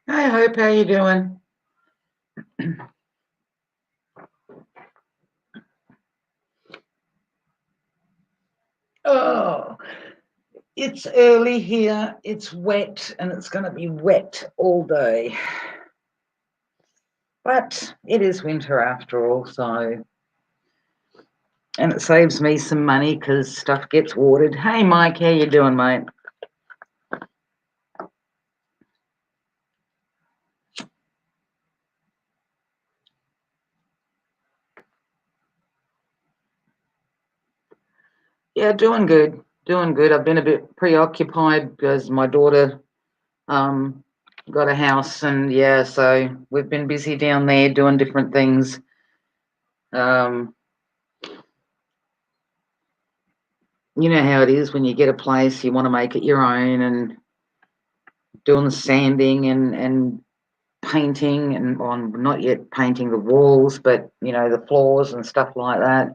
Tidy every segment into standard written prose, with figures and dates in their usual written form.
Hey Hope, how you doing? Oh, it's early here. It's wet and it's going to be wet all day. But it is winter after all, so and it saves me some money because stuff gets watered. Hey Mike, how you doing, mate? Yeah, doing good. Doing good. I've been a bit preoccupied because my daughter um got a house and yeah, so we've been busy down there doing different things. Um you know how it is when you get a place, you want to make it your own and doing the sanding and painting and on not yet painting the walls, but the floors and stuff like that.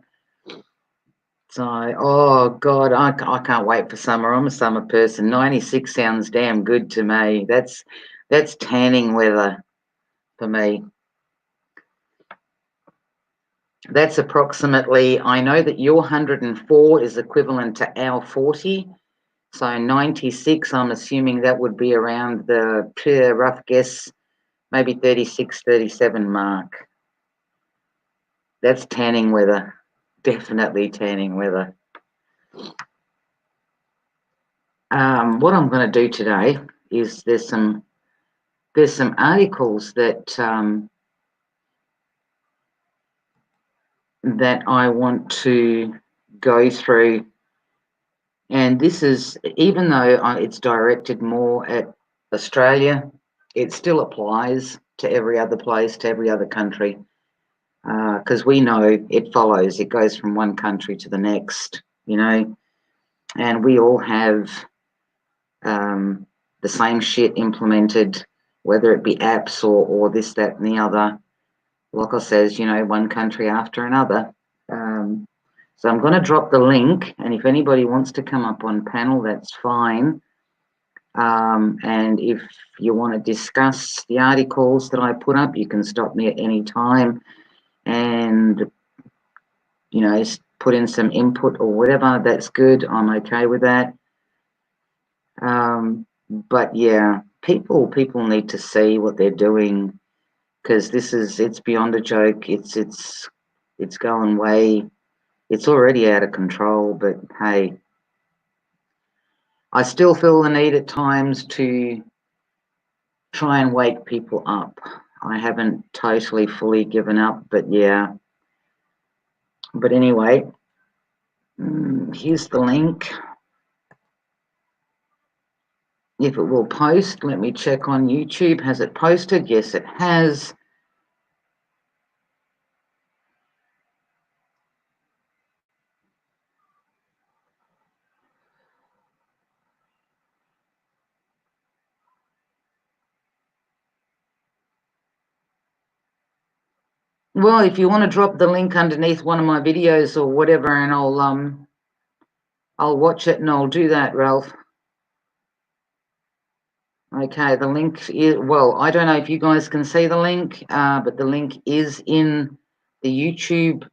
So, oh God, I can't wait for summer. I'm a summer person. 96 sounds damn good to me. That's tanning weather for me. That's approximately. I know that your 104 is equivalent to our 40. So 96, I'm assuming that would be around the rough guess, maybe 36, 37 mark. That's tanning weather. Definitely tanning weather. What I'm going to do today is there's some articles that I want to go through, and this is even though it's directed more at Australia, it still applies to every other place, to every other country, because we know it follows. It goes from one country to the next, and we all have um, the same shit implemented, whether it be apps or this, that, and the other. Like I says, one country after another. Um, so I'm going to drop the link, and if anybody wants to come up on panel, that's fine. And if you want to discuss the articles that I put up, you can stop me at any time and put in some input or whatever. That's good. I'm okay with that. But yeah, people need to see what they're doing because it's beyond a joke. It's going way. It's already out of control. But hey, I still feel the need at times to try and wake people up. I haven't totally fully given up, but yeah. But anyway, here's the link. If it will post, let me check on YouTube. Has it posted? Yes, it has. Well, if you want to drop the link underneath one of my videos or whatever, and I'll watch it and I'll do that, Ralph. Okay, the link is, well, I don't know if you guys can see the link, but the link is in the YouTube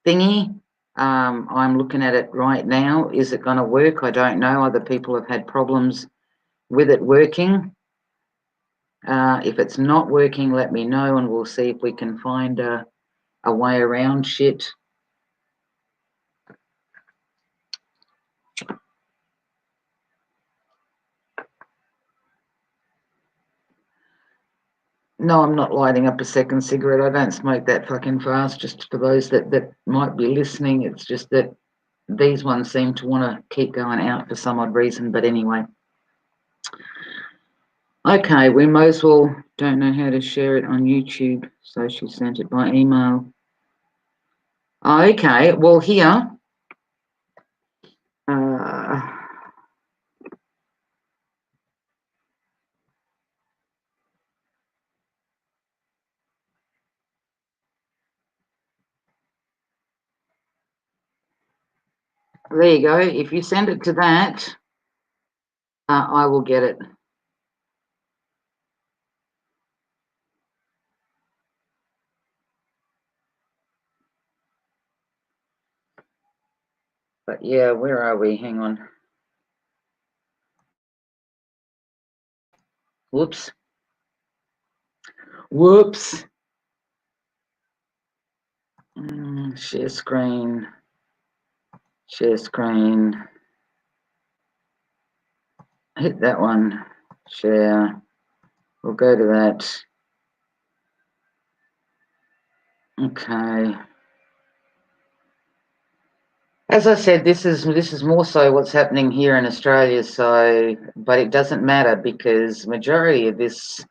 thingy. I'm looking at it right now. Is it going to work? I don't know. Other people have had problems with it working. If it's not working, let me know and we'll see if we can find a way around shit. No, I'm not lighting up a second cigarette. I don't smoke that fucking fast. Just for those that might be listening, it's just that these ones seem to want to keep going out for some odd reason. But anyway, okay, we might as well. Don't know how to share it on YouTube, so she sent it by email. Okay, well here. Uh, there you go. If you send it to that, I will get it. But yeah, where are we? Hang on. Whoops. Whoops. Share screen. Share screen. Hit that one. Share. We'll go to that. Okay. As I said, this is more so what's happening here in Australia. So, but it doesn't matter because majority of this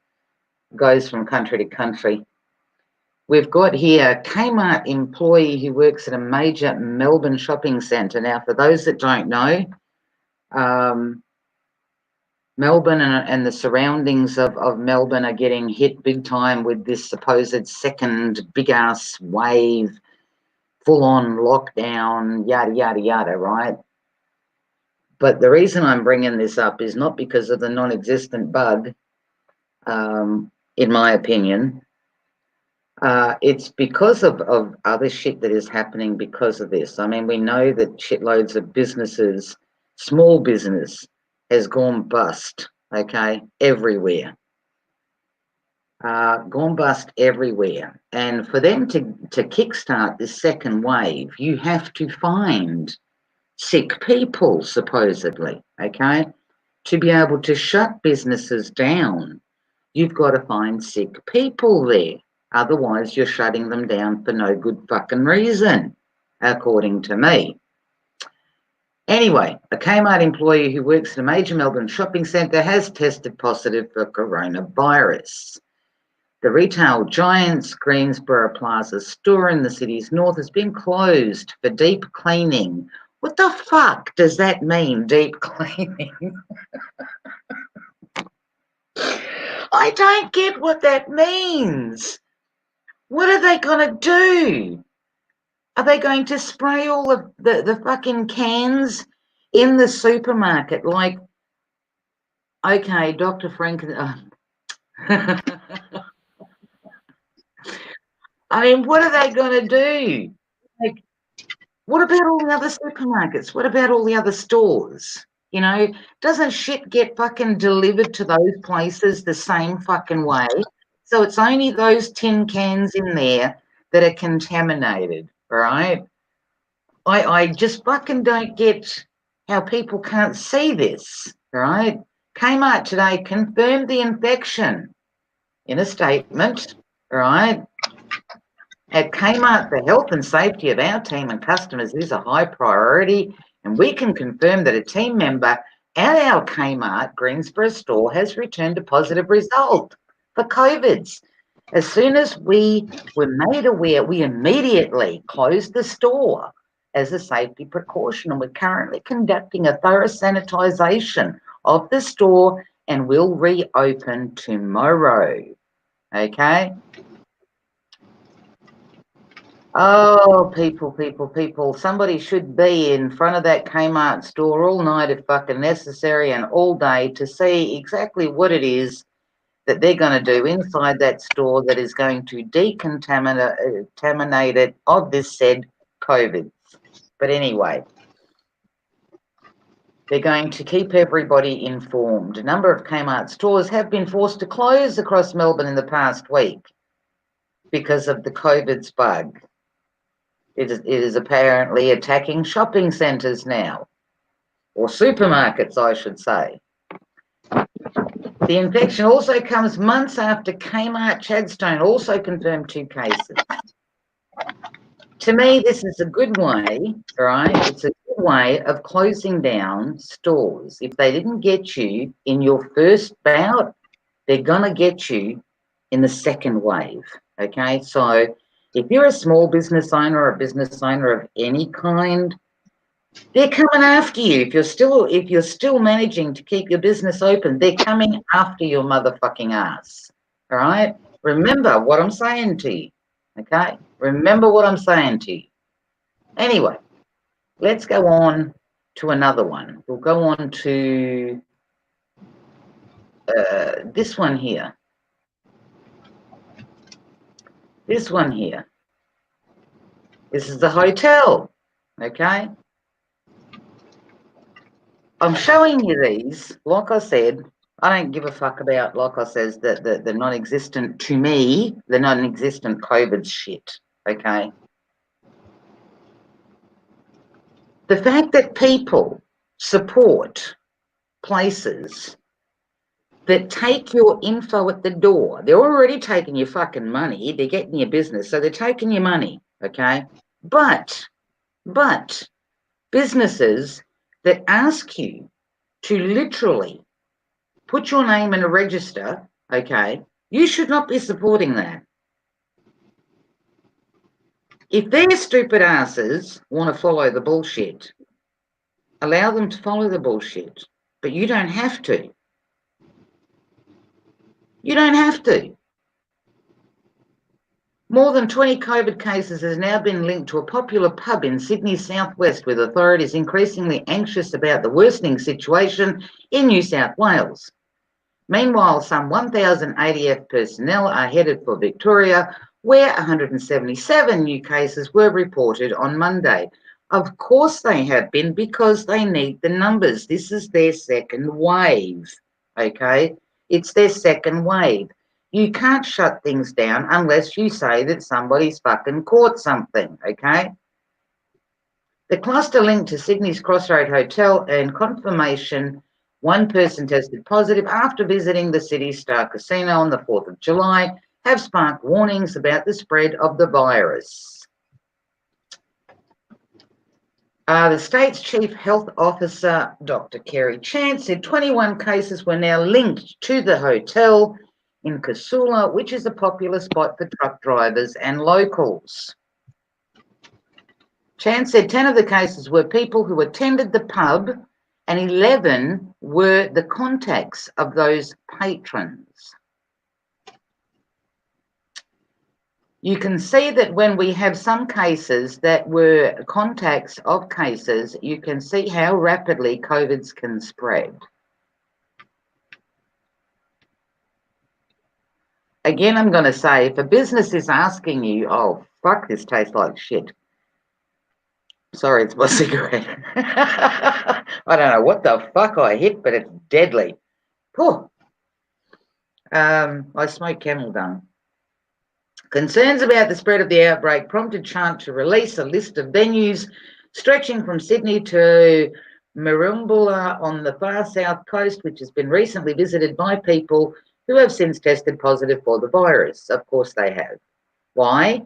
goes from country to country. We've got here a Kmart employee who works at a major Melbourne shopping centre. Now, for those that don't know, Melbourne and the surroundings of Melbourne are getting hit big time with this supposed second big ass wave, full on lockdown, yada, yada, yada, right? But the reason I'm bringing this up is not because of the non-existent bug, in my opinion. It's because of other shit that is happening because of this. I mean, we know that shitloads of businesses, small business, has gone bust, okay, everywhere. Gone bust everywhere. And for them to kickstart this second wave, you have to find sick people, supposedly, okay? To be able to shut businesses down, you've got to find sick people there. Otherwise, you're shutting them down for no good fucking reason, according to me. Anyway, a Kmart employee who works at a major Melbourne shopping centre has tested positive for coronavirus. The retail giant's Greensboro Plaza store in the city's north has been closed for deep cleaning. What the fuck does that mean, deep cleaning? I don't get what that means. What are they going to do? Are they going to spray all of the fucking cans in the supermarket? Like, okay, Dr. Frank. I mean, what are they going to do? Like, what about all the other supermarkets? What about all the other stores? You know, doesn't shit get fucking delivered to those places the same fucking way? So it's only those tin cans in there that are contaminated, right? I just fucking don't get how people can't see this, right? Kmart today confirmed the infection in a statement, right? At Kmart, the health and safety of our team and customers is a high priority, and we can confirm that a team member at our Kmart Greensboro store has returned a positive result for COVIDs. As soon as we were made aware, we immediately closed the store as a safety precaution, and we're currently conducting a thorough sanitisation of the store and will reopen tomorrow. Okay? Oh, people. Somebody should be in front of that Kmart store all night if fucking necessary and all day to see exactly what it is that they're going to do inside that store that is going to decontaminate it of this said COVID. But anyway, they're going to keep everybody informed. A number of Kmart stores have been forced to close across Melbourne in the past week because of the COVID's bug. It is apparently attacking shopping centres now, or supermarkets, I should say. The infection also comes months after Kmart Chadstone also confirmed 2 cases. To me, this is a good way, right? It's a good way of closing down stores. If they didn't get you in your first bout, they're going to get you in the second wave, okay? So if you're a small business owner or a business owner of any kind, they're coming after you. If you're still managing to keep your business open, they're coming after your motherfucking ass. All right? Remember what I'm saying to you. Okay? Remember what I'm saying to you. Anyway, let's go on to another one. We'll go on to this one here. This one here. This is the hotel. Okay? I'm showing you these. Like I said, I don't give a fuck about, like I says, the non-existent, to me, the non-existent COVID shit, okay? The fact that people support places that take your info at the door, they're already taking your fucking money, they're getting your business, so they're taking your money, okay? But businesses that ask you to literally put your name in a register, okay, you should not be supporting that. If their stupid asses want to follow the bullshit, allow them to follow the bullshit, but you don't have to. You don't have to. More than 20 COVID cases has now been linked to a popular pub in Sydney's southwest, with authorities increasingly anxious about the worsening situation in New South Wales. Meanwhile, some 1,000 ADF personnel are headed for Victoria, where 177 new cases were reported on Monday. Of course they have been, because they need the numbers. This is their second wave, okay? It's their second wave. You can't shut things down unless you say that somebody's fucking caught something, okay? The cluster linked to Sydney's Crossroad Hotel and confirmation one person tested positive after visiting the city's Star Casino on the 4th of July have sparked warnings about the spread of the virus. The state's chief health officer, Dr. Kerry Chance, said 21 cases were now linked to the hotel in Casula, which is a popular spot for truck drivers and locals. Chance said 10 of the cases were people who attended the pub and 11 were the contacts of those patrons. You can see that when we have some cases that were contacts of cases, you can see how rapidly COVIDs can spread. Again, I'm going to say, if a business is asking you, oh, fuck, this tastes like shit. Sorry, it's my cigarette. I don't know what the fuck I hit, but it's deadly. Whew. I smoke Camel Dung. Concerns about the spread of the outbreak prompted Chant to release a list of venues stretching from Sydney to Murrumbula on the far south coast, which has been recently visited by people who have since tested positive for the virus. Of course they have. Why?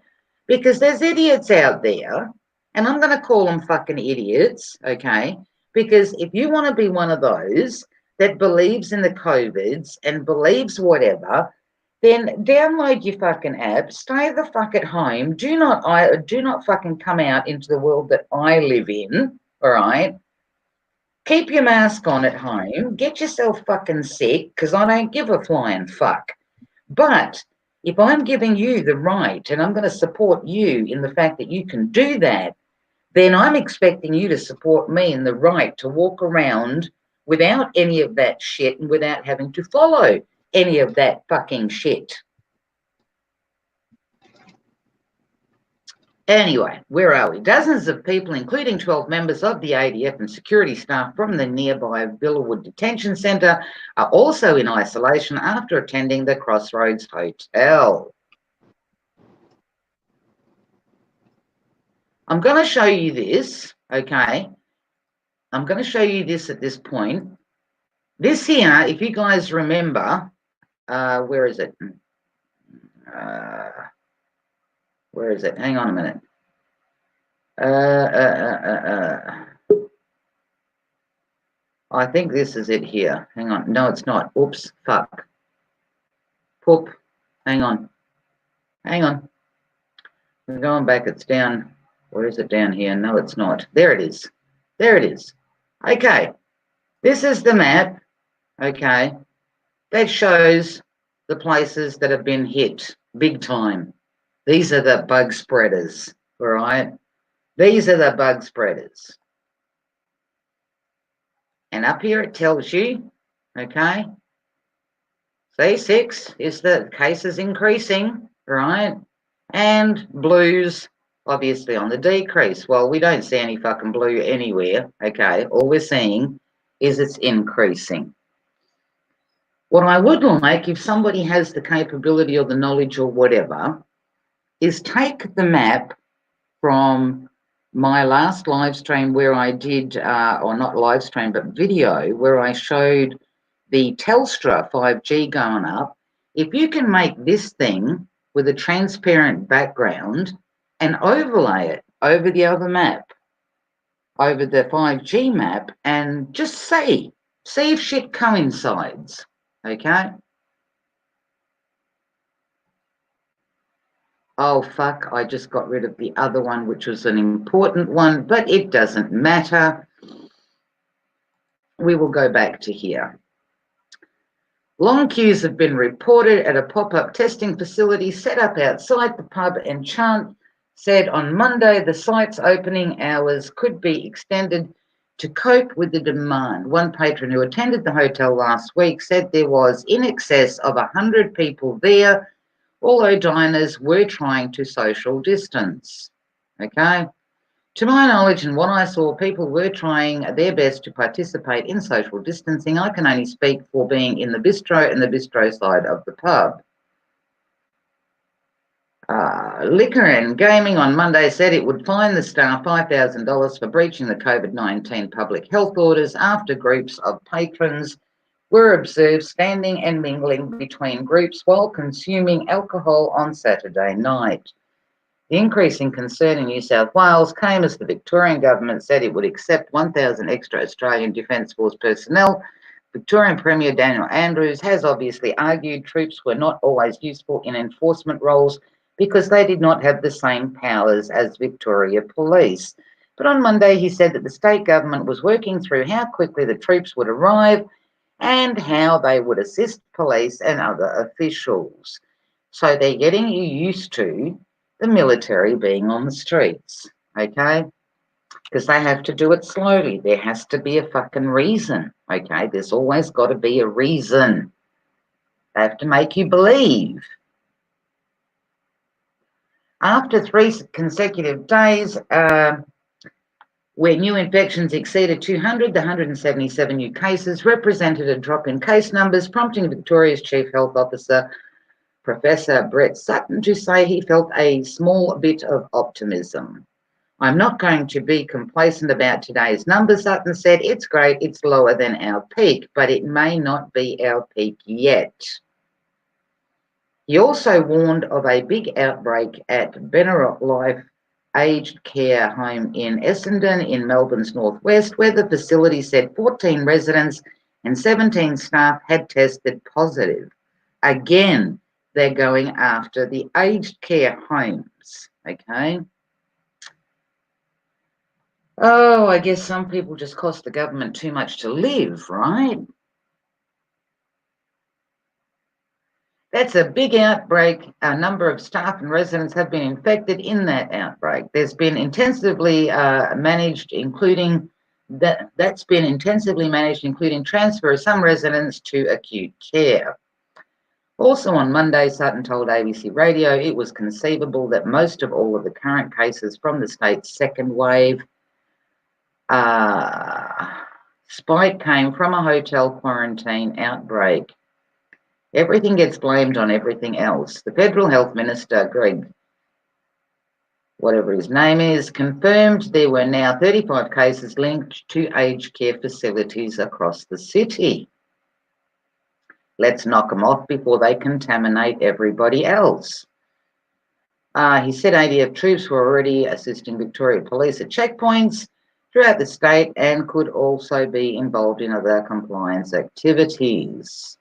Because there's idiots out there, and I'm going to call them fucking idiots, okay? Because if you want to be one of those that believes in the COVIDs and believes whatever, then download your fucking app, stay the fuck at home, do not fucking come out into the world that I live in, all right? Keep your mask on at home, get yourself fucking sick, because I don't give a flying fuck. But if I'm giving you the right and I'm going to support you in the fact that you can do that, then I'm expecting you to support me in the right to walk around without any of that shit and without having to follow any of that fucking shit. Anyway, where are we? Dozens of people, including 12 members of the ADF and security staff from the nearby Villawood Detention Centre, are also in isolation after attending the Crossroads Hotel. I'm going to show you this, okay? I'm going to show you this at this point. This here, if you guys remember, where is it? Where is it? Hang on a minute. I think this is it here. Hang on. No, it's not. Oops. Fuck. Poop. Hang on. Hang on. I'm going back. It's down. Where is it down here? No, it's not. There it is. There it is. Okay. This is the map. Okay. That shows the places that have been hit big time. These are the bug spreaders. All right. These are the bug spreaders. And up here it tells you, okay, C6 is the cases increasing, right? And blues obviously on the decrease. Well, we don't see any fucking blue anywhere, okay? All we're seeing is it's increasing. What I would like, if somebody has the capability or the knowledge or whatever, is take the map from my last live stream where I did, or not live stream, but video, where I showed the Telstra 5G going up. If you can make this thing with a transparent background and overlay it over the other map, over the 5G map, and just see if shit coincides, okay? Oh, fuck, I just got rid of the other one, which was an important one, but it doesn't matter. We will go back to here. Long queues have been reported at a pop-up testing facility set up outside the pub, and Chant said on Monday the site's opening hours could be extended to cope with the demand. One patron who attended the hotel last week said there was in excess of 100 people there, although diners were trying to social distance. Okay? To my knowledge and what I saw, people were trying their best to participate in social distancing. I can only speak for being in the bistro and the bistro side of the pub. Liquor and Gaming on Monday said it would fine the staff $5,000 for breaching the COVID-19 public health orders after groups of patrons were observed standing and mingling between groups while consuming alcohol on Saturday night. The increase in concern in New South Wales came as the Victorian government said it would accept 1,000 extra Australian Defence Force personnel. Victorian Premier Daniel Andrews has obviously argued troops were not always useful in enforcement roles because they did not have the same powers as Victoria Police. But on Monday he said that the state government was working through how quickly the troops would arrive and how they would assist police and other officials. So they're getting you used to the military being on the streets, okay? Because they have to do it slowly. There has to be a fucking reason, okay? There's always got to be a reason. They have to make you believe. After 3 consecutive days where new infections exceeded 200, the 177 new cases represented a drop in case numbers, prompting Victoria's Chief Health Officer Professor Brett Sutton to say he felt a small bit of optimism. I'm not going to be complacent about today's numbers, Sutton said. It's great, it's lower than our peak, but it may not be our peak yet. He also warned of a big outbreak at Benarot Life Aged Care Home in Essendon in Melbourne's northwest, where the facility said 14 residents and 17 staff had tested positive. Again, they're going after the aged care homes, okay? Oh, I guess some people just cost the government too much to live, right? That's a big outbreak. A number of staff and residents have been infected in that outbreak. There's been intensively managed, including transfer of some residents to acute care. Also on Monday, Sutton told ABC Radio it was conceivable that most of all of the current cases from the state's second wave spike came from a hotel quarantine outbreak. Everything gets blamed on everything else. The Federal Health Minister, Greg, whatever his name is, confirmed there were now 35 cases linked to aged care facilities across the city. Let's knock them off before they contaminate everybody else. He said ADF troops were already assisting Victoria Police at checkpoints throughout the state and could also be involved in other compliance activities.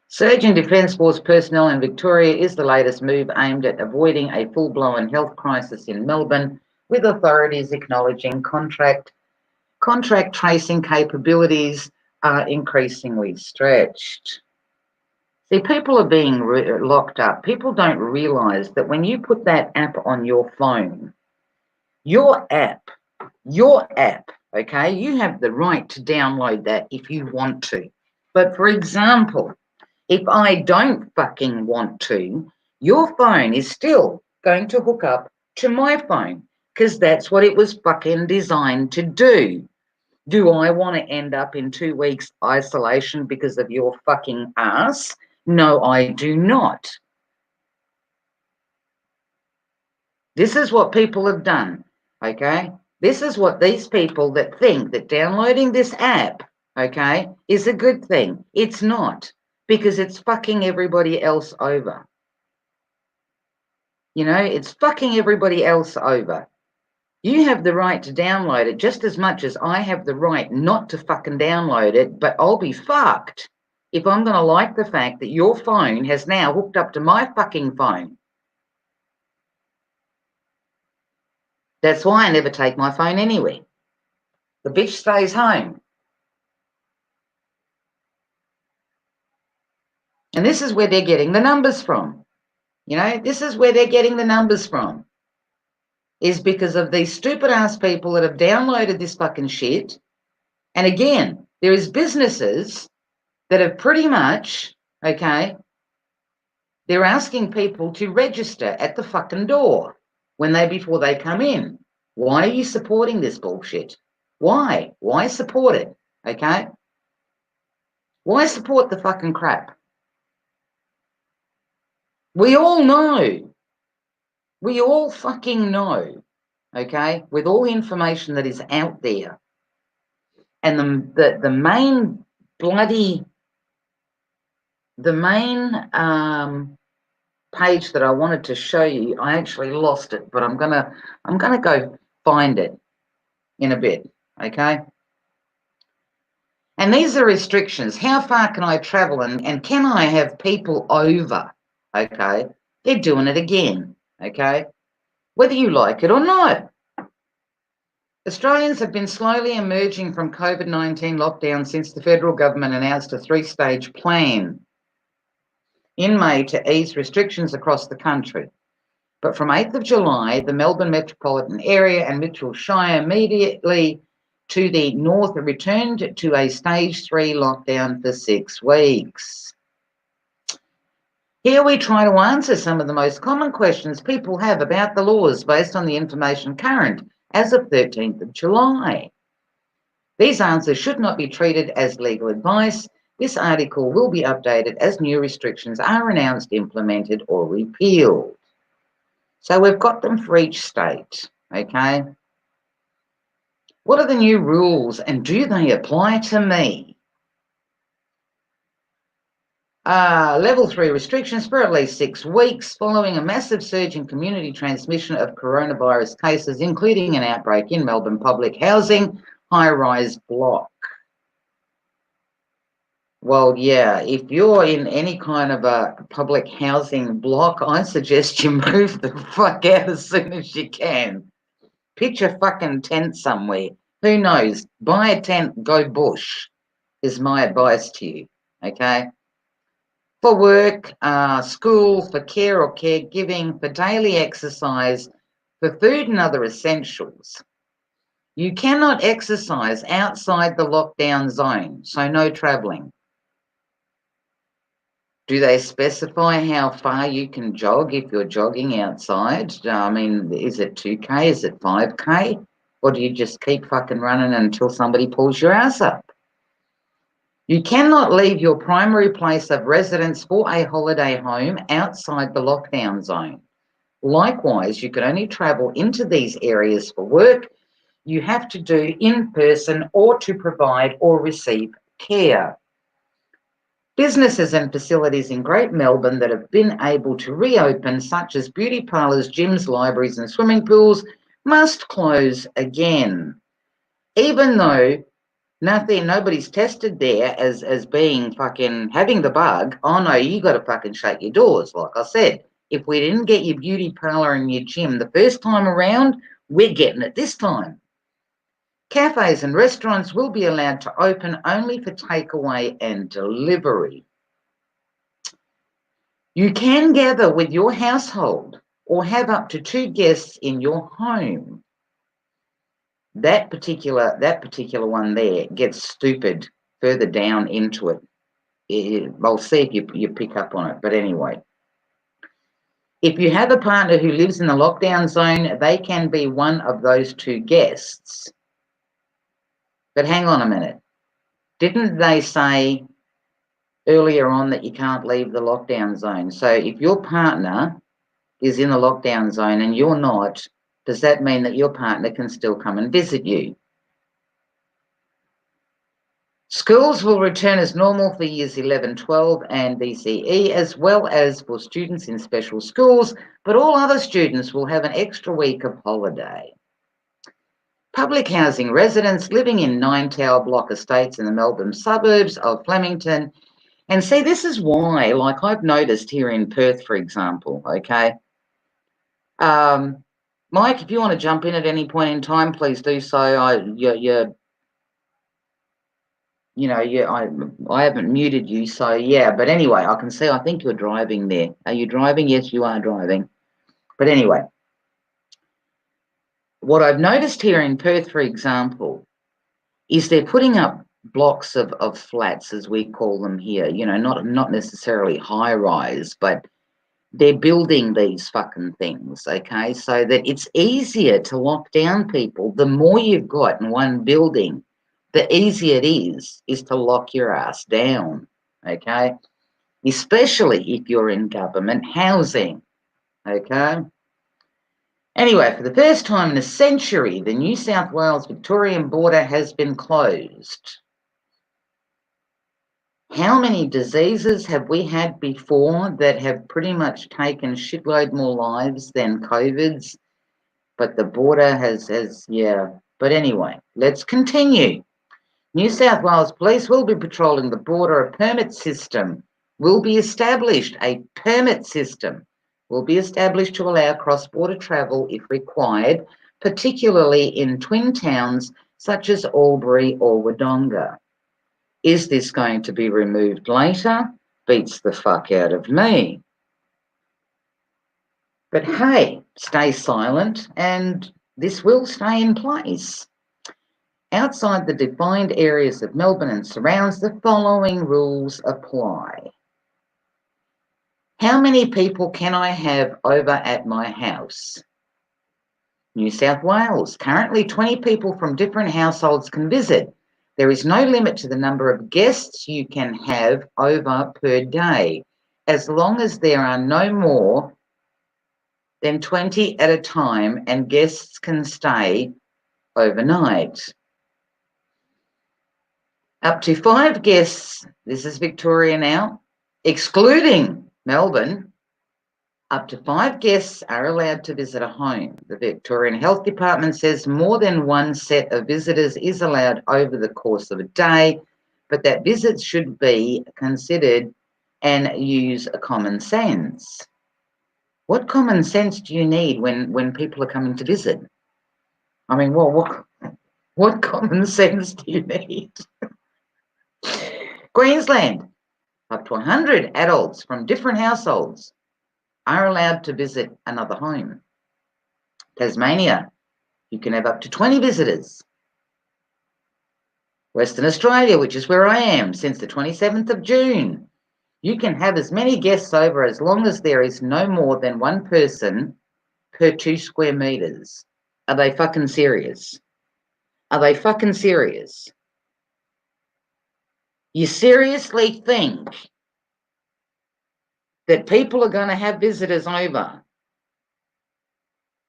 Surge in Defence Force personnel in Victoria is the latest move aimed at avoiding a full-blown health crisis in Melbourne, with authorities acknowledging contract tracing capabilities are increasingly stretched. See, people are being locked up. People don't realise that when you put that app on your phone, your app, okay, you have the right to download that if you want to. But for example, if I don't fucking want to, your phone is still going to hook up to my phone because that's what it was fucking designed to do. Do I want to end up in 2 weeks isolation because of your fucking ass? No, I do not. This is what people have done, okay? This is what these people that think that downloading this app, okay, is a good thing. It's not, because it's fucking everybody else over. You know, it's fucking everybody else over. You have the right to download it just as much as I have the right not to fucking download it, but I'll be fucked if I'm going to like the fact that your phone has now hooked up to my fucking phone. That's why I never take my phone anywhere. The bitch stays home. And this is where they're getting the numbers from. You know, this is where they're getting the numbers from. Is because of these stupid ass people that have downloaded this fucking shit. And again, there is businesses that have pretty much, okay, they're asking people to register at the fucking door before they come in. Why are you supporting this bullshit? Why? Why support it? Okay? Why support the fucking crap? We all know. We all fucking know. Okay? With all the information that is out there. And the main bloody page that I wanted to show you, I actually lost it, but I'm gonna go find it in a bit, okay? And these are restrictions. How far can I travel and can I have people over? Okay, they're doing it again, okay? Whether you like it or not. Australians have been slowly emerging from COVID-19 lockdown since the federal government announced a 3-stage plan in May to ease restrictions across the country. But from 8th of July, the Melbourne metropolitan area and Mitchell Shire immediately to the north returned to a stage 3 lockdown for 6 weeks. Here we try to answer some of the most common questions people have about the laws based on the information current as of 13th of July. These answers should not be treated as legal advice. This article will be updated as new restrictions are announced, implemented, or repealed. So we've got them for each state, okay? What are the new rules and do they apply to me? Level 3 restrictions for at least 6 weeks following a massive surge in community transmission of coronavirus cases, including an outbreak in Melbourne public housing high-rise block. Well, yeah, if you're in any kind of a public housing block, I suggest you move the fuck out as soon as you can. Pitch a fucking tent somewhere. Who knows? Buy a tent, go bush, is my advice to you, okay? For work, school, for care or caregiving, for daily exercise, for food and other essentials. You cannot exercise outside the lockdown zone, so no travelling. Do they specify how far you can jog if you're jogging outside? I mean, is it 2K? Is it 5K? Or do you just keep fucking running until somebody pulls your ass up? You cannot leave your primary place of residence for a holiday home outside the lockdown zone. Likewise, you can only travel into these areas for work. You have to do in person or to provide or receive care. Businesses and facilities in Great Melbourne that have been able to reopen, such as beauty parlours, gyms, libraries and swimming pools, must close again. Even though nobody's tested there as being fucking having the bug, oh no, you got to fucking shut your doors. Like I said, if we didn't get your beauty parlour and your gym the first time around, we're getting it this time. Cafes and restaurants will be allowed to open only for takeaway and delivery. You can gather with your household or have up to 2 guests in your home. That particular one there gets stupid further down into it. I'll see if you pick up on it. But anyway, if you have a partner who lives in the lockdown zone, they can be one of those 2 guests. But hang on a minute. Didn't they say earlier on that you can't leave the lockdown zone? So if your partner is in the lockdown zone and you're not, does that mean that your partner can still come and visit you? Schools will return as normal for years 11, 12 and BCE, as well as for students in special schools, but all other students will have an extra week of holiday. Public housing residents living in 9-tower block estates in the Melbourne suburbs of Flemington. And see, this is why, like I've noticed here in Perth, for example, okay? Mike, if you want to jump in at any point in time, please do so. I haven't muted you, so yeah. But anyway, I can see, I think you're driving there. Are you driving? Yes, you are driving. But anyway, what I've noticed here in Perth, for example, is they're putting up blocks of flats, as we call them here, not necessarily high rise, but they're building these fucking things, okay, so that it's easier to lock down people. The more you've got in one building, the easier it is to lock your ass down, okay, especially if you're in government housing, okay. Anyway, for the first time in a century, the New South Wales-Victorian border has been closed. How many diseases have we had before that have pretty much taken shitload more lives than COVID's? But the border has, yeah. But anyway, let's continue. New South Wales Police will be patrolling the border. A permit system will be established. A permit system will be established to allow cross-border travel if required, particularly in twin towns such as Albury or Wodonga. Is this going to be removed later? Beats the fuck out of me. But hey, stay silent and this will stay in place. Outside the defined areas of Melbourne and surrounds, the following rules apply. How many people can I have over at my house? New South Wales. Currently 20 people from different households can visit. There is no limit to the number of guests you can have over per day, as long as there are no more than 20 at a time and guests can stay overnight. Up to 5 guests, this is Victoria now, excluding Melbourne, up to 5 guests are allowed to visit a home. The Victorian Health Department says more than one set of visitors is allowed over the course of a day, but that visits should be considered and use common sense. What common sense do you need when people are coming to visit? I mean, what common sense do you need? Queensland, up to 100 adults from different households are allowed to visit another home. Tasmania, you can have up to 20 visitors. Western Australia, which is where I am, since the 27th of June, you can have as many guests over as long as there is no more than one person per 2 square meters. Are they fucking serious? Are they fucking serious? You seriously think that people are going to have visitors over?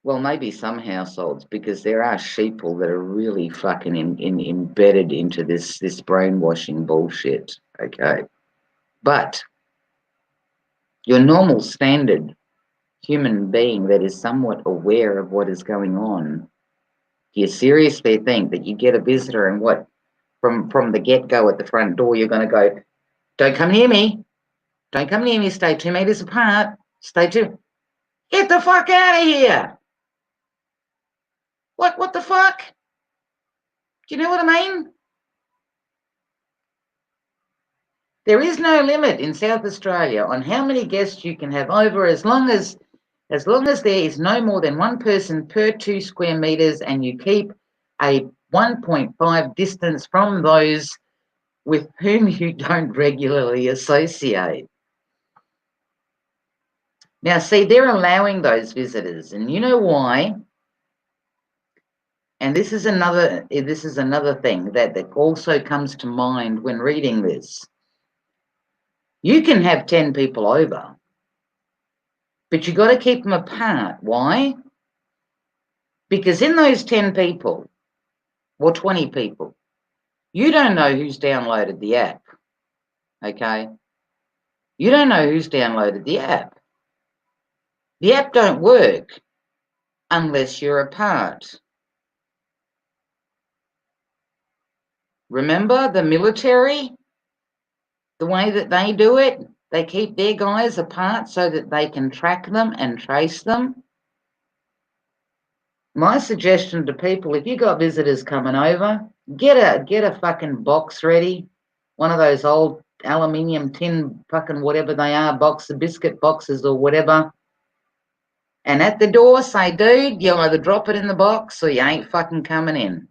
Well, maybe some households, because there are sheeple that are really fucking embedded into this brainwashing bullshit, okay? But your normal standard human being that is somewhat aware of what is going on, do you seriously think that you get a visitor and what, from the get-go at the front door, you're going to go, don't come near me, don't come near me, stay 2 meters apart, get the fuck out of here. What the fuck? Do you know what I mean? There is no limit in South Australia on how many guests you can have over as long as there is no more than one person per 2 square meters and you keep a 1.5 distance from those with whom you don't regularly associate. Now, see, they're allowing those visitors, and you know why? And this is another thing that also comes to mind when reading this. You can have 10 people over, but you got to keep them apart. Why? Because in those 10 people or 20 people, you don't know who's downloaded the app. Okay? You don't know who's downloaded the app. The app don't work unless you're apart. Remember the military? The way that they do it? They keep their guys apart so that they can track them and trace them. My suggestion to people, if you got visitors coming over, get a fucking box ready. One of those old aluminium tin fucking whatever they are, biscuit boxes or whatever. And at the door say, dude, you'll either drop it in the box or you ain't fucking coming in.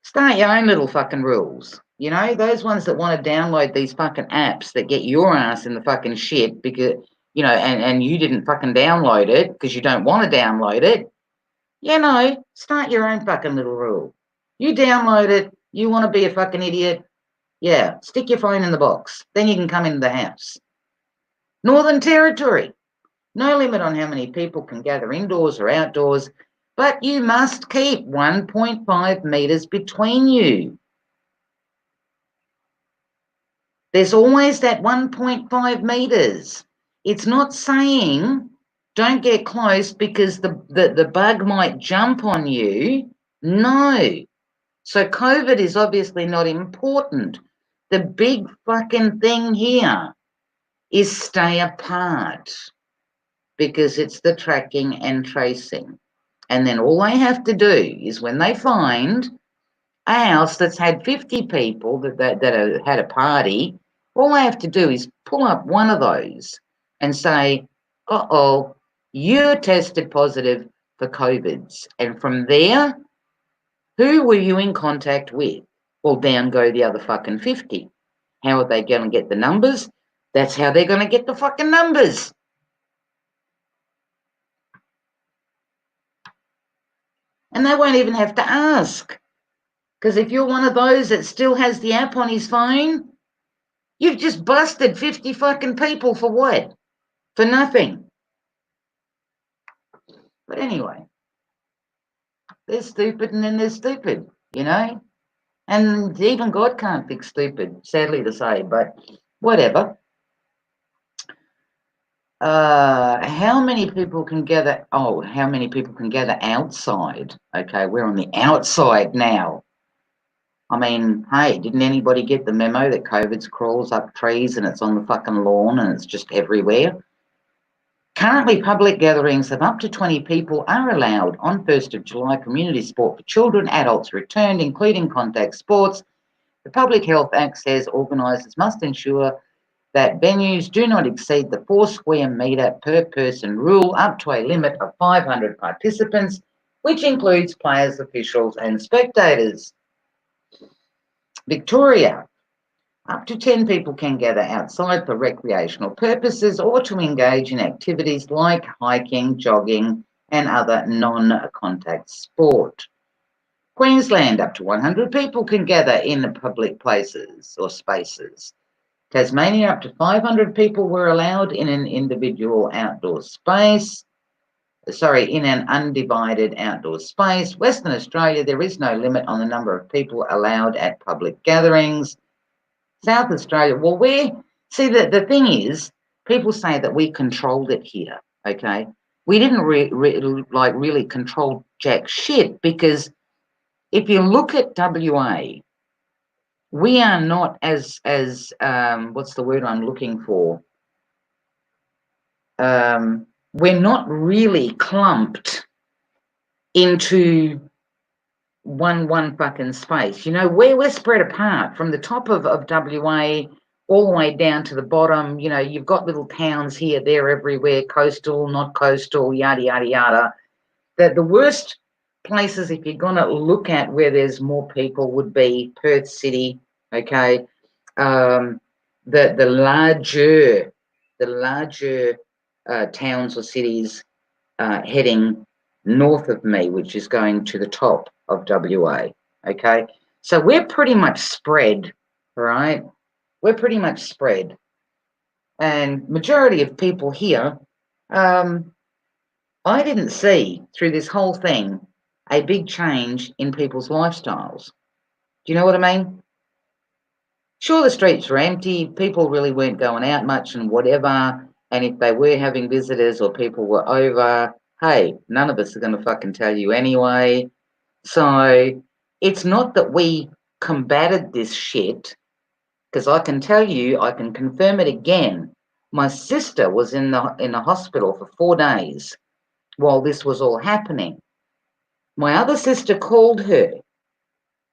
Start your own little fucking rules. You know, those ones that want to download these fucking apps that get your ass in the fucking shit because, you know, and you didn't fucking download it because you don't want to download it. You know, start your own fucking little rule. You download it, you want to be a fucking idiot, yeah, stick your phone in the box. Then you can come into the house. Northern Territory. No limit on how many people can gather indoors or outdoors, but you must keep 1.5 metres between you. There's always that 1.5 metres. It's not saying don't get close because the bug might jump on you. No. So COVID is obviously not important. The big fucking thing here is stay apart because it's the tracking and tracing. And then all they have to do is when they find a house that's had 50 people that have had a party, all they have to do is pull up one of those and say, uh-oh, you're tested positive for COVIDs. And from there, who were you in contact with? Well, down go the other fucking 50. How are they going to get the numbers? That's how they're going to get the fucking numbers. And they won't even have to ask. Because if you're one of those that still has the app on his phone, you've just busted 50 fucking people for what? For nothing. But anyway, they're stupid and then they're stupid, you know? And even God can't fix stupid, sadly to say, but whatever. How many people can gather? Oh, how many people can gather outside? Okay, we're on the outside now. I mean, hey, didn't anybody get the memo that COVID crawls up trees and it's on the fucking lawn and it's just everywhere? Currently, public gatherings of up to 20 people are allowed on 1st of July. Community sport for children, adults returned, including contact sports. The Public Health Act says organisers must ensure that venues do not exceed the 4 square metre per person rule up to a limit of 500 participants, which includes players, officials and spectators. Victoria, up to 10 people can gather outside for recreational purposes or to engage in activities like hiking, jogging and other non-contact sport. Queensland, up to 100 people can gather in public places or spaces. Tasmania, up to 500 people were allowed in an individual outdoor space. In an undivided outdoor space. Western Australia, there is no limit on the number of people allowed at public gatherings. South Australia, well, the thing is, people say that we controlled it here, okay? We didn't really control jack shit because if you look at WA, we are not as what's the word I'm looking for? We're not really clumped into one fucking space. You know, we're spread apart from the top of WA all the way down to the bottom. You know, you've got little towns here, there, everywhere, coastal, not coastal, yada, yada, yada. The worst places, if you're going to look at where there's more people, would be Perth City, okay? The larger towns or cities heading north of me, which is going to the top of WA. Okay, so we're pretty much spread, right? We're pretty much spread, and majority of people here, I didn't see through this whole thing a big change in people's lifestyles. Do you know what I mean? Sure, the streets were empty, people really weren't going out much and whatever. And if they were having visitors or people were over, hey, none of us are going to fucking tell you anyway. So it's not that we combated this shit, because I can tell you, I can confirm it again. My sister was in the hospital for 4 days while this was all happening. My other sister called her.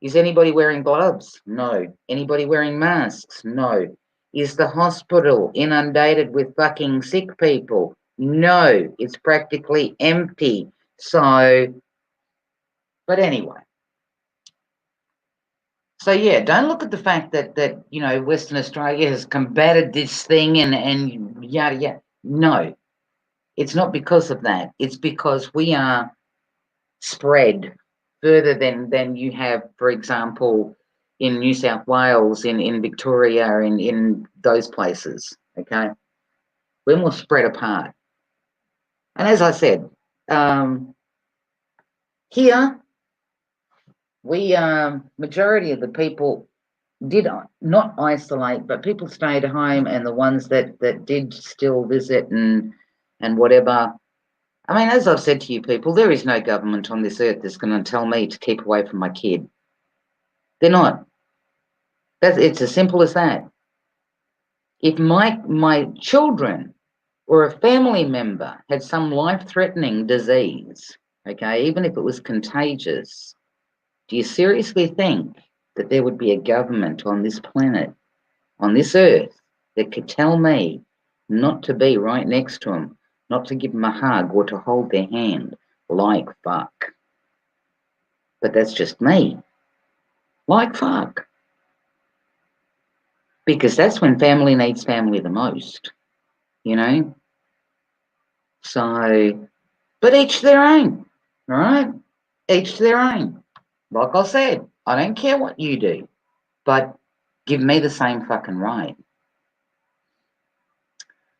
Is anybody wearing gloves? No. Anybody wearing masks? No. Is the hospital inundated with fucking sick people? No. It's practically empty. So, but anyway. So yeah, don't look at the fact that Western Australia has combated this thing and yada yada. No. It's not because of that. It's because we are spread further than you have, for example, in New South Wales, in Victoria, in those places. Okay, we're more spread apart. And as I said, here we majority of the people did not isolate, but people stayed home, and the ones that did still visit and whatever. I mean, as I've said to you people, there is no government on this earth that's going to tell me to keep away from my kid. They're not. It's as simple as that. If my children or a family member had some life-threatening disease, okay, even if it was contagious, do you seriously think that there would be a government on this planet, on this earth, that could tell me not to be right next to them, not to give them a hug or to hold their hand? Like fuck. But that's just me. Like fuck. Because that's when family needs family the most, you know? So, but each their own, all right? Each their own. Like I said, I don't care what you do, but give me the same fucking right.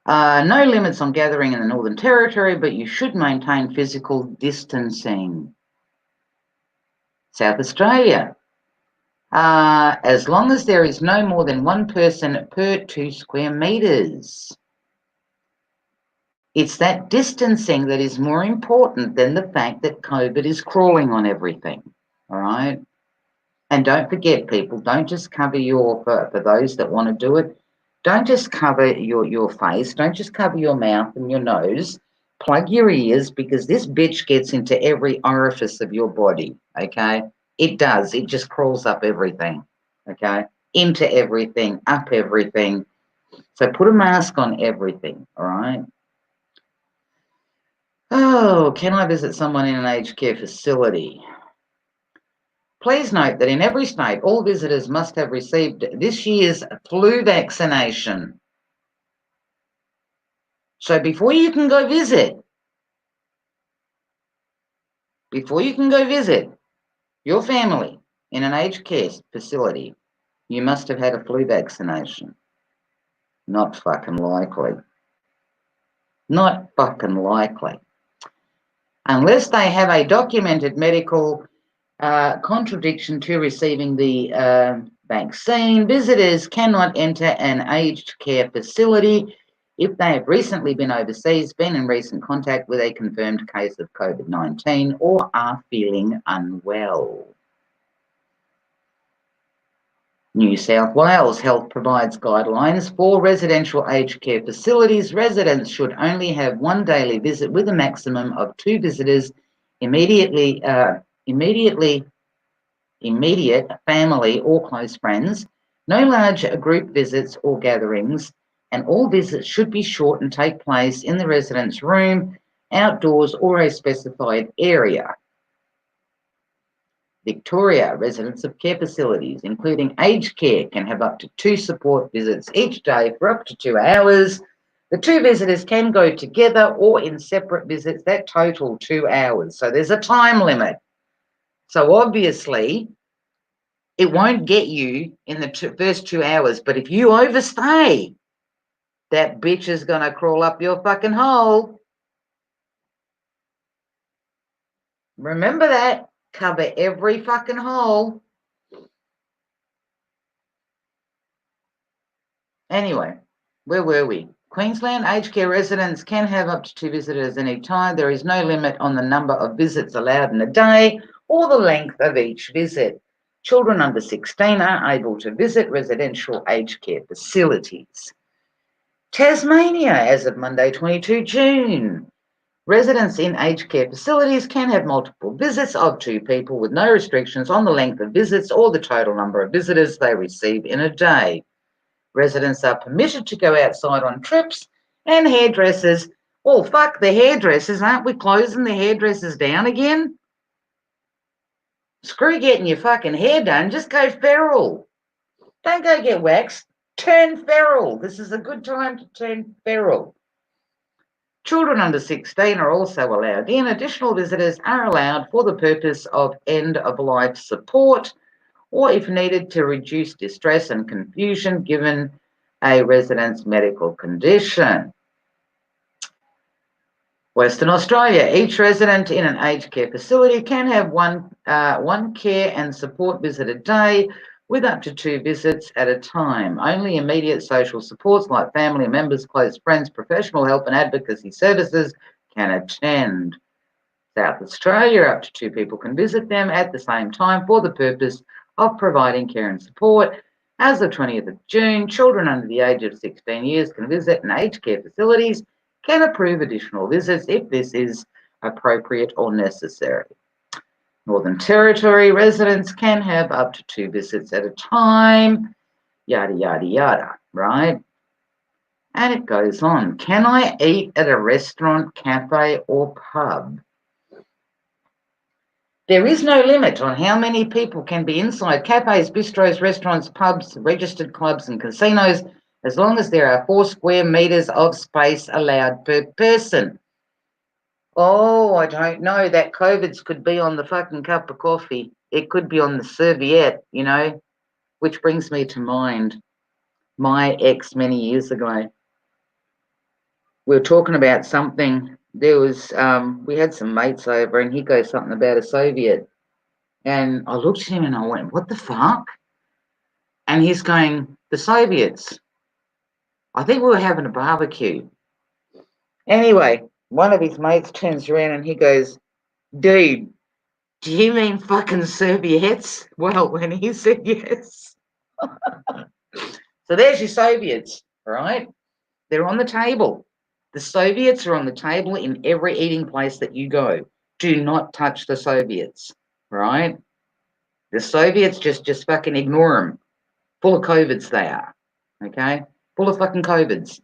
No limits on gathering in the Northern Territory, but you should maintain physical distancing. South Australia. As long as there is no more than one person per 2 square metres. It's that distancing that is more important than the fact that COVID is crawling on everything, all right? And don't forget, people, don't just cover for those that want to do it, don't just cover your face, don't just cover your mouth and your nose, plug your ears, because this bitch gets into every orifice of your body, okay? It does, it just crawls up everything, okay? Into everything, up everything. So put a mask on everything, all right? Oh, can I visit someone in an aged care facility? Please note that in every state, all visitors must have received this year's flu vaccination. So before you can go visit your family in an aged care facility, you must have had a flu vaccination. Not fucking likely. Not fucking likely. Unless they have a documented medical contradiction to receiving the vaccine, visitors cannot enter an aged care facility if they have recently been overseas, been in recent contact with a confirmed case of COVID-19, or are feeling unwell. New South Wales Health provides guidelines for residential aged care facilities. Residents should only have one daily visit with a maximum of 2 visitors, immediate family or close friends, no large group visits or gatherings, and all visits should be short and take place in the resident's room, outdoors, or a specified area. Victoria, residents of care facilities, including aged care, can have up to 2 support visits each day for up to 2 hours. The two visitors can go together or in separate visits that total 2 hours. So there's a time limit. So obviously, it won't get you in the first 2 hours. But if you overstay, that bitch is going to crawl up your fucking hole. Remember that. Cover every fucking hole. Anyway, where were we? Queensland aged care residents can have up to 2 visitors any time. There is no limit on the number of visits allowed in a day or the length of each visit. Children under 16 are able to visit residential aged care facilities. Tasmania, as of Monday, 22 June. Residents in aged care facilities can have multiple visits of 2 people with no restrictions on the length of visits or the total number of visitors they receive in a day. Residents are permitted to go outside on trips, and hairdressers, well, fuck the hairdressers, aren't we closing the hairdressers down again? Screw getting your fucking hair done, just go feral. Don't go get waxed, turn feral. This is a good time to turn feral. Children under 16 are also allowed in. Additional visitors are allowed for the purpose of end-of-life support or if needed to reduce distress and confusion given a resident's medical condition. Western Australia, each resident in an aged care facility can have one care and support visit a day with up to 2 visits at a time. Only immediate social supports like family members, close friends, professional help and advocacy services can attend. South Australia, up to 2 people can visit them at the same time for the purpose of providing care and support. As of 20th of June, children under the age of 16 years can visit, and aged care facilities can approve additional visits if this is appropriate or necessary. Northern Territory residents can have up to 2 visits at a time, yada, yada, yada, right? And it goes on. Can I eat at a restaurant, cafe, or pub? There is no limit on how many people can be inside cafes, bistros, restaurants, pubs, registered clubs and casinos, as long as there are 4 square metres of space allowed per person. Oh, I don't know. That COVID's could be on the fucking cup of coffee. It could be on the serviette, you know, which brings me to mind my ex many years ago. We were talking about something. There was, we had some mates over and he goes something about a Soviet. And I looked at him and I went, what the fuck? And he's going, the Soviets. I think we were having a barbecue. Anyway, one of his mates turns around and he goes, dude, do you mean fucking Soviets? Well, when he said yes. So there's your Soviets, right? They're on the table. The Soviets are on the table in every eating place that you go. Do not touch the Soviets, right? The Soviets just fucking ignore them. Full of COVIDs they are, okay? Full of fucking COVIDs.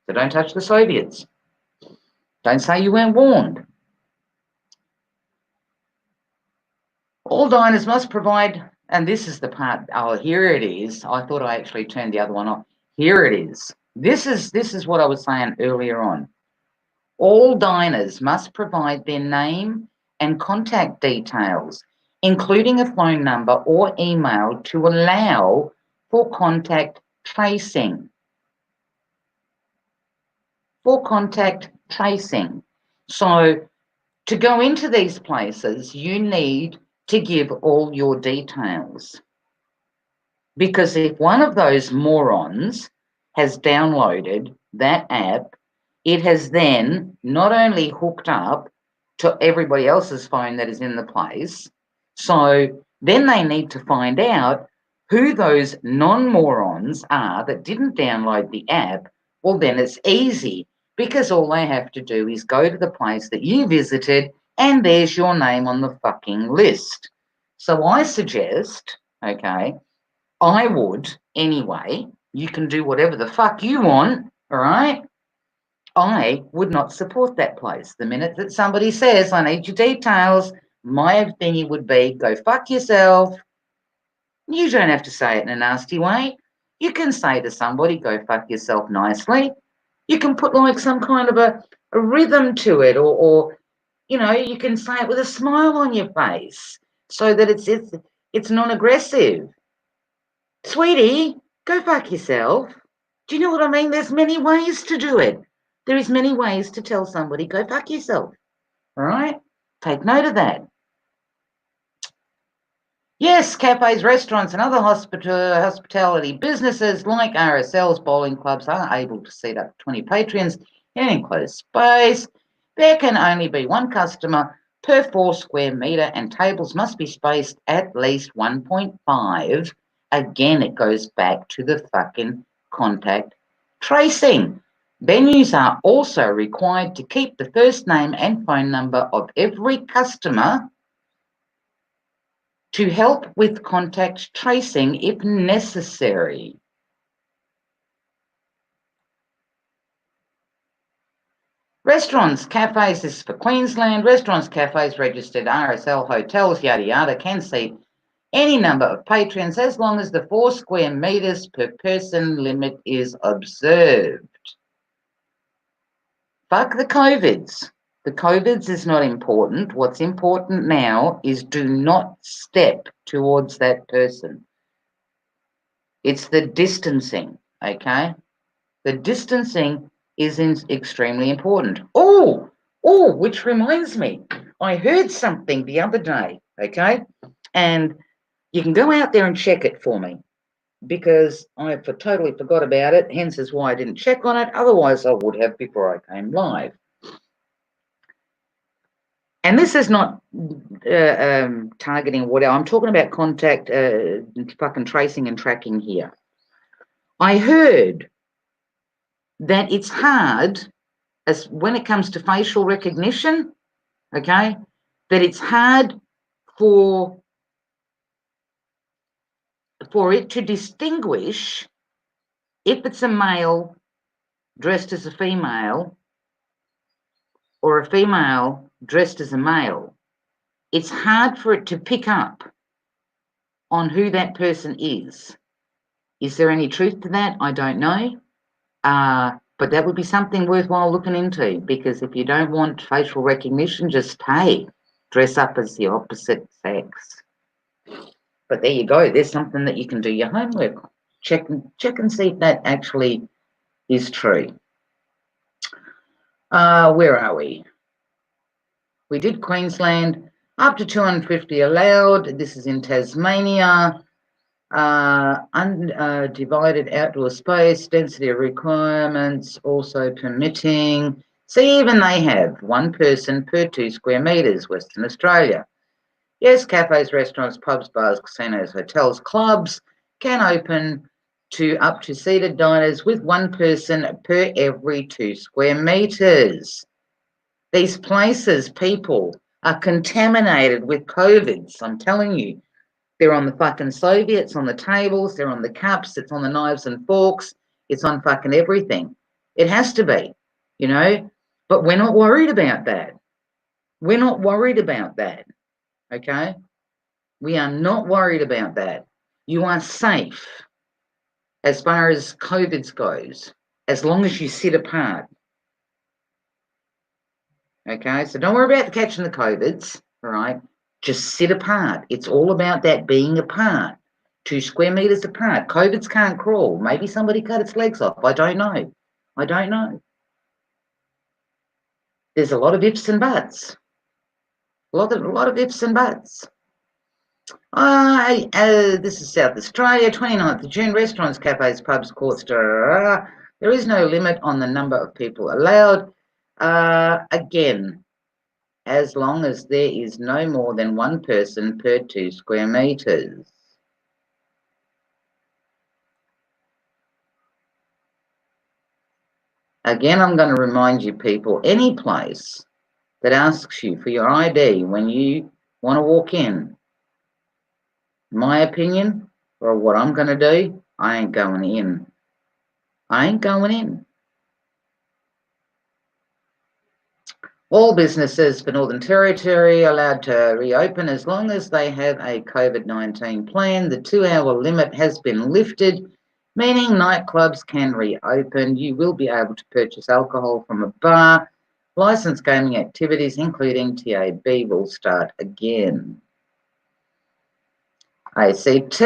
So don't touch the Soviets. Don't say you weren't warned. All diners must provide, and this is the part, oh, here it is. I thought I actually turned the other one off. Here it is. This is what I was saying earlier on. All diners must provide their name and contact details, including a phone number or email to allow for contact tracing. For contact tracing. So to go into these places, you need to give all your details. Because if one of those morons has downloaded that app, it has then not only hooked up to everybody else's phone that is in the place, so then they need to find out who those non-morons are that didn't download the app. Well, then it's easy because all they have to do is go to the place that you visited and there's your name on the fucking list. So I suggest, okay, I would anyway, you can do whatever the fuck you want, all right? I would not support that place. The minute that somebody says, I need your details, my opinion would be, go fuck yourself. You don't have to say it in a nasty way. You can say to somebody, go fuck yourself nicely. You can put like some kind of a rhythm to it, or you can say it with a smile on your face so that it's non-aggressive. Sweetie, go fuck yourself. Do you know what I mean? There's many ways to do it. There is many ways to tell somebody, go fuck yourself. All right? Take note of that. Yes, cafes, restaurants, and other hospitality businesses like RSLs, bowling clubs are able to seat up 20 patrons in an enclosed space. There can only be one customer per 4 square metre, and tables must be spaced at least 1.5. Again, it goes back to the fucking contact tracing. Venues are also required to keep the first name and phone number of every customer to help with contact tracing if necessary. Restaurants, cafes, this is for Queensland. Restaurants, cafes registered RSL hotels, yada yada, can seat any number of patrons as long as the 4 square metres per person limit is observed. Fuck the COVIDs. The COVIDs is not important. What's important now is do not step towards that person. It's the distancing, okay? The distancing is extremely important. Which reminds me, I heard something the other day, okay? And you can go out there and check it for me because I totally forgot about it, hence is why I didn't check on it. Otherwise, I would have before I came live. And this is not targeting whatever. I'm talking about contact fucking tracing and tracking here. I heard that it's hard as when it comes to facial recognition, okay, that it's hard for it to distinguish if it's a male dressed as a female or a female dressed as a male. It's hard for it to pick up on who that person is. Is there any truth to that? I don't know. But that would be something worthwhile looking into, because if you don't want facial recognition, just dress up as the opposite sex. But there you go. There's something that you can do your homework. Check and see if that actually is true. Where are we? We did Queensland. Up to 250 allowed. This is in Tasmania. Undivided outdoor space, density of requirements also permitting. See, even they have 1 person per 2 square metres, Western Australia. Yes, cafes, restaurants, pubs, bars, casinos, hotels, clubs can open to up to seated diners with 1 person per every 2 square metres. These places, people, are contaminated with COVIDs, I'm telling you. They're on the fucking Soviets, on the tables, they're on the cups, it's on the knives and forks, it's on fucking everything. It has to be, but we're not worried about that. We're not worried about that, okay? We are not worried about that. You are safe as far as COVIDs goes, as long as you sit apart, okay? So don't worry about catching the COVIDs, all right? Just sit apart. It's all about that being apart. 2 square metres apart. COVIDs can't crawl. Maybe somebody cut its legs off. I don't know. There's a lot of ifs and buts. A lot of ifs and buts. This is South Australia, 29th of June. Restaurants, cafes, pubs, courts. There is no limit on the number of people allowed. Again, as long as there is no more than 1 person per 2 square metres. Again, I'm going to remind you people, any place that asks you for your ID when you want to walk in my opinion, or what I'm going to do, I ain't going in. I ain't going in. All businesses for Northern Territory are allowed to reopen as long as they have a COVID-19 plan. The 2-hour limit has been lifted meaning nightclubs can reopen. You will be able to purchase alcohol from a bar. Licensed gaming activities, including TAB, will start again. ACT,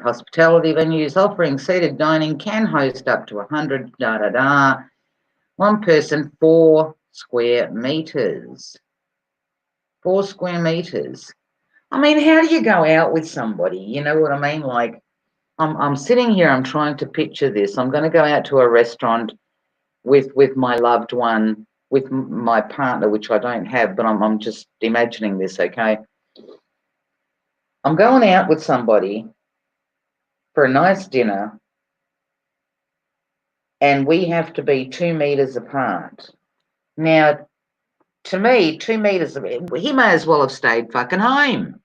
hospitality venues offering seated dining can host up to 100, one person, 4 square meters. 4 square meters. I mean, how do you go out with somebody? You know what I mean? Like, I'm sitting here, I'm trying to picture this. I'm going to go out to a restaurant with my loved one, with my partner, which I don't have, but I'm just imagining this, okay? I'm going out with somebody for a nice dinner, and we have to be 2 meters apart. Now, to me, 2 meters, he may as well have stayed fucking home.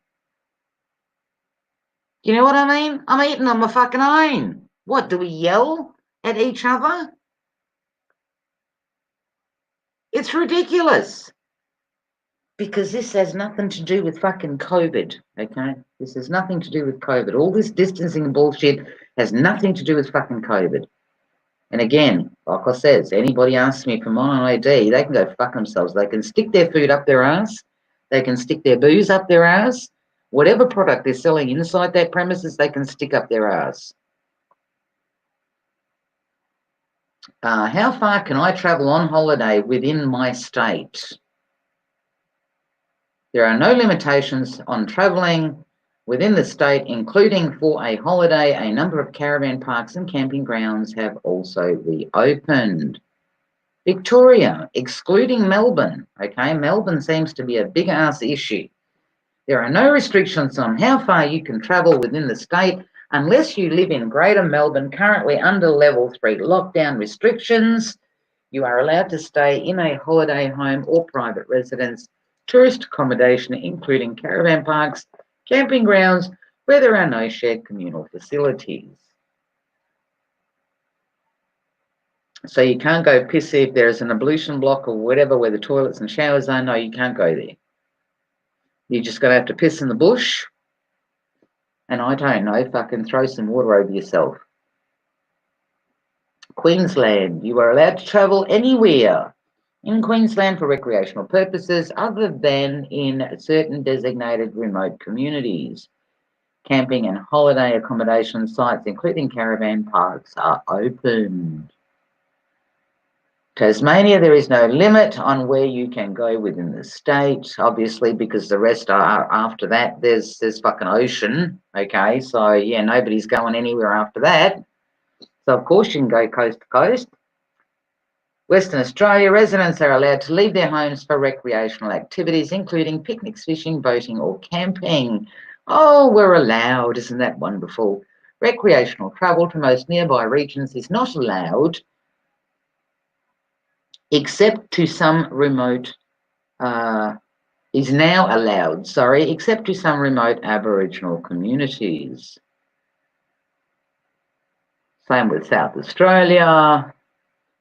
You know what I mean? I'm eating on my fucking own. What, do we yell at each other? It's ridiculous. Because this has nothing to do with fucking COVID, okay? This has nothing to do with COVID. All this distancing bullshit has nothing to do with fucking COVID. And again, like I says, anybody asks me for my ID, they can go fuck themselves. They can stick their food up their ass. They can stick their booze up their ass. Whatever product they're selling inside that premises, they can stick up their ass. How far can I travel on holiday within my state? There are no limitations on travelling within the state, including for a holiday. A number of caravan parks and camping grounds have also reopened. Victoria, excluding Melbourne. Okay, Melbourne seems to be a big ass issue. There are no restrictions on how far you can travel within the state unless you live in Greater Melbourne, currently under level 3 lockdown restrictions. You are allowed to stay in a holiday home or private residence, tourist accommodation, including caravan parks, camping grounds, where there are no shared communal facilities. So you can't go piss if there's an ablution block or whatever where the toilets and showers are. No, you can't go there. You're just going to have to piss in the bush and I don't know, fucking throw some water over yourself. Queensland, you are allowed to travel anywhere in Queensland for recreational purposes other than in certain designated remote communities. Camping and holiday accommodation sites, including caravan parks, are open. Tasmania, there is no limit on where you can go within the state, obviously, because the rest are after that. There's fucking ocean, okay? So, yeah, nobody's going anywhere after that. So, of course, you can go coast to coast. Western Australia, residents are allowed to leave their homes for recreational activities, including picnics, fishing, boating, or camping. Oh, we're allowed. Isn't that wonderful? Recreational travel to most nearby regions is not allowed, except to some remote, is now allowed, sorry, except to some remote Aboriginal communities. Same with South Australia.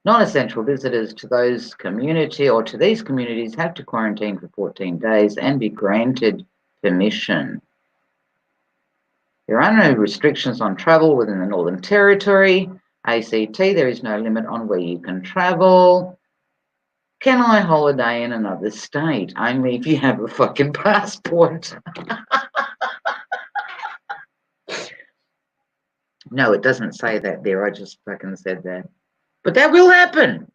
Non-essential visitors to those community or to these communities have to quarantine for 14 days and be granted permission. There are no restrictions on travel within the Northern Territory. ACT, there is no limit on where you can travel. Can I holiday in another state? Only if you have a fucking passport. No, it doesn't say that there. I just fucking said that. But that will happen.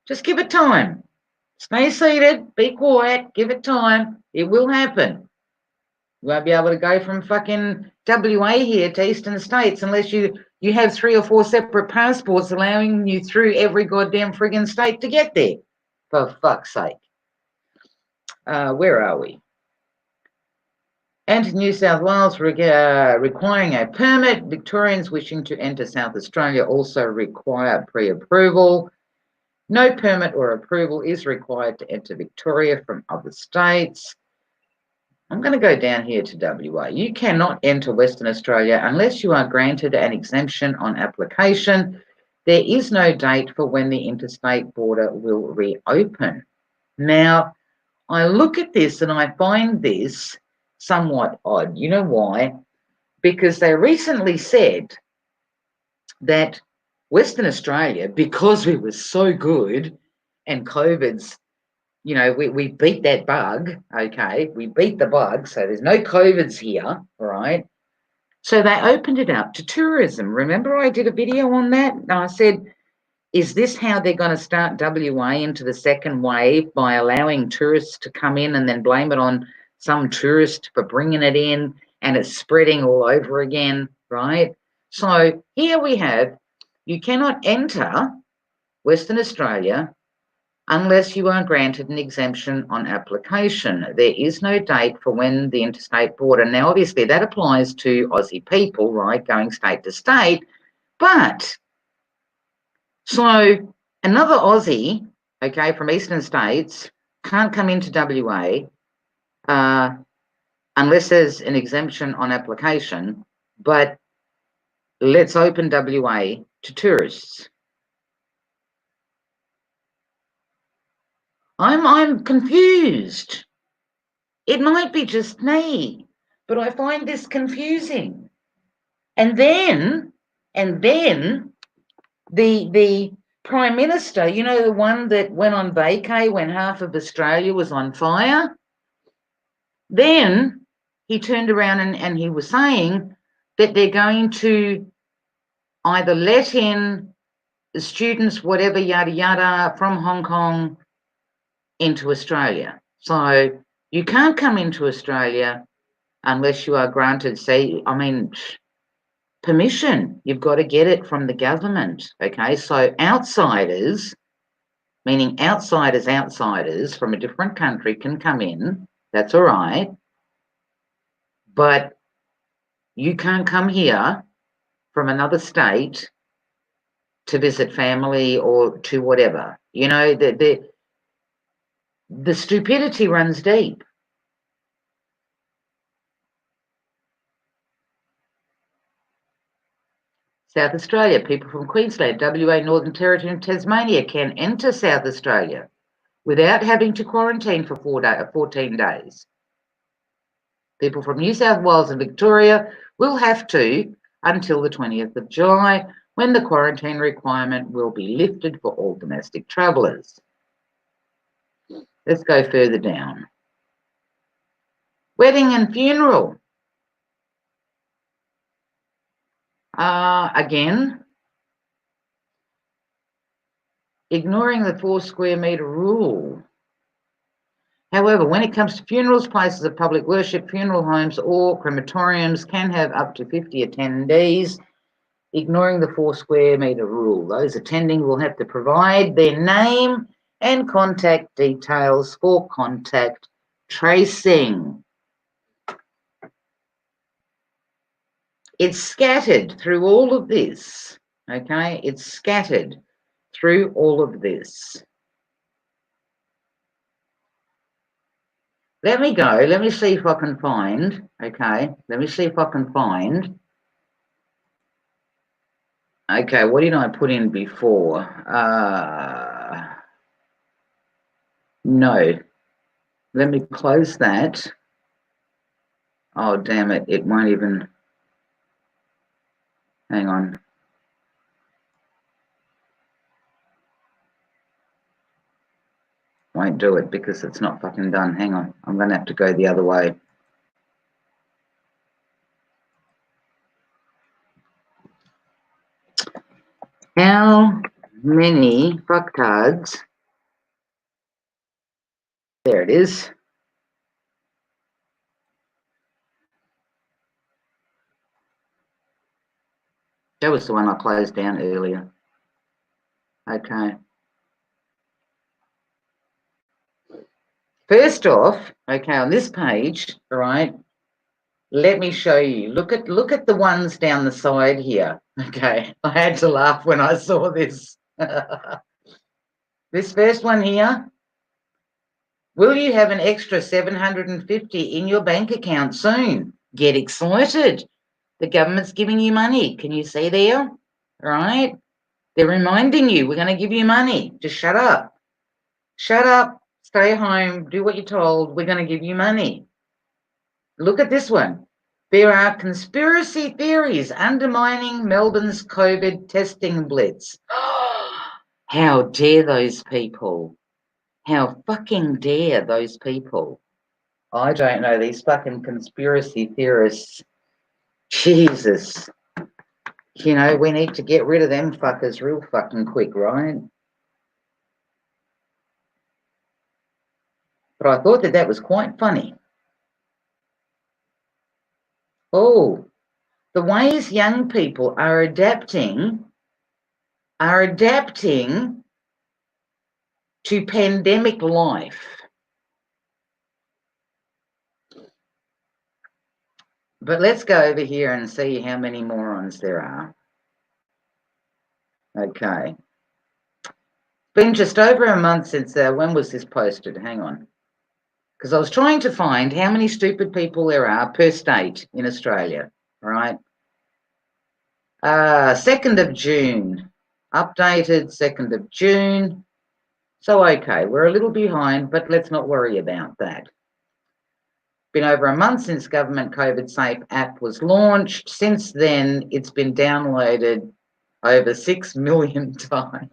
Just give it time. Stay seated, be quiet, give it time. It will happen. You won't be able to go from fucking WA here to Eastern States unless you have 3 or 4 separate passports allowing you through every goddamn friggin' state to get there. For fuck's sake. Where are we? And New South Wales requiring a permit. Victorians wishing to enter South Australia also require pre-approval. No permit or approval is required to enter Victoria from other states. I'm going to go down here to WA. You cannot enter Western Australia unless you are granted an exemption on application. There is no date for when the interstate border will reopen. Now, I look at this and I find this somewhat odd. You know why? Because they recently said that Western Australia, because we were so good and COVID's, we beat that bug, okay? We beat the bug, so there's no COVIDs here, right? So they opened it up to tourism. Remember I did a video on that? And I said, is this how they're going to start WA into the second wave, by allowing tourists to come in and then blame it on some tourist for bringing it in and it's spreading all over again, right? So here we have, you cannot enter Western Australia unless you are granted an exemption on application. There is no date for when the interstate border. Now, obviously, that applies to Aussie people, right, going state to state, but so another Aussie, okay, from eastern states can't come into WA unless there's an exemption on application, but let's open WA to tourists. I'm confused. It might be just me, but I find this confusing. And then the Prime Minister, the one that went on vacay when half of Australia was on fire, then he turned around and he was saying that they're going to either let in the students, whatever, yada, yada, from Hong Kong into Australia. So you can't come into Australia unless you are granted, permission. You've got to get it from the government, okay? So outsiders, meaning outsiders from a different country can come in. That's all right. But you can't come here from another state to visit family or to whatever. The stupidity runs deep. South Australia, people from Queensland, WA, Northern Territory and Tasmania can enter South Australia without having to quarantine for 14 days. People from New South Wales and Victoria will have to until the 20th of July, when the quarantine requirement will be lifted for all domestic travellers. Let's go further down. Wedding and funeral. Again, ignoring the 4 square metre rule. However, when it comes to funerals, places of public worship, funeral homes or crematoriums can have up to 50 attendees, ignoring the 4 square metre rule. Those attending will have to provide their name and contact details for contact tracing. It's scattered through all of this, okay? It's scattered through all of this. Let me go. Let me see if I can find, okay? Let me see if I can find. Okay, what did I put in before? No. Let me close that. Oh, damn it. It won't even... Hang on. Won't do it because it's not fucking done. Hang on. I'm going to have to go the other way. How many fucktards? There it is. That was the one I closed down earlier. Okay. First off, okay, on this page, all right, let me show you. Look at the ones down the side here. Okay, I had to laugh when I saw this. This first one here. Will you have an extra 750 in your bank account soon? Get excited. The government's giving you money. Can you see there? All right. They're reminding you, we're going to give you money. Just shut up. Shut up. Stay home. Do what you're told. We're going to give you money. Look at this one. There are conspiracy theories undermining Melbourne's COVID testing blitz. How dare those people? How fucking dare those people? I don't know, these fucking conspiracy theorists. Jesus. You know, we need to get rid of them fuckers real fucking quick, right? But I thought that was quite funny. Oh, the ways young people are adapting to pandemic life. But let's go over here and see how many morons there are. Okay. Been just over a month since, when was this posted? Hang on. Because I was trying to find how many stupid people there are per state in Australia, right? 2nd of June. Updated 2nd of June. So, okay, we're a little behind, but let's not worry about that. Been over a month since government COVID Safe app was launched. Since then, it's been downloaded over 6 million times.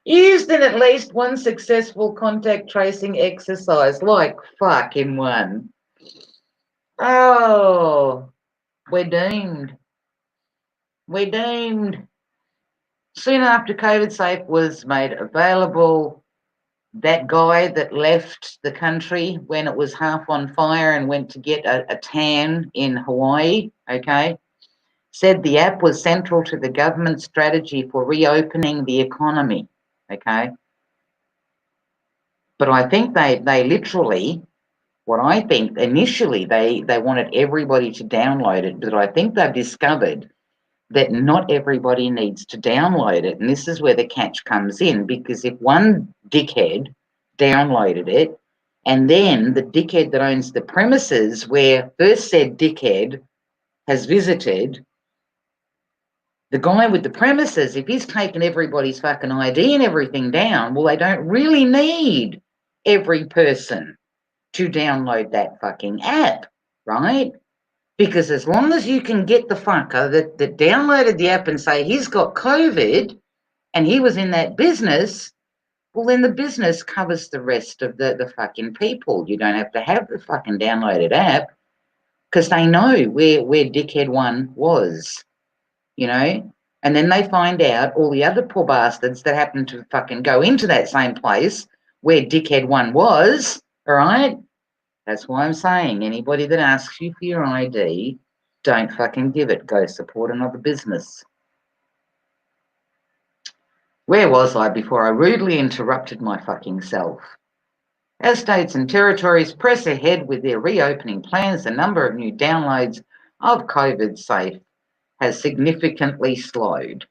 Used in at least one successful contact tracing exercise, like fucking one. Oh, we're doomed. We're doomed. Soon after COVID Safe was made available, that guy that left the country when it was half on fire and went to get a tan in Hawaii, okay, said the app was central to the government's strategy for reopening the economy, okay. But I think they literally, what I think initially they wanted everybody to download it, but I think they've discovered that not everybody needs to download it. And this is where the catch comes in, because if one dickhead downloaded it, and then the dickhead that owns the premises where first said dickhead has visited, the guy with the premises, if he's taken everybody's fucking ID and everything down, well, they don't really need every person to download that fucking app, right? Because as long as you can get the fucker that downloaded the app and say he's got COVID and he was in that business, well, then the business covers the rest of the fucking people. You don't have to have the fucking downloaded app because they know where dickhead one was, you know? And then they find out all the other poor bastards that happen to fucking go into that same place where dickhead one was, all right? That's why I'm saying anybody that asks you for your ID, don't fucking give it. Go support another business. Where was I before I rudely interrupted my fucking self? As states and territories press ahead with their reopening plans, the number of new downloads of COVID Safe has significantly slowed.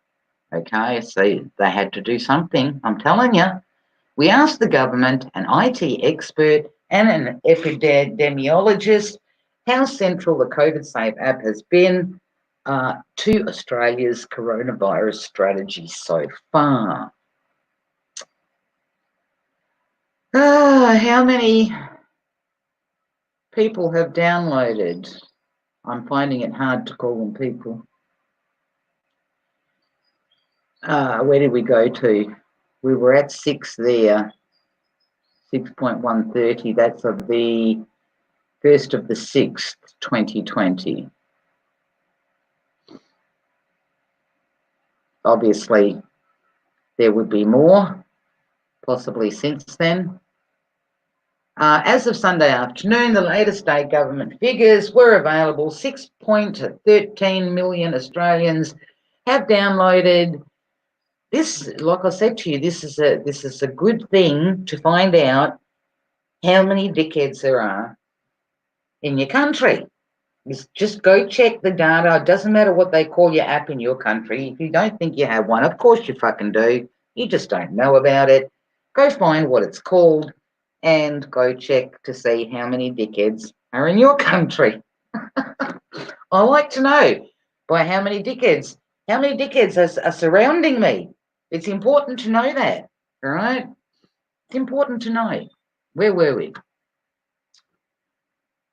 Okay, so they had to do something, I'm telling you. We asked the government, an IT expert, and an epidemiologist how central the COVID Safe app has been to Australia's coronavirus strategy so far. How many people have downloaded? I'm finding it hard to call them people. Where did we go to? We were at 6 there. 6.130, that's of the 1st of the 6th, 2020. Obviously, there would be more, possibly since then. As of Sunday afternoon, the latest state government figures were available. 6.13 million Australians have downloaded this. Like I said to you, this is a good thing to find out how many dickheads there are in your country. Just go check the data. It doesn't matter what they call your app in your country. If you don't think you have one, of course you fucking do. You just don't know about it. Go find what it's called and go check to see how many dickheads are in your country. I like to know by how many dickheads are surrounding me. It's important to know that, all right? It's important to know. Where were we?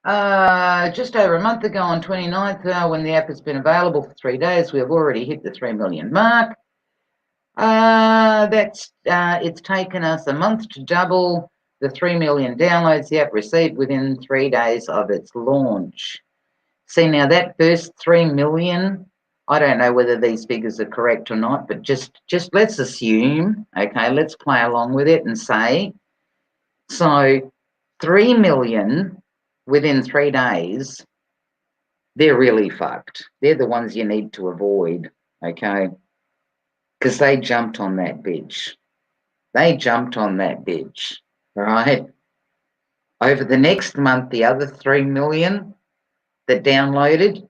Just over a month ago on 29th, when the app has been available for 3 days, we have already hit the 3 million mark. It's taken us a month to double the 3 million downloads the app received within 3 days of its launch. See, now that first 3 million, I don't know whether these figures are correct or not, but just let's assume, okay, let's play along with it and say, so 3 million within 3 days, they're really fucked. They're the ones you need to avoid, okay? Because they jumped on that bitch. They jumped on that bitch, right? Over the next month, the other 3 million that downloaded,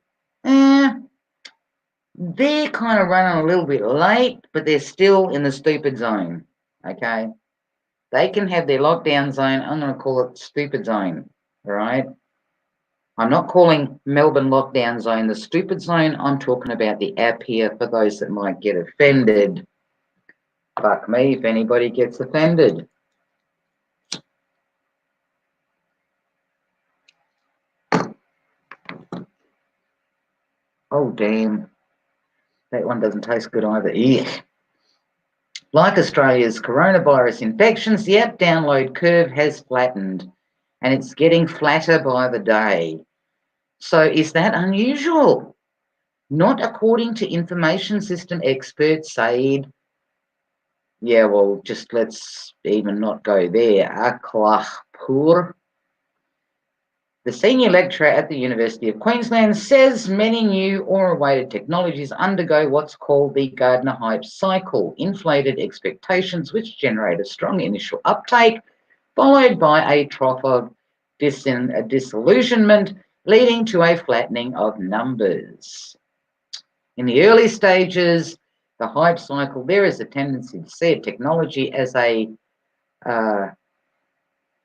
they're kind of running a little bit late, but they're still in the stupid zone, okay? They can have their lockdown zone. I'm going to call it stupid zone, all right? I'm not calling Melbourne lockdown zone the stupid zone. I'm talking about the app here for those that might get offended. Fuck me if anybody gets offended. Oh, damn. That one doesn't taste good either. Eek. Like Australia's coronavirus infections, the app download curve has flattened, and it's getting flatter by the day. So is that unusual? Not according to information system expert Said. Yeah, well, just let's even not go there. Akhlaqpur, the senior lecturer at the University of Queensland, says many new or awaited technologies undergo what's called the Gardner hype cycle, inflated expectations which generate a strong initial uptake, followed by a trough of disillusionment, leading to a flattening of numbers. In the early stages, the hype cycle, there is a tendency to see technology as a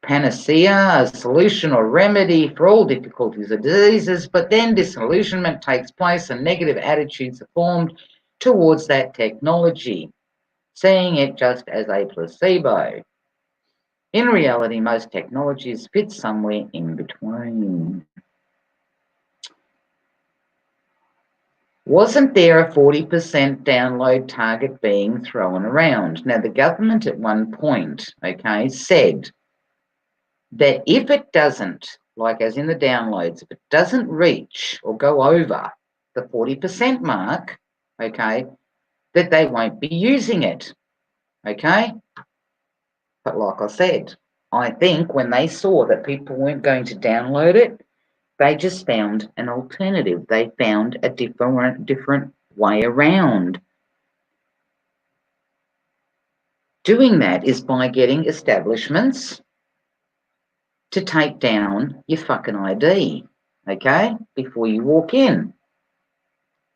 panacea, a solution or remedy for all difficulties or diseases, but then disillusionment takes place and negative attitudes are formed towards that technology, seeing it just as a placebo. In reality, most technologies fit somewhere in between. Wasn't there a 40% download target being thrown around? Now, the government at one point, okay, said that if it doesn't, like as in the downloads, if it doesn't reach or go over the 40% mark, okay, that they won't be using it, okay? But like I said, I think when they saw that people weren't going to download it, they just found an alternative. They found a different way around. Doing that is by getting establishments to take down your fucking ID, okay, before you walk in.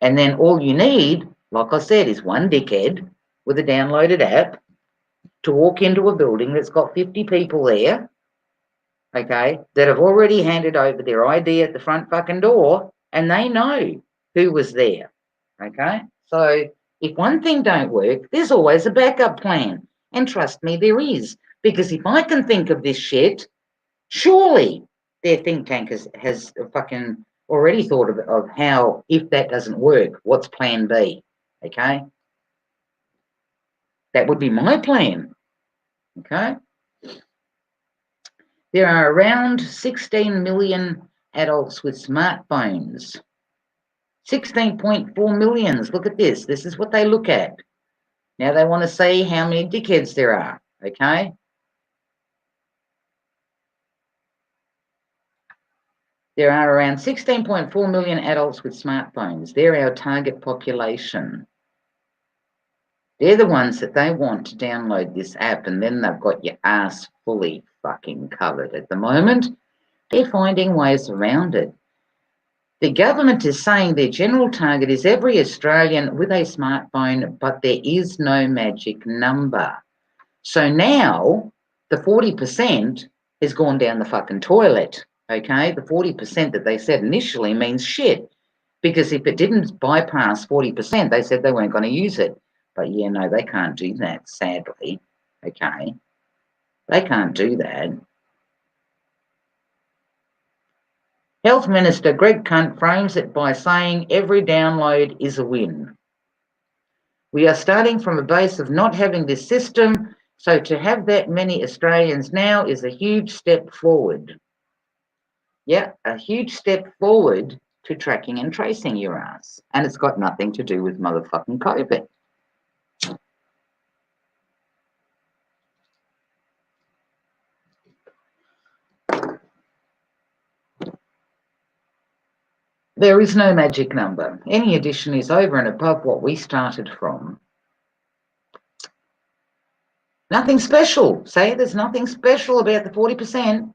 And then all you need, like I said, is one dickhead with a downloaded app to walk into a building that's got 50 people there, okay, that have already handed over their ID at the front fucking door, and they know who was there, okay? So if one thing don't work, there's always a backup plan. And trust me, there is. Because if I can think of this shit, surely their think tank has fucking already thought of how, if that doesn't work, what's plan B, okay? That would be my plan, okay? There are around 16 million adults with smartphones. 16.4 millions. Look at this. This is what they look at. Now they want to see how many dickheads there are, okay? There are around 16.4 million adults with smartphones. They're our target population. They're the ones that they want to download this app, and then they've got your ass fully fucking covered. At the moment, they're finding ways around it. The government is saying their general target is every Australian with a smartphone, but there is no magic number. So now the 40% has gone down the fucking toilet, okay? The 40% that they said initially means shit, because if it didn't bypass 40%, they said they weren't going to use it. But yeah, no, they can't do that, sadly, okay? They can't do that. Health Minister Greg Cunt frames it by saying every download is a win. We are starting from a base of not having this system, so to have that many Australians now is a huge step forward. Yeah, a huge step forward to tracking and tracing your ass. And it's got nothing to do with motherfucking COVID. There is no magic number. Any addition is over and above what we started from. Nothing special. Say there's nothing special about the 40%.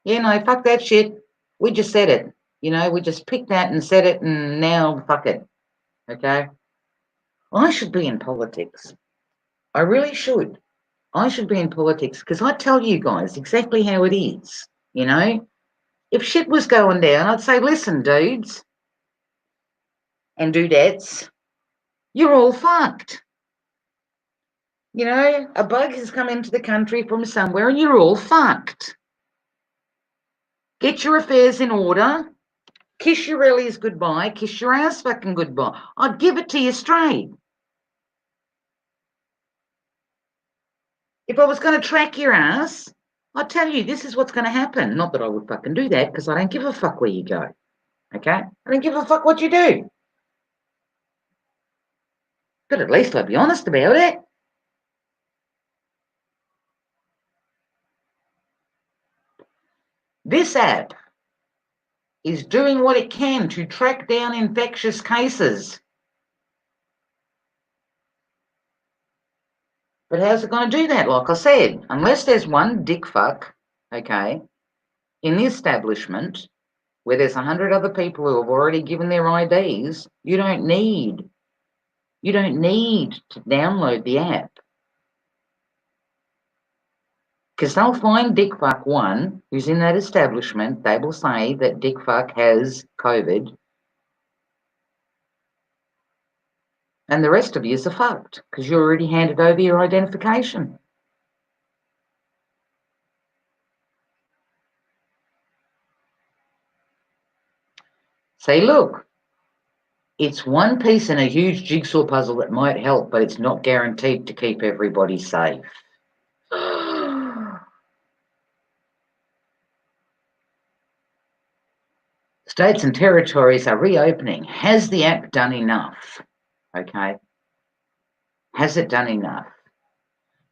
Yeah, no, fuck that shit. We just said it. We just picked that and said it, and now fuck it. Okay? I should be in politics. I really should. I should be in politics because I tell you guys exactly how it is. If shit was going down, I'd say, listen, dudes and dudettes, you're all fucked. A bug has come into the country from somewhere and you're all fucked. Get your affairs in order. Kiss your rellies goodbye. Kiss your ass fucking goodbye. I'd give it to you straight. If I was going to track your ass, I'd tell you this is what's going to happen. Not that I would fucking do that because I don't give a fuck where you go. Okay? I don't give a fuck what you do. But at least I'd be honest about it. This app is doing what it can to track down infectious cases. But how's it going to do that? Like I said, unless there's one dick fuck, okay, in the establishment where there's 100 other people who have already given their IDs, you don't need to download the app. Because they'll find dick fuck one who's in that establishment, they will say that dick fuck has COVID, and the rest of you are fucked because you already handed over your identification. Say, look, it's one piece in a huge jigsaw puzzle that might help, but it's not guaranteed to keep everybody safe. States and territories are reopening. Has the app done enough? Okay. Has it done enough?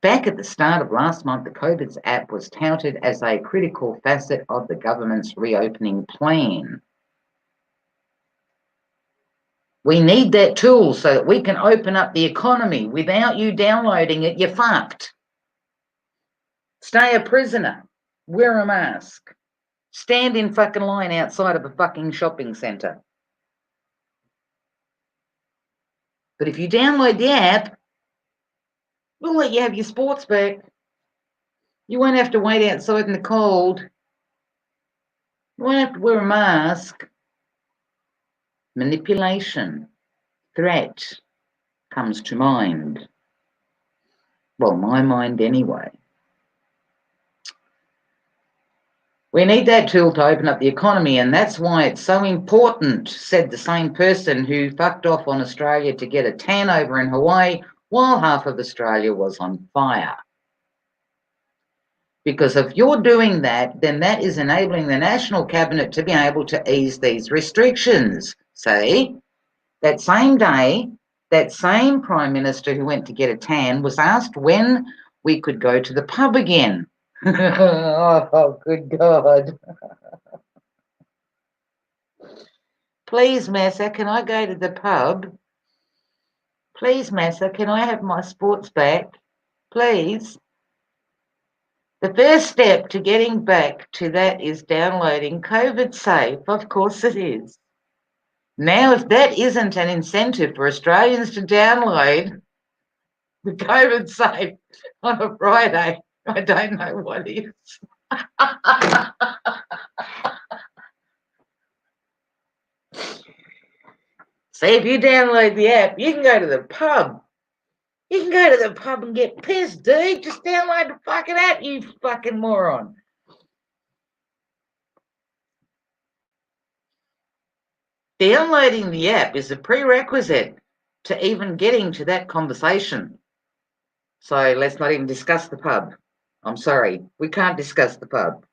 Back at the start of last month, the COVID's app was touted as a critical facet of the government's reopening plan. We need that tool so that we can open up the economy. Without you downloading it, you're fucked. Stay a prisoner. Wear a mask. Stand in fucking line outside of a fucking shopping centre. But if you download the app, we'll let you have your sports back. You won't have to wait outside in the cold. You won't have to wear a mask. Manipulation, threat comes to mind. Well, my mind anyway. We need that tool to open up the economy, and that's why it's so important, said the same person who fucked off on Australia to get a tan over in Hawaii while half of Australia was on fire. Because if you're doing that, then that is enabling the National Cabinet to be able to ease these restrictions. See, that same day, that same Prime Minister who went to get a tan was asked when we could go to the pub again. Oh, good God. Please, Massa, can I go to the pub? Please, Massa, can I have my sports back? Please. The first step to getting back to that is downloading COVID Safe. Of course it is. Now, if that isn't an incentive for Australians to download the COVID Safe on a Friday, I don't know what is. See, if you download the app, you can go to the pub. You can go to the pub and get pissed, dude. Just download the fucking app, you fucking moron. Downloading the app is a prerequisite to even getting to that conversation. So let's not even discuss the pub. I'm sorry, we can't discuss the pub.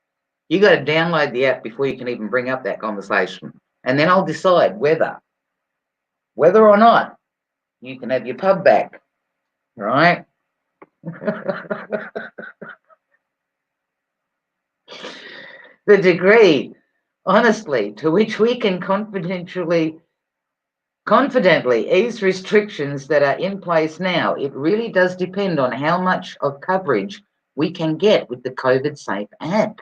You got to download the app before you can even bring up that conversation. And then I'll decide whether or not you can have your pub back, right? The degree, honestly, to which we can confidently ease restrictions that are in place now, it really does depend on how much of coverage we can get with the COVID Safe app.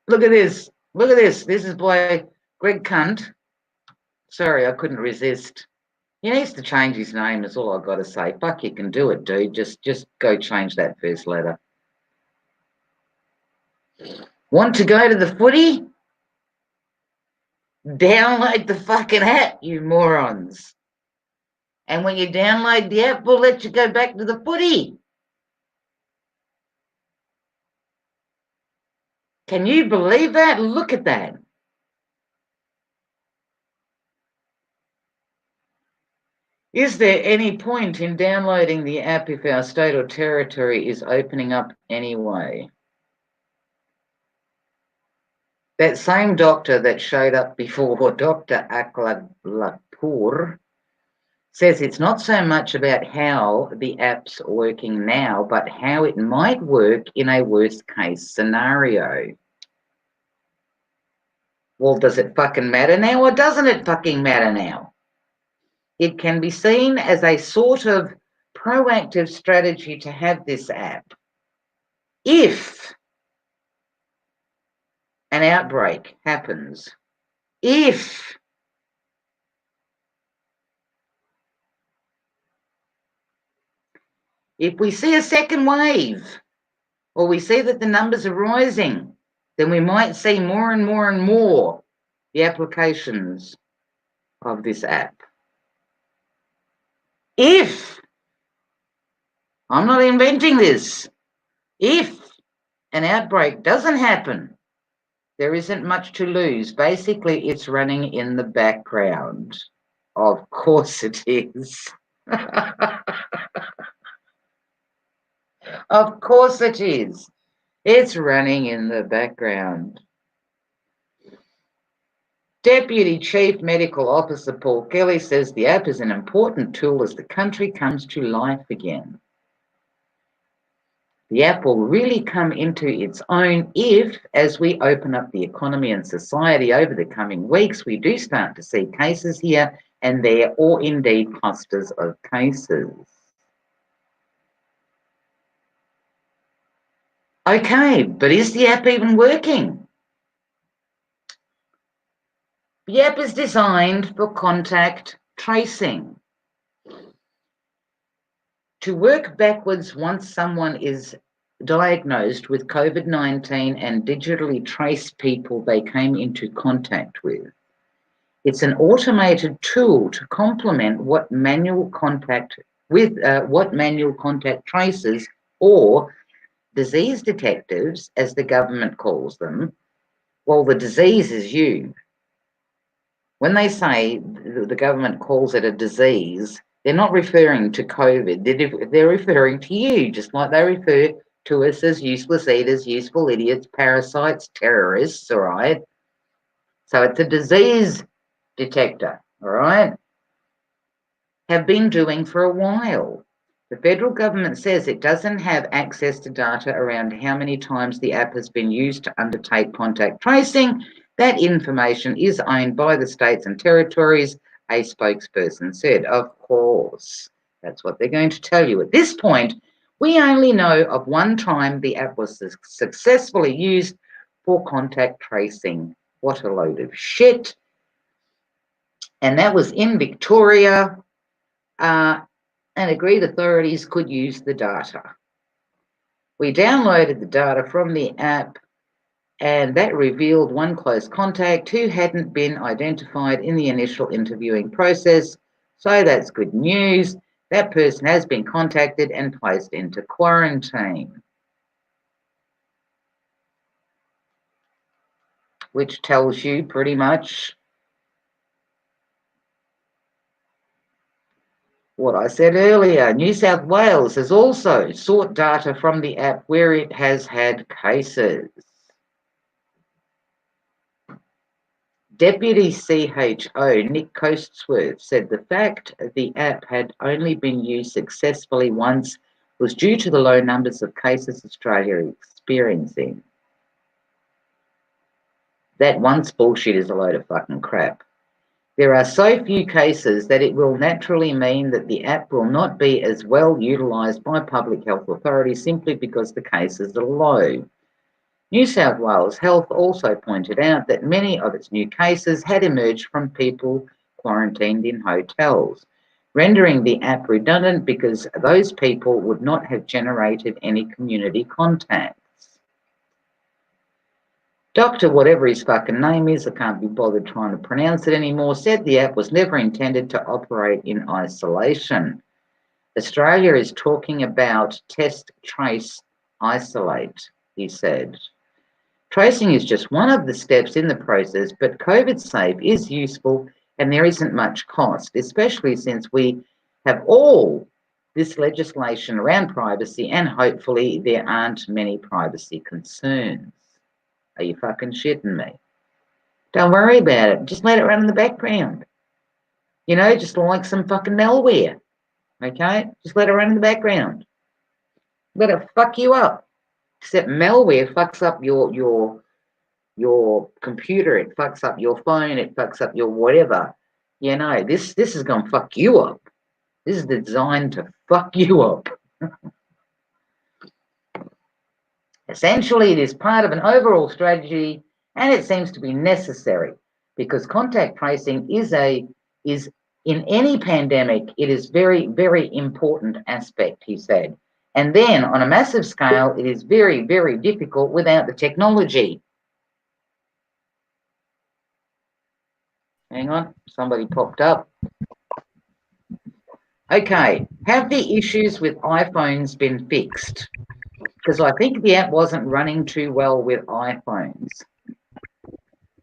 Look at this. Look at this. This is by Greg Cunt. Sorry, I couldn't resist. He needs to change his name, is all I've got to say. Fuck, you can do it, dude. Just go change that first letter. Want to go to the footy? Download the fucking app, you morons. And when you download the app, we'll let you go back to the footy. Can you believe that? Look at that. Is there any point in downloading the app if our state or territory is opening up anyway? That same doctor that showed up before, Dr. Aklapur, says it's not so much about how the app's working now, but how it might work in a worst case scenario. Well, does it fucking matter now or doesn't it fucking matter now? It can be seen as a sort of proactive strategy to have this app. If an outbreak happens, if we see a second wave, or we see that the numbers are rising, then we might see more and more and more the applications of this app. If, I'm not inventing this, if an outbreak doesn't happen, there isn't much to lose. Basically, it's running in the background. Of course it is. Of course it is. It's running in the background. Deputy Chief Medical Officer Paul Kelly says the app is an important tool as the country comes to life again. The app will really come into its own if, as we open up the economy and society over the coming weeks, we do start to see cases here and there, or indeed clusters of cases. Okay, but is the app even working? The app is designed for contact tracing. To work backwards once someone is diagnosed with COVID-19 and digitally trace people they came into contact with. It's an automated tool to complement what manual contact tracers or disease detectives, as the government calls them. Well, the disease is you. When they say the government calls it a disease, they're not referring to COVID. They're referring to you, just like they refer to us as useless eaters, useful idiots, parasites, terrorists, all right? So it's a disease detector, all right? Have been doing for a while. The federal government says it doesn't have access to data around how many times the app has been used to undertake contact tracing. That information is owned by the states and territories, a spokesperson said. Of course, that's what they're going to tell you. At this point, we only know of one time the app was successfully used for contact tracing. What a load of shit. And that was in Victoria, and agreed authorities could use the data. We downloaded the data from the app, and that revealed one close contact who hadn't been identified in the initial interviewing process. So that's good news. That person has been contacted and placed into quarantine. which tells you pretty much what I said earlier. New South Wales has also sought data from the app where it has had cases. Deputy CHO Nick Coatsworth said the fact the app had only been used successfully once was due to the low numbers of cases Australia is experiencing. That once bullshit is a load of fucking crap. There are so few cases that it will naturally mean that the app will not be as well utilised by public health authorities simply because the cases are low. New South Wales Health also pointed out that many of its new cases had emerged from people quarantined in hotels, rendering the app redundant because those people would not have generated any community contacts. Dr. whatever his fucking name is, I can't be bothered trying to pronounce it anymore, said the app was never intended to operate in isolation. Australia is talking about test, trace, isolate, he said. Tracing is just one of the steps in the process, but COVID Safe is useful and there isn't much cost, especially since we have all this legislation around privacy and hopefully there aren't many privacy concerns. Are you fucking shitting me? Don't worry about it. Just let it run in the background. You know, just like some fucking malware. Okay? Just let it run in the background. Let it fuck you up. Except malware fucks up your computer, it fucks up your phone, it fucks up your whatever. You know, this is gonna fuck you up. This is designed to fuck you up. Essentially, it is part of an overall strategy and it seems to be necessary because contact tracing is in any pandemic, it is very, very important aspect, he said. And then on a massive scale, it is very, very difficult without the technology. Hang on, somebody popped up. Okay, have the issues with iPhones been fixed? Because I think the app wasn't running too well with iPhones.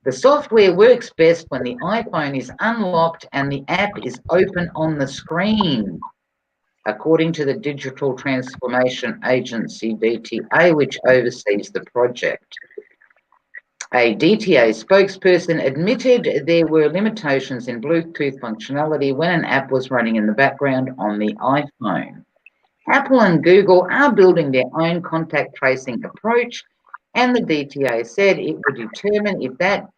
The software works best when the iPhone is unlocked and the app is open on the screen, according to the Digital Transformation Agency, DTA, which oversees the project. A DTA spokesperson admitted there were limitations in Bluetooth functionality when an app was running in the background on the iPhone. Apple and Google are building their own contact tracing approach, and the DTA said it would determine if that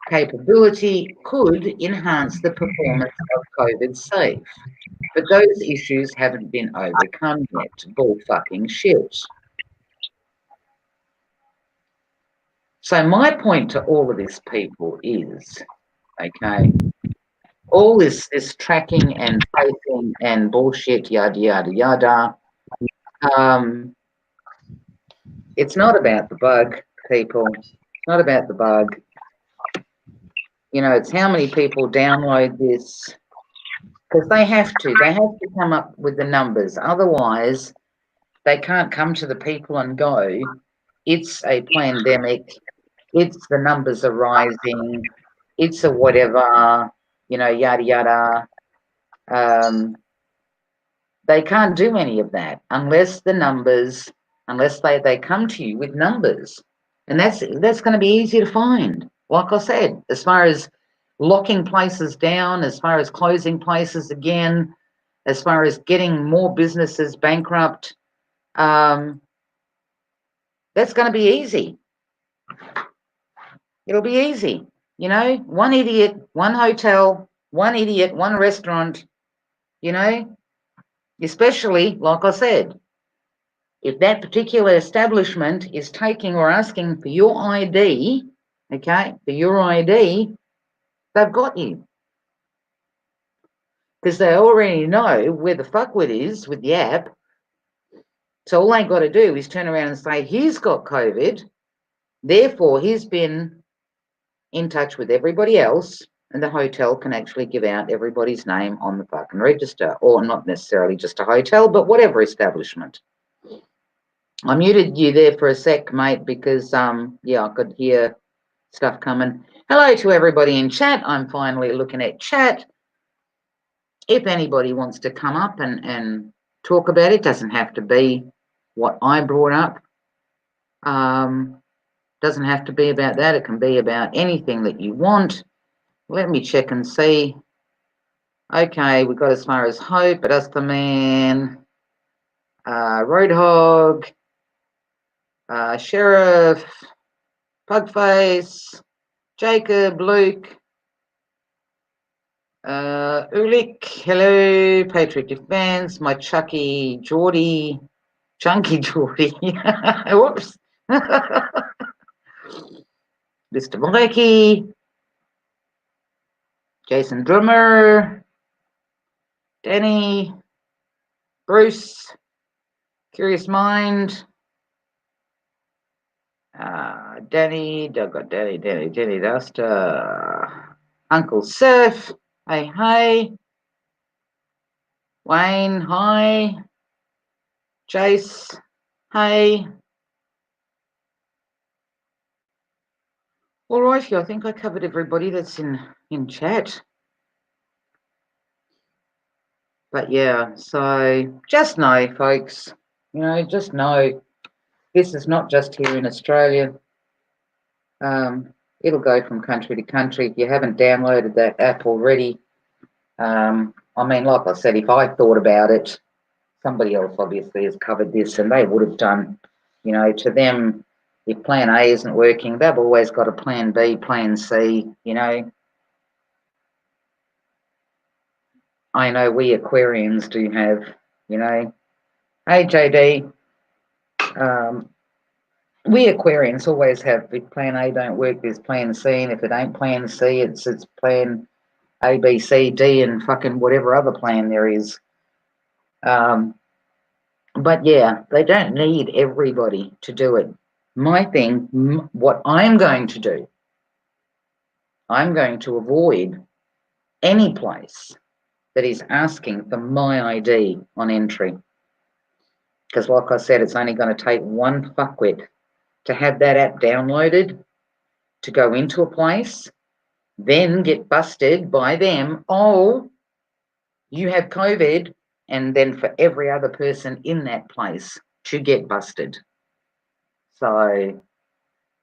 capability could enhance the performance of COVID Safe. But those issues haven't been overcome yet. Bull fucking shit. So my point to all of this, people, is, okay, all this tracking and tracing and bullshit, yada, yada, yada, it's not about the bug, people. It's not about the bug. You know, it's how many people download this, because they have to come up with the numbers. Otherwise, they can't come to the people and go, it's a pandemic, it's the numbers are rising, it's a whatever, you know, yada, yada. They can't do any of that unless the numbers, unless they come to you with numbers. And that's going to be easy to find. Like I said, as far as locking places down, as far as closing places again, as far as getting more businesses bankrupt, that's going to be easy. It'll be easy. You know, one idiot, one hotel, one idiot, one restaurant, you know, especially, like I said, if that particular establishment is taking or asking for your ID, okay, for your ID, they've got you. Because they already know where the fuckwit is with the app. So all they got to do is turn around and say, he's got COVID, therefore he's been in touch with everybody else, and the hotel can actually give out everybody's name on the fucking register, or not necessarily just a hotel, but whatever establishment. I muted you there for a sec, mate, because yeah, I could hear stuff coming. Hello to everybody in chat. I'm finally looking at chat. If anybody wants to come up and talk about it, doesn't have to be what I brought up. Doesn't have to be about that. It can be about anything that you want. Let me check and see. Okay, we got as far as Hope, That's the Man, Roadhog, Sheriff, Pugface, Jacob, Luke, Ulik, hello, Patriot Defense, my Chucky Geordie, Chunky Geordie, whoops, Mr. Mikey, Jason Drummer, Danny, Bruce, Curious Mind, Danny, Danny Dust, Uncle Surf, hey, Wayne, hi, Jace, hey. All righty, I think I covered everybody that's in chat. But yeah, so just know, folks, just know this is not just here in Australia. It'll go from country to country. If you haven't downloaded that app already, I mean, like I said, if I thought about it, somebody else obviously has covered this and they would have done, to them, if plan A isn't working, they've always got a plan B, plan C, I know we Aquarians do have, Hey, JD, we Aquarians always have, if plan A don't work, there's plan C, and if it ain't plan C, it's plan A, B, C, D, and fucking whatever other plan there is. But yeah, they don't need everybody to do it. My thing, what I'm going to do, I'm going to avoid any place that is asking for my ID on entry. Because like I said, it's only going to take one fuckwit to have that app downloaded, to go into a place, then get busted by them. Oh, you have COVID, and then for every other person in that place to get busted. So,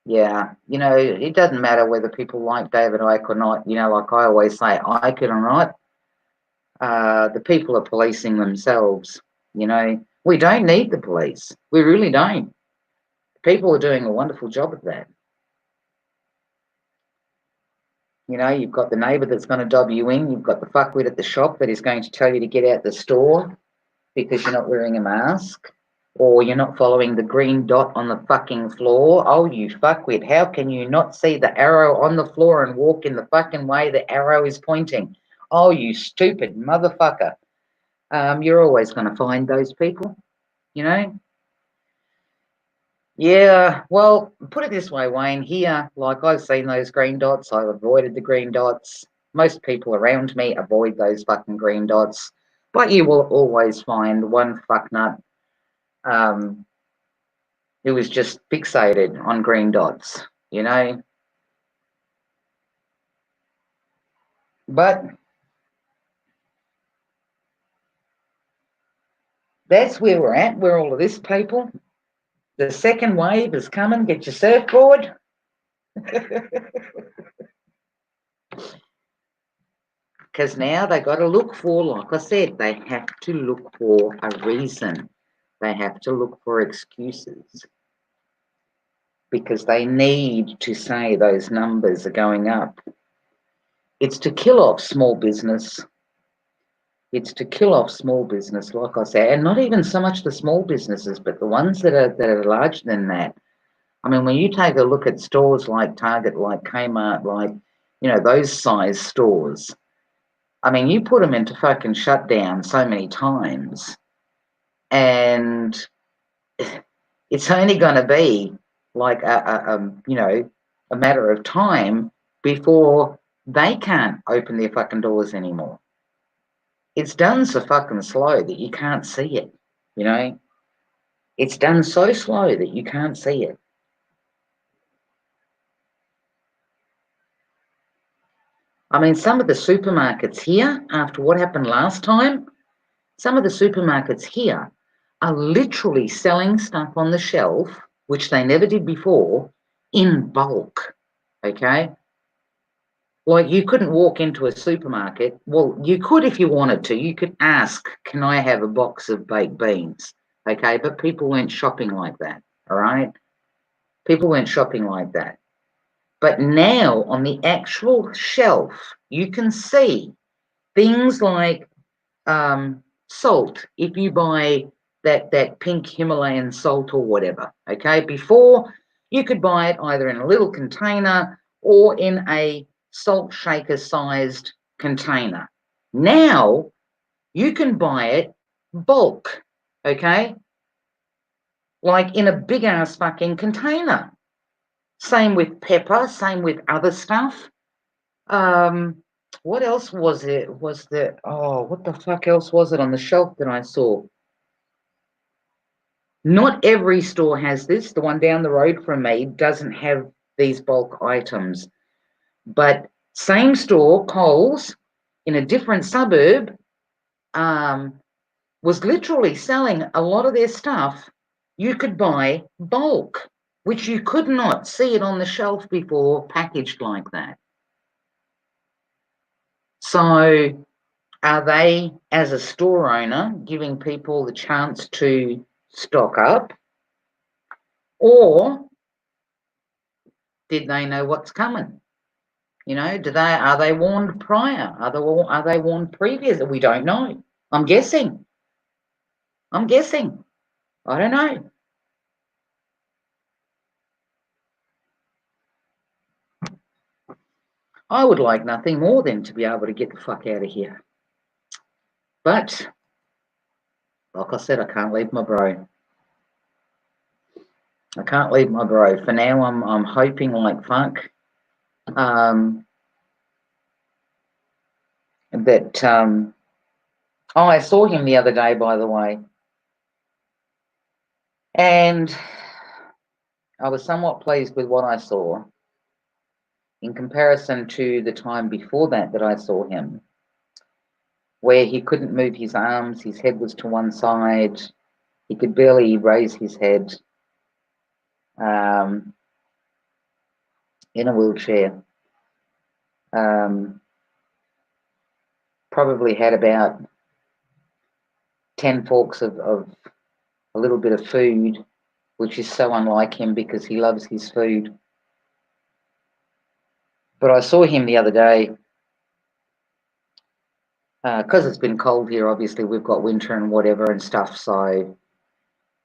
yeah, it doesn't matter whether people like David Icke or not. Like I always say, Icke or not, the people are policing themselves. We don't need the police. We really don't. People are doing a wonderful job of that. You've got the neighbour that's going to dob you in. You've got the fuckwit at the shop that is going to tell you to get out the store because you're not wearing a mask or you're not following the green dot on the fucking floor. Oh, you fuckwit. How can you not see the arrow on the floor and walk in the fucking way the arrow is pointing? Oh, you stupid motherfucker. You're always going to find those people, Yeah, well, put it this way, Wayne. Here, like I've seen those green dots, I've avoided the green dots. Most people around me avoid those fucking green dots. But you will always find one fucknut who is just fixated on green dots, But that's where we're at. We're all of this, people. The second wave is coming. Get your surfboard. Because now they got to look for, like I said, they have to look for a reason. They have to look for excuses because they need to say those numbers are going up. It's to kill off small business. It's to kill off small business, like I say, and not even so much the small businesses, but the ones that are larger than that. I mean, when you take a look at stores like Target, like Kmart, like, those size stores, I mean, you put them into fucking shutdown so many times, and it's only going to be like a matter of time before they can't open their fucking doors anymore. It's done so fucking slow that you can't see it, It's done so slow that you can't see it. I mean, some of the supermarkets here, after what happened last time, some of the supermarkets here are literally selling stuff on the shelf, which they never did before, in bulk. Okay? Like, you couldn't walk into a supermarket. Well, you could if you wanted to. You could ask, can I have a box of baked beans? Okay? But people weren't shopping like that. All right? People weren't shopping like that. But now on the actual shelf, you can see things like salt. If you buy that pink Himalayan salt or whatever, okay, before you could buy it either in a little container or in a salt shaker sized container. Now you can buy it bulk, okay, like in a big ass fucking container. Same with pepper, same with other stuff. What else was it? Was the what the fuck else was it on the shelf that I saw? Not every store has this. The one down the road from me doesn't have these bulk items. But same store, Coles, in a different suburb, was literally selling a lot of their stuff you could buy bulk, which you could not see it on the shelf before packaged like that. So are they, as a store owner, giving people the chance to stock up? Or did they know what's coming? You know, are they warned prior? Are they warned previous? We don't know. I'm guessing. I don't know. I would like nothing more than to be able to get the fuck out of here. But like I said, I can't leave my bro. I can't leave my bro. For now, I'm hoping like fuck that I saw him the other day, by the way, and I was somewhat pleased with what I saw in comparison to the time before that I saw him, where he couldn't move his arms, his head was to one side, he could barely raise his head, in a wheelchair. Probably had about 10 forks of a little bit of food, which is so unlike him because he loves his food. But I saw him the other day, because it's been cold here, obviously we've got winter and whatever and stuff, so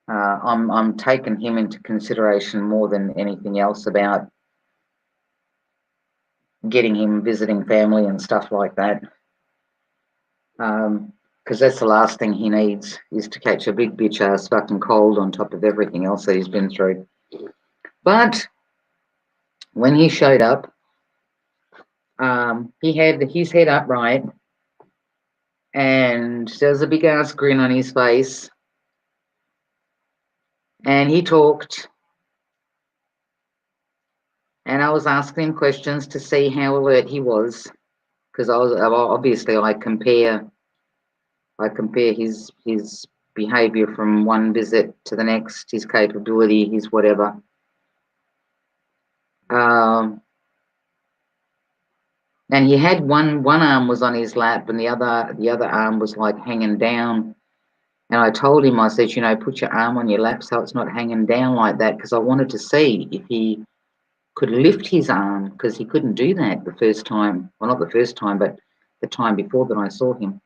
I'm taking him into consideration more than anything else about getting him visiting family and stuff like that. Because that's the last thing he needs, is to catch a big bitch ass fucking cold on top of everything else that he's been through. But when he showed up, he had his head upright and there was a big ass grin on his face, and he talked, and I was asking him questions to see how alert he was, because I compare his behavior from one visit to the next, his capability, his whatever. And he had one arm was on his lap and the other arm was like hanging down. And I told him, I said, you know, put your arm on your lap so it's not hanging down like that, because I wanted to see if he could lift his arm, because he couldn't do that the first time. Well, not the first time, but the time before that I saw him.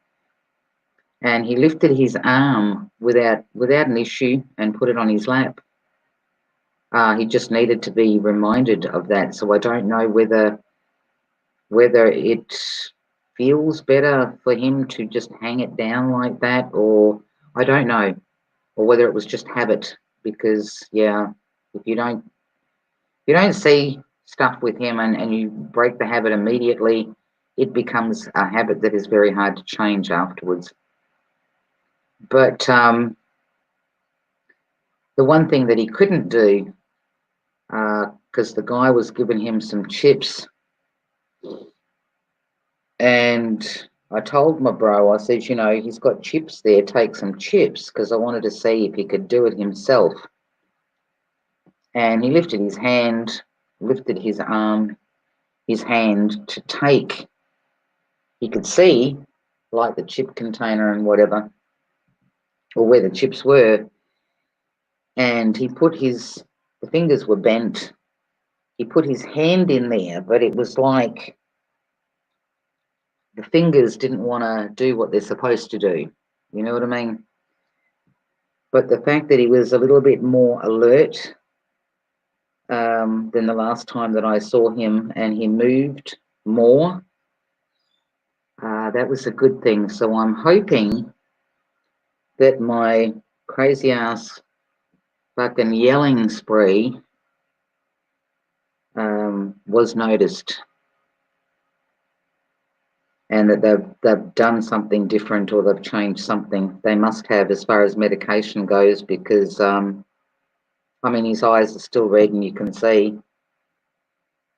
And he lifted his arm without an issue and put it on his lap. He just needed to be reminded of that. So I don't know whether it feels better for him to just hang it down like that, or I don't know, or whether it was just habit. Because if you don't see stuff with him and you break the habit immediately, it becomes a habit that is very hard to change afterwards. But the one thing that he couldn't do, because the guy was giving him some chips, And I told my bro, I said, he's got chips there, take some chips, because I wanted to see if he could do it himself. And he lifted his hand, lifted his arm, his hand to take. He could see, like the chip container and whatever, or where the chips were. And the fingers were bent. He put his hand in there, but it was like the fingers didn't want to do what they're supposed to do. You know what I mean? But the fact that he was a little bit more alert than the last time that I saw him, and he moved more, that was a good thing. So I'm hoping that my crazy ass fucking yelling spree was noticed, and that they've done something different, or they've changed something. They must have, as far as medication goes, because his eyes are still red, and you can see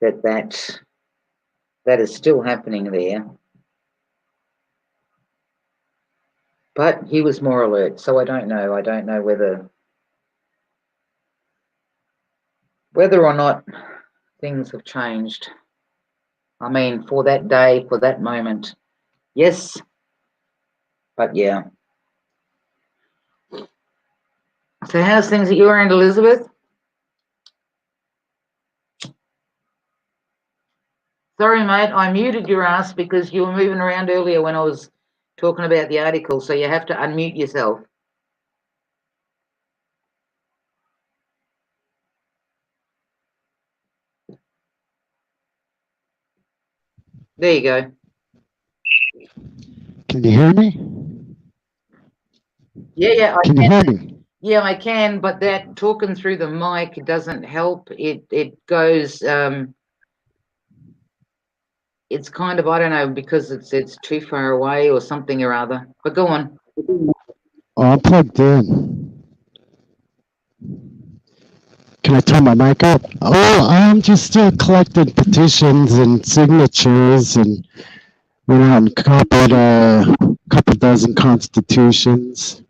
that is still happening there. But he was more alert, so I don't know. I don't know whether or not things have changed. For that day, for that moment, yes. But yeah. So how's things at your end, Elizabeth? Sorry, mate, I muted your ass because you were moving around earlier when I was talking about the article, so you have to unmute yourself. There you go. Can you hear me? Yeah, I Can you hear me? Yeah, I can, but that talking through the mic doesn't help. It goes. It's kind of, I don't know, because it's too far away or something or other. But go on. Oh, I'm plugged in. Can I turn my mic up? Oh, I'm just still collecting petitions and signatures, and went out and copied a couple dozen constitutions,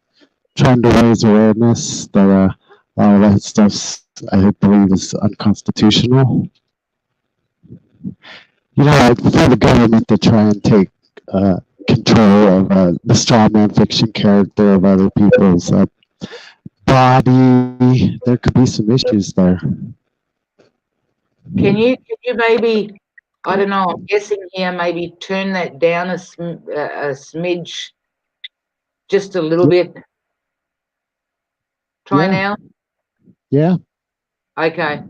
trying to raise awareness that a lot of that stuff I believe is unconstitutional. For the government to try and take control of the straw man fiction character of other people's body, there could be some issues there. Can you maybe, I don't know, I'm guessing here, maybe turn that down a smidge, just a little bit. Try Yeah, now. yeah, Okay.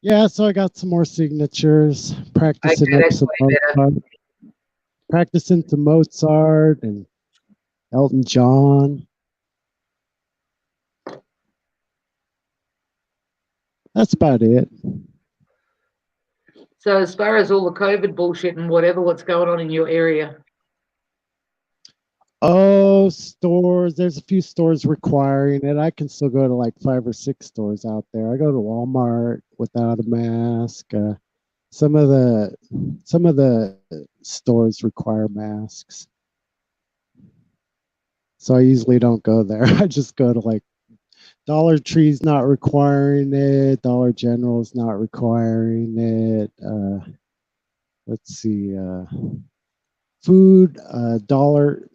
yeah. So I got some more signatures, Okay, practicing up that's some way better. Mozart, practicing some Mozart and Elton John. That's about it. So as far as all the COVID bullshit and whatever, what's going on in your area? Oh, stores. There's a few stores requiring it. I can still go to like 5 or 6 stores out there. I go to Walmart without a mask. Some of the stores require masks, so I usually don't go there. I just go to like Dollar Tree's not requiring it. Dollar General's not requiring it. Let's see. Food. Dollar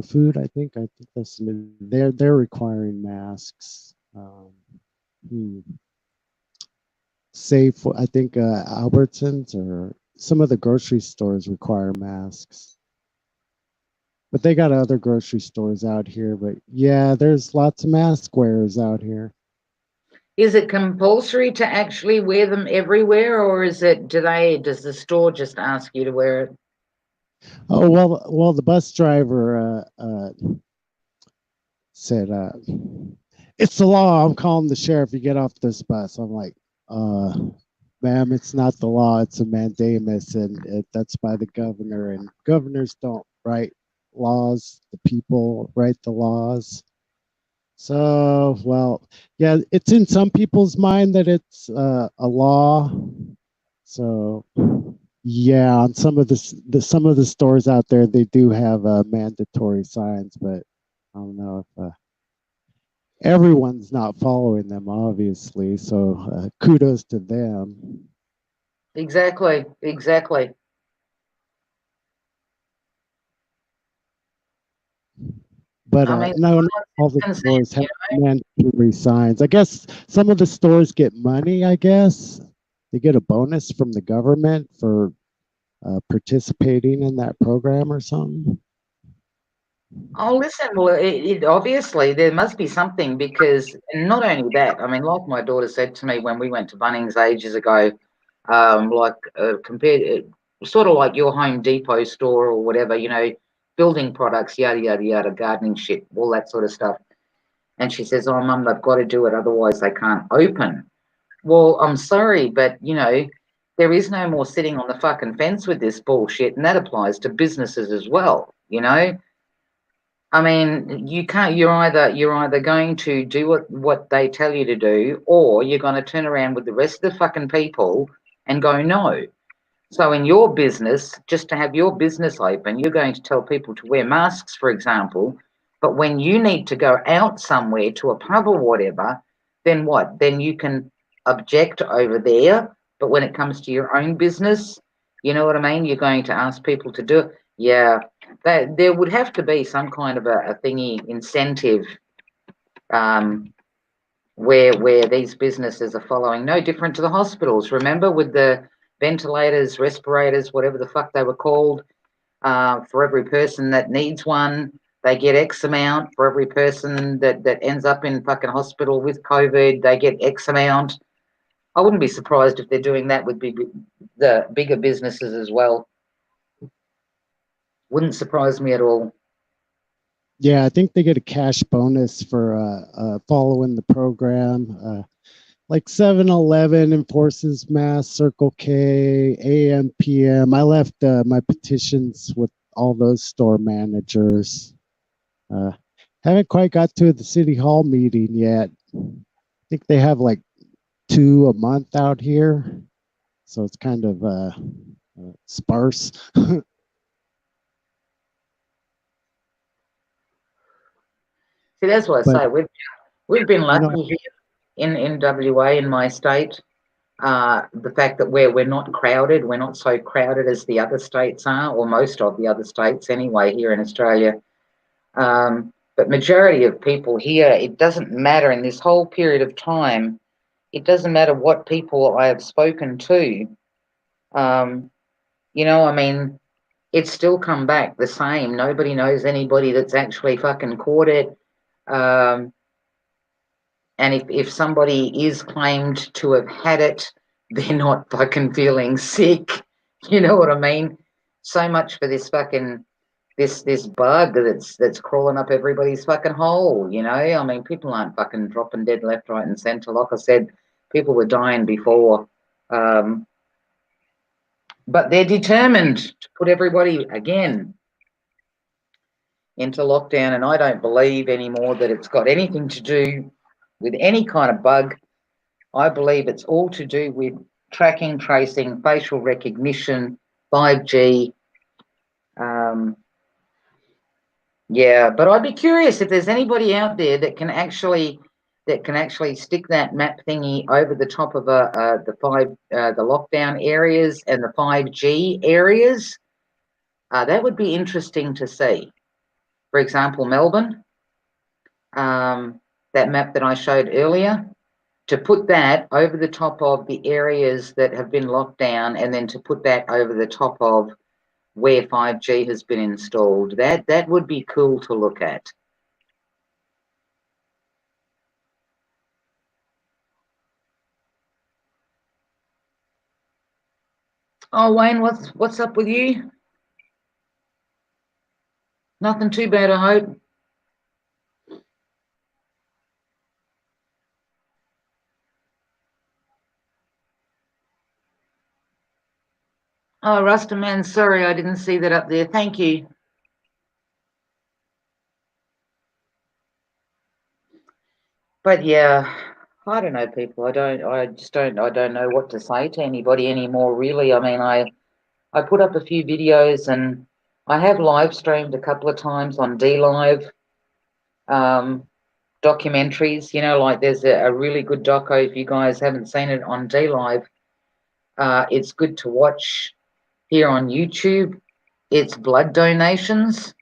Food. I think that's they're requiring masks. Safe. I think Albertsons or some of the grocery stores require masks. But they got other grocery stores out here. But yeah, there's lots of mask wearers out here. Is it compulsory to actually wear them everywhere, or does the store just ask you to wear it? Oh well, the bus driver said, "It's the law. I'm calling the sheriff. You get off this bus." I'm like, uh, "Ma'am, it's not the law. It's a mandamus, and that's by the governor. And governors don't write laws. The people write the laws." So, well, yeah, it's in some people's mind that it's a law. So, Yeah, on some of the stores out there, they do have mandatory signs, but I don't know if everyone's not following them, obviously. So kudos to them. Exactly, exactly. But I mean, no, not all the consent, stores have you mandatory signs. I guess some of the stores get money. I guess they get a bonus from the government for participating in that program or something. Oh, listen, well, it obviously there must be something because and not only that, I mean, like my daughter said to me when we went to Bunnings ages ago, like compared, sort of like your Home Depot store or whatever, building products, yada, yada, yada, gardening shit, all that sort of stuff. And she says, oh, Mum, they've got to do it, otherwise they can't open. Well, I'm sorry, but, there is no more sitting on the fucking fence with this bullshit, and that applies to businesses as well. I mean, you can't. You're either going to do what they tell you to do, or you're going to turn around with the rest of the fucking people and go no. So in your business, just to have your business open, you're going to tell people to wear masks, for example. But when you need to go out somewhere to a pub or whatever, then what? Then you can object over there. But when it comes to your own business, you know what I mean? You're going to ask people to do it. Yeah, that there would have to be some kind of a thingy incentive um, where these businesses are following, no different to the hospitals. Remember with the ventilators, respirators, whatever the fuck they were called, for every person that needs one, they get X amount. For every person that ends up in fucking hospital with COVID, they get X amount. I wouldn't be surprised if they're doing that with the bigger businesses as well. Wouldn't surprise me at all. Yeah, I think they get a cash bonus for following the program. Like 7-Eleven enforces mass, Circle K, AM, PM. I left my petitions with all those store managers. Uh, haven't quite got to the city hall meeting yet. I think they have like two a month out here, so it's kind of sparse. See, that's what I But say. We've been you know, lucky here in WA in my state. The fact that we're not crowded, we're not so crowded as the other states are, or most of the other states anyway here in Australia. But majority of people here, it doesn't matter in this whole period of time. It doesn't matter what people I have spoken to. Um, I mean, it's still come back the same. Nobody knows anybody that's actually fucking caught it. Um, And if somebody is claimed to have had it, they're not fucking feeling sick. You know what I mean? So much for this fucking this bug that's crawling up everybody's fucking hole. I mean, people aren't fucking dropping dead left, right, and centre. Like I said, people were dying before, um, but they're determined to put everybody again into lockdown. And I don't believe anymore that it's got anything to do with any kind of bug. I believe it's all to do with tracking, tracing, facial recognition, 5G. Um, yeah, but I'd be curious if there's anybody out there that can actually stick that map thingy over the top of the lockdown areas and the 5G areas. That would be interesting to see. For example, Melbourne, that map that I showed earlier, to put that over the top of the areas that have been locked down and then to put that over the top of where 5G has been installed, that would be cool to look at. Oh, Wayne, what's up with you? Nothing too bad, I hope. Oh, Rusterman, sorry I didn't see that up there. Thank you. But yeah, I don't know, people. I just don't know what to say to anybody anymore, really. I mean, I put up a few videos, and I have live streamed a couple of times on D Live documentaries. You know, like there's a really good doco. If you guys haven't seen it on D Live, it's good to watch here on YouTube. It's blood donations.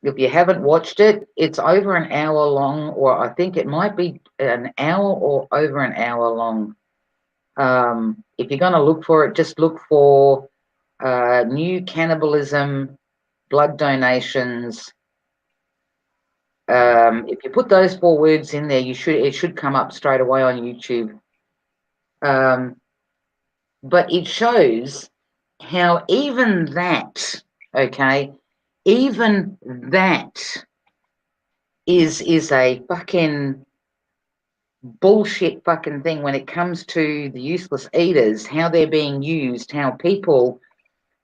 If you haven't watched it, it's over an hour long, or I think it might be an hour or over an hour long. If you're going to look for it, just look for new cannibalism, blood donations. If you put those 4 words in there, it should come up straight away on YouTube. But it shows how even that, okay, even that is a fucking bullshit fucking thing when it comes to the useless eaters, how they're being used, how people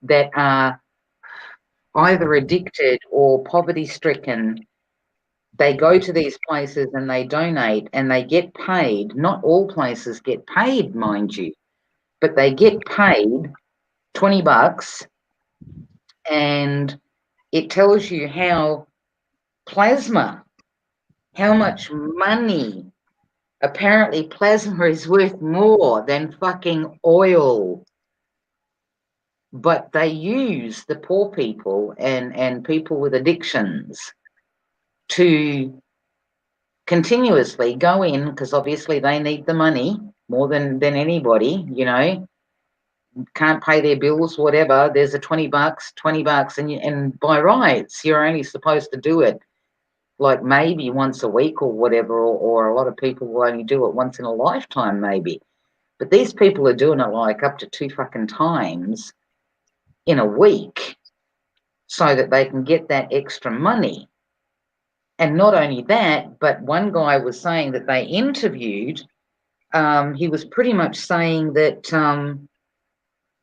that are either addicted or poverty stricken, they go to these places and they donate and they get paid. Not all places get paid, mind you, but they get paid $20, and it tells you how plasma, how much money. Apparently, plasma is worth more than fucking oil. But they use the poor people and people with addictions to continuously go in, because obviously they need the money more than anybody, you know, can't pay their bills, whatever. There's a $20, and by rights, you're only supposed to do it like maybe once a week or whatever, or a lot of people will only do it once in a lifetime, maybe. But these people are doing it like up to 2 fucking times in a week so that they can get that extra money. And not only that, but one guy was saying that they interviewed, he was pretty much saying that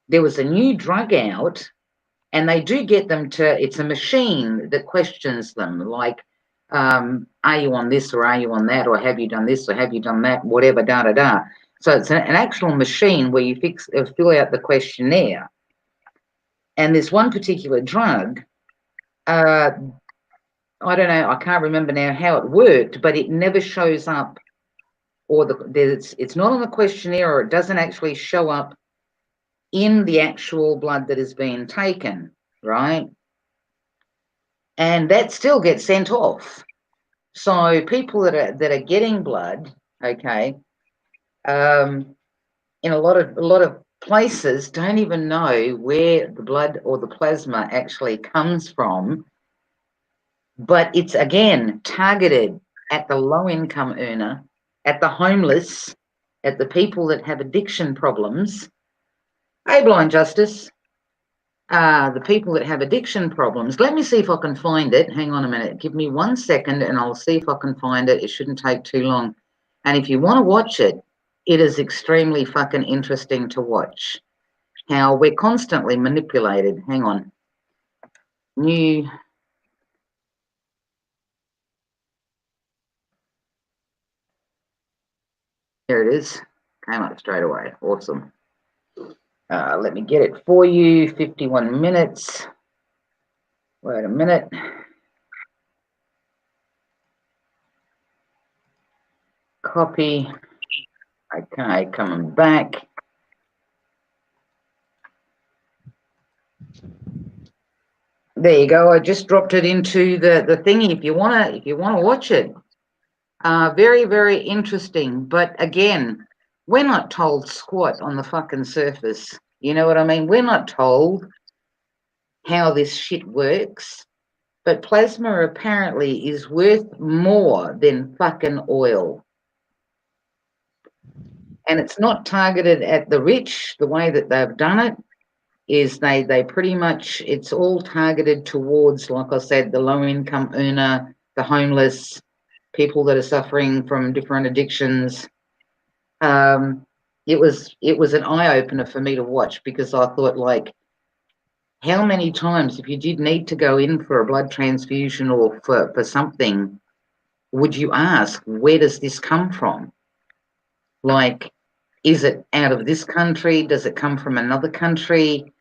there was a new drug out, and they do get them to, it's a machine that questions them, like, are you on this or are you on that, or have you done this or have you done that, whatever, da da da. So it's an actual machine where you fill out the questionnaire. And this one particular drug, I don't know, I can't remember now how it worked, but it never shows up, or it's not on the questionnaire, or it doesn't actually show up in the actual blood that is being taken, right? And that still gets sent off. So people that are getting blood, okay, in a lot of places don't even know where the blood or the plasma actually comes from. But it's again targeted at the low income earner, at the homeless, at the people that have addiction problems. Hey, Blind Justice. The people that have addiction problems. Let me see if I can find it. Hang on a minute. Give me 1 second and I'll see if I can find it. It shouldn't take too long. And if you want to watch it, it is extremely fucking interesting to watch. How we're constantly manipulated. Hang on. New. Here it is. Came up straight away. Awesome. Let me get it for you. 51 minutes. Wait a minute. Copy. Okay, coming back. There you go. I just dropped it into the thingy. If you wanna watch it. Very, very interesting. But again, we're not told squat on the fucking surface. You know what I mean? We're not told how this shit works. But plasma apparently is worth more than fucking oil. And it's not targeted at the rich. The way that they've done it is they pretty much, it's all targeted towards, like I said, the low income earner, the homeless, people that are suffering from different addictions. It was an eye opener for me to watch, because I thought, like, how many times, if you did need to go in for a blood transfusion or for something, would you ask, where does this come from? Like, is it out of this country? Does it come from another country?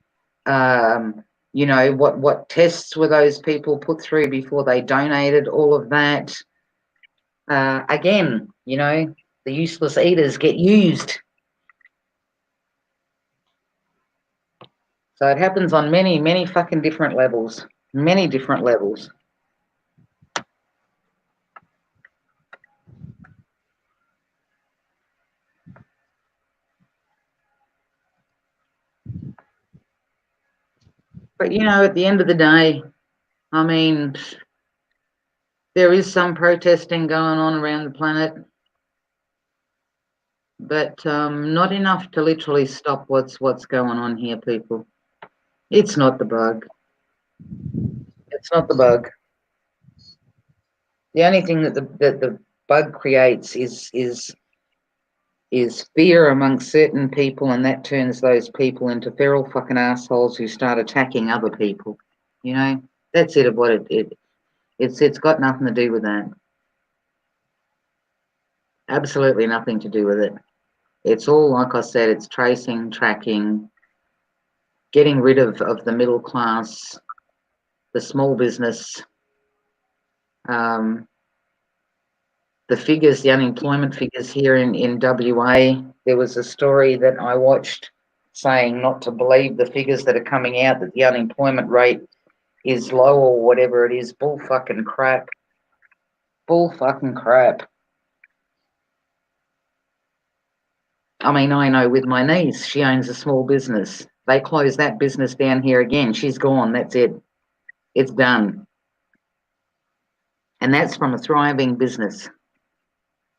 You know, what tests were those people put through before they donated? All of that. Again, you know, the useless eaters get used. So it happens on many, many fucking different levels. Many different levels. But, you know, at the end of the day, I mean, there is some protesting going on around the planet, but not enough to literally stop what's going on here, people. It's not the bug. It's not the bug. The only thing that the bug creates is fear amongst certain people, and that turns those people into feral fucking assholes who start attacking other people. You know, that's it. Of what it's got nothing to do with that. Absolutely nothing to do with it. It's all, like I said, it's tracing, tracking, getting rid of the middle class, the small business, um, the figures, the unemployment figures here in WA. There was a story that I watched saying not to believe the figures that are coming out, that the unemployment rate is low or whatever it is. Bull fucking crap. Bull fucking crap. I mean, I know with my niece, she owns a small business. They closed that business down here again. She's gone. That's it. It's done. And that's from a thriving business.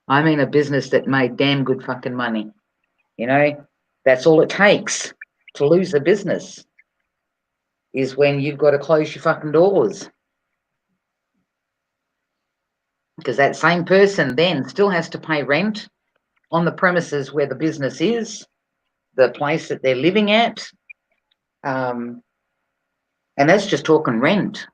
I mean, a business that made damn good fucking money. You know, that's all it takes to lose a business is when you've got to close your fucking doors. Because that same person then still has to pay rent on the premises where the business is, the place that they're living at. And that's just talking rent.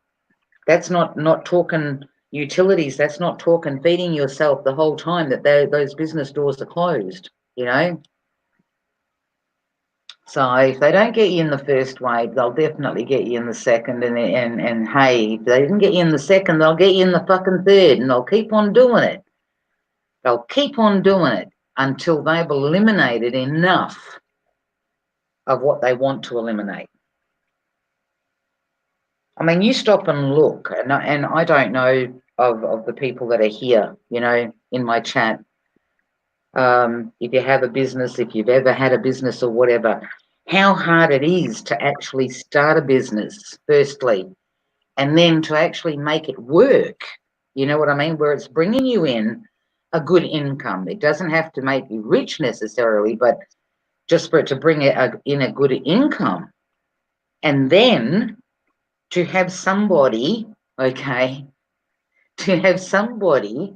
That's not talking utilities. That's not talking feeding yourself the whole time that those business doors are closed, you know. So if they don't get you in the first wave, they'll definitely get you in the second. And hey, if they didn't get you in the second, they'll get you in the fucking third, and they'll keep on doing it. They'll keep on doing it until they've eliminated enough of what they want to eliminate. I mean, you stop and look, and I don't know of the people that are here, you know, in my chat. If you have a business, if you've ever had a business or whatever, how hard it is to actually start a business, firstly, and then to actually make it work. You know what I mean? Where it's bringing you in a good income. It doesn't have to make you rich necessarily, but just for it to bring in a good income. And then to have somebody, okay, to have somebody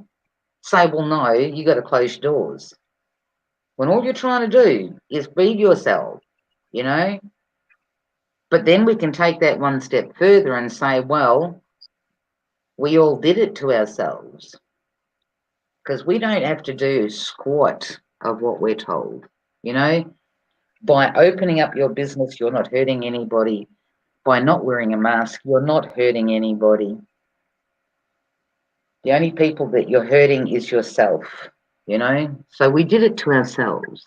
say, well, no, you got to close your doors. When all you're trying to do is feed yourself, you know? But then we can take that one step further and say, well, we all did it to ourselves. Because we don't have to do squat of what we're told, you know? By opening up your business, you're not hurting anybody. By not wearing a mask, you're not hurting anybody. The only people that you're hurting is yourself, you know? So we did it to ourselves.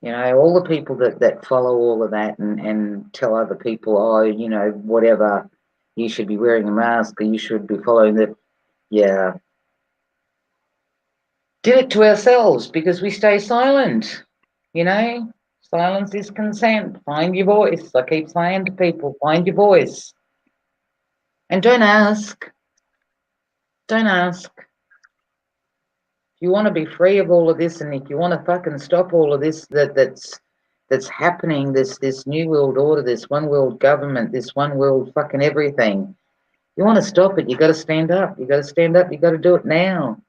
You know, all the people that follow all of that and tell other people, oh, you know, whatever, you should be wearing a mask or you should be following that. Yeah. Did it to ourselves because we stay silent, you know? Silence is consent. Find your voice. I keep saying to people, find your voice. And don't ask. Don't ask. If you want to be free of all of this, and if you want to fucking stop all of this that's happening, this new world order, this one world government, this one world fucking everything, you want to stop it, you got to stand up. You got to stand up. You got to do it now.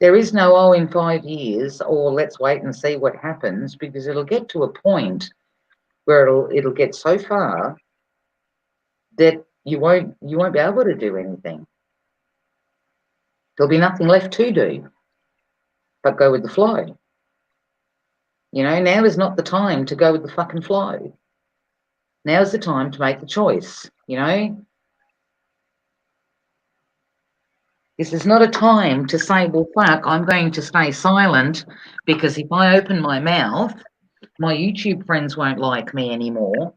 There is no, oh, in 5 years, or let's wait and see what happens, because it'll get to a point where it'll get so far that you won't be able to do anything. There'll be nothing left to do but go with the flow. Now is not the time to go with the fucking flow. Now's the time to make the choice. This is not a time to say, well, fuck, I'm going to stay silent because if I open my mouth, my YouTube friends won't like me anymore,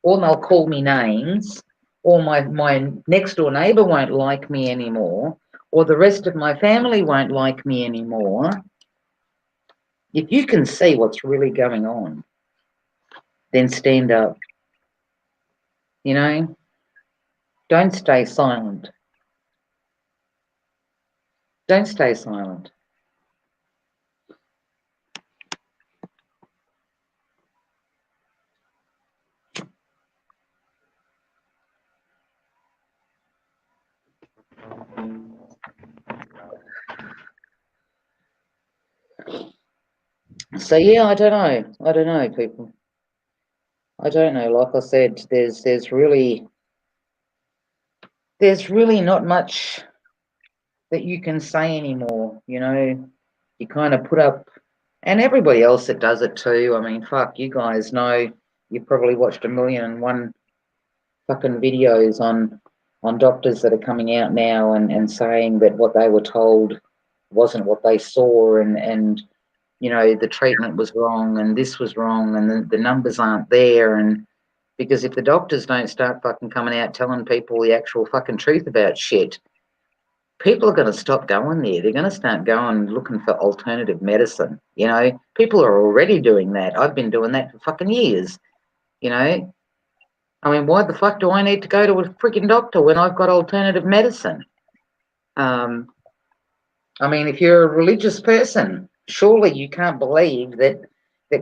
or they'll call me names, or my next door neighbour won't like me anymore, or the rest of my family won't like me anymore. If you can see what's really going on, then stand up. Don't stay silent. Don't stay silent. So yeah, I don't know. I don't know, people. I don't know. Like I said, there's really not much that you can say anymore. You kind of put up, and everybody else that does it too. I mean, fuck, you guys know. You've probably watched a million and one fucking videos on doctors that are coming out now and saying that what they were told wasn't what they saw, and the treatment was wrong and this was wrong and the numbers aren't there. And because if the doctors don't start fucking coming out telling people the actual fucking truth about shit, people are going to stop going there. They're going to start going looking for alternative medicine. People are already doing that. I've been doing that for fucking years. I mean, why the fuck do I need to go to a freaking doctor when I've got alternative medicine? I mean, if you're a religious person, surely you can't believe that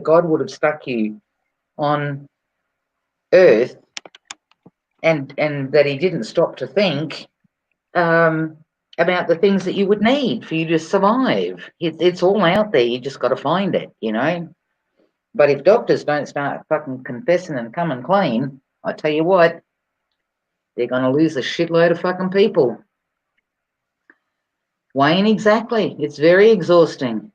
God would have stuck you on earth and that he didn't stop to think about the things that you would need for you to survive. It's all out there. You just got to find it. But if doctors don't start fucking confessing and coming clean, I tell you what, they're going to lose a shitload of fucking people. Wayne, exactly. It's very exhausting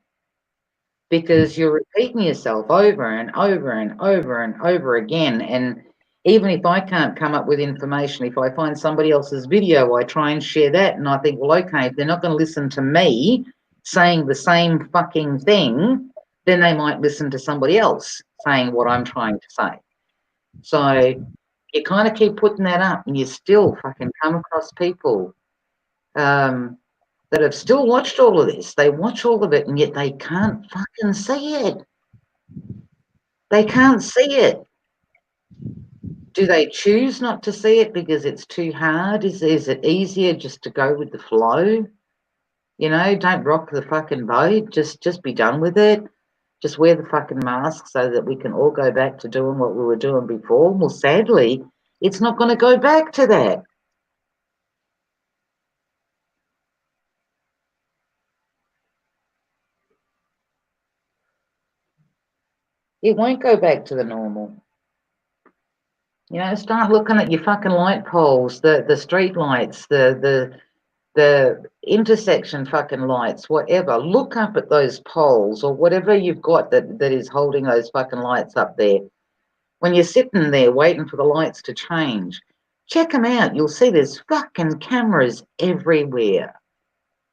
because you're repeating yourself over and over and over and over again. And even if I can't come up with information, if I find somebody else's video, I try and share that. And I think, well, okay, if they're not going to listen to me saying the same fucking thing, then they might listen to somebody else saying what I'm trying to say. So you kind of keep putting that up and you still fucking come across people that have still watched all of this. They watch all of it and yet they can't fucking see it. They can't see it. Do they choose not to see it because it's too hard? Is it easier just to go with the flow? Don't rock the fucking boat. Just be done with it. Just wear the fucking mask so that we can all go back to doing what we were doing before. Well, sadly, it's not going to go back to that. It won't go back to the normal. Start looking at your fucking light poles, the street lights, the intersection fucking lights, whatever. Look up at those poles or whatever you've got that is holding those fucking lights up there. When you're sitting there waiting for the lights to change, check them out. You'll see there's fucking cameras everywhere.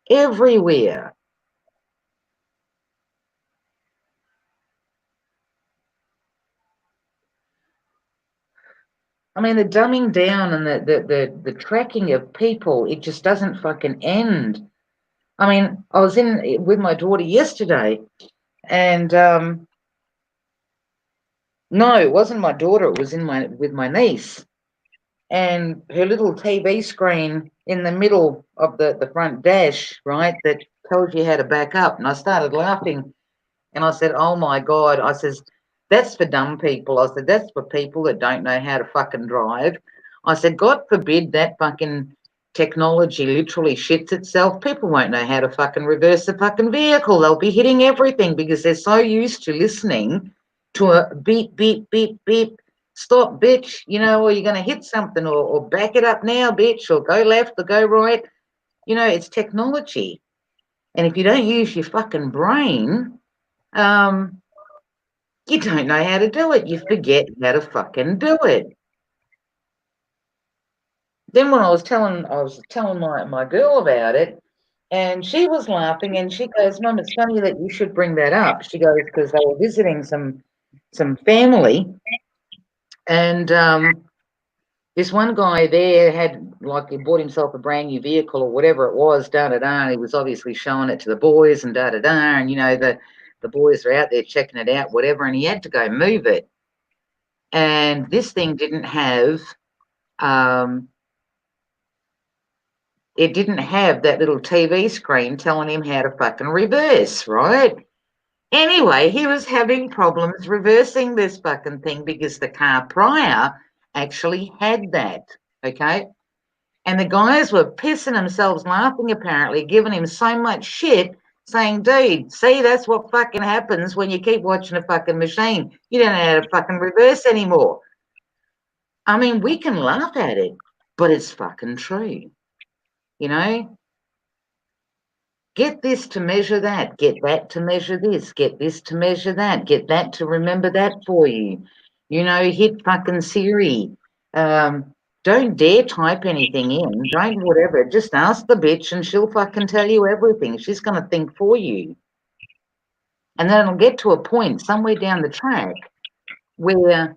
Everywhere. I mean, the dumbing down and the tracking of people, it just doesn't fucking end. I mean, I was in with my daughter yesterday, and no, it wasn't my daughter. It was with my niece, and her little TV screen in the middle of the front dash, right, that tells you how to back up. And I started laughing, and I said, "Oh my God!" I says, "That's for dumb people." I said, "That's for people that don't know how to fucking drive." I said, "God forbid that fucking technology literally shits itself. People won't know how to fucking reverse the fucking vehicle. They'll be hitting everything because they're so used to listening to a beep, beep, beep, beep. Stop, bitch, or you're going to hit something, or back it up now, bitch, or go left or go right. It's technology. And if you don't use your fucking brain, You don't know how to do it. You forget how to fucking do it. Then when I was telling my girl about it, and she was laughing, and she goes, "Mum, it's funny that you should bring that up." She goes, "Because they were visiting some family, and this one guy there had, like, he bought himself a brand new vehicle or whatever it was, da da da, and he was obviously showing it to the boys and da da da, and the boys are out there checking it out, whatever, and he had to go move it, and this thing didn't have um, it didn't have that little TV screen telling him how to fucking reverse, right? Anyway, he was having problems reversing this fucking thing because the car prior actually had that, okay? And the guys were pissing themselves laughing, apparently, giving him so much shit, saying, "Dude, see, that's what fucking happens when you keep watching a fucking machine. You don't know how to fucking reverse anymore." I mean, we can laugh at it, but it's fucking true, you know? Get this to measure that, get that to measure this, get this to measure that, get that to remember that for you. Hit fucking Siri. Um, don't dare type anything in. Don't whatever. Just ask the bitch and she'll fucking tell you everything. She's going to think for you. And then it'll get to a point somewhere down the track where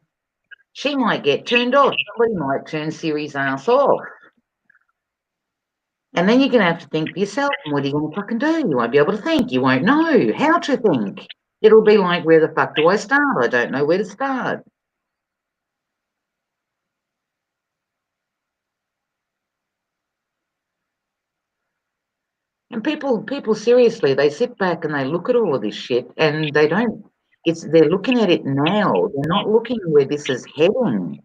she might get turned off. Somebody might turn Siri's ass off. And then you're going to have to think for yourself, what are you going to fucking do? You won't be able to think. You won't know how to think. It'll be like, where the fuck do I start? I don't know where to start. And people seriously, they sit back and they look at all of this shit and they don't, they're looking at it now. They're not looking where this is heading.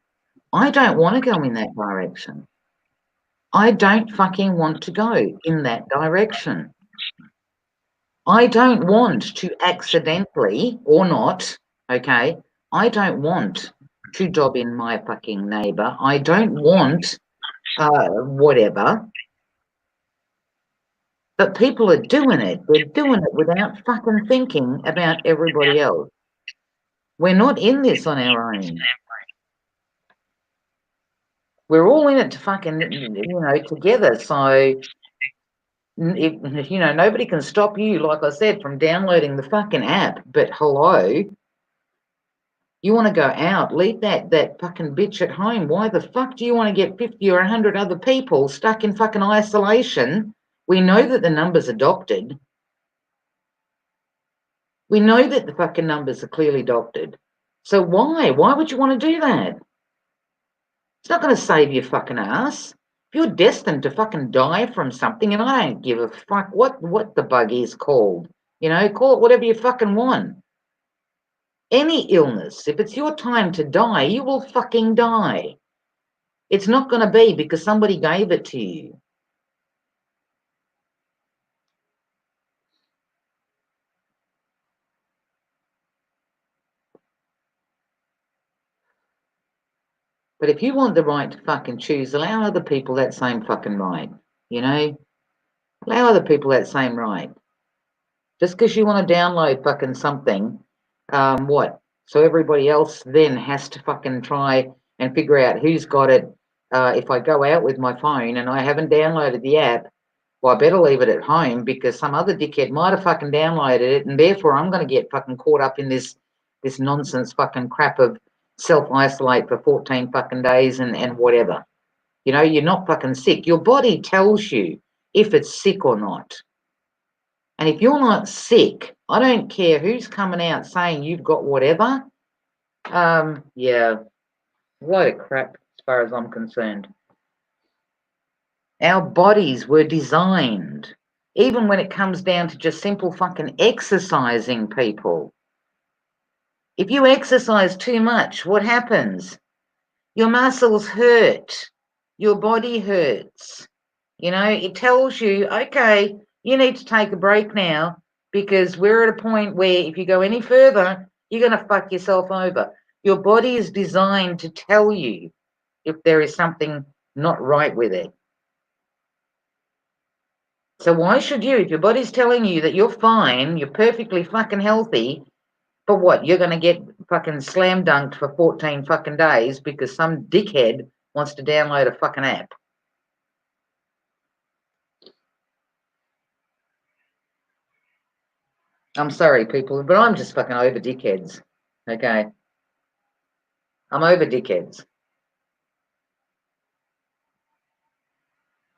I don't want to go in that direction. I don't fucking want to go in that direction. I don't want to accidentally or not, okay? I don't want to dob in my fucking neighbour. I don't want whatever. But people are doing it. They're doing it without fucking thinking about everybody else. We're not in this on our own. We're all in it to fucking, together. So, nobody can stop you, like I said, from downloading the fucking app. But hello, you want to go out, leave that fucking bitch at home. Why the fuck do you want to get 50 or 100 other people stuck in fucking isolation? We know that the numbers are doctored. We know that the fucking numbers are clearly doctored. So why? Why would you want to do that? It's not going to save your fucking ass. If you're destined to fucking die from something, and I don't give a fuck what the bug is called, call it whatever you fucking want. Any illness, if it's your time to die, you will fucking die. It's not going to be because somebody gave it to you. But if you want the right to fucking choose, allow other people that same fucking right, you know? Allow other people that same right. Just because you want to download fucking something, what? So everybody else then has to fucking try and figure out who's got it. If I go out with my phone and I haven't downloaded the app, well, I better leave it at home because some other dickhead might have fucking downloaded it, and therefore I'm going to get fucking caught up in this nonsense fucking crap of self-isolate for 14 fucking days and whatever. You're not fucking sick. Your body tells you if it's sick or not. And if you're not sick, I don't care who's coming out saying you've got whatever. Yeah, a load of crap as far as I'm concerned. Our bodies were designed, even when it comes down to just simple fucking exercising, people. If you exercise too much, what happens? Your muscles hurt. Your body hurts. It tells you, okay, you need to take a break now because we're at a point where if you go any further, you're going to fuck yourself over. Your body is designed to tell you if there is something not right with it. So why should you, if your body's telling you that you're fine, you're perfectly fucking healthy, but what, you're going to get fucking slam dunked for 14 fucking days because some dickhead wants to download a fucking app. I'm sorry, people, but I'm just fucking over dickheads. Okay? I'm over dickheads.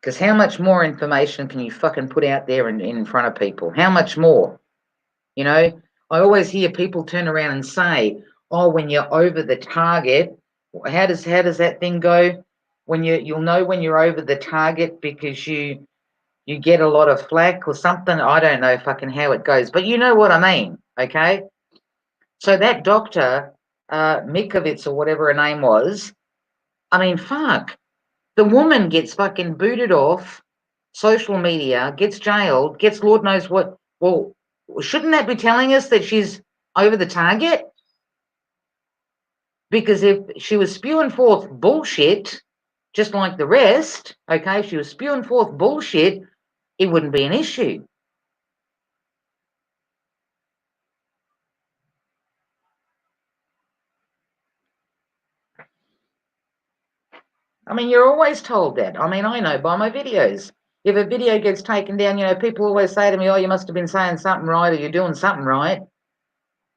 Because how much more information can you fucking put out there in front of people? How much more? You know, I always hear people turn around and say, "Oh, when you're over the target, how does that thing go? When you'll know when you're over the target because you get a lot of flack or something." I don't know fucking how it goes, but you know what I mean, okay? So that doctor, Mikovits or whatever her name was, I mean, fuck, the woman gets fucking booted off social media, gets jailed, gets Lord knows what. Well, shouldn't that be telling us that she's over the target? Because if she was spewing forth bullshit, just like the rest, okay, if she was spewing forth bullshit, it wouldn't be an issue. I mean, you're always told that. I mean, I know by my videos. If a video gets taken down, people always say to me, "Oh, you must have been saying something right, or you're doing something right."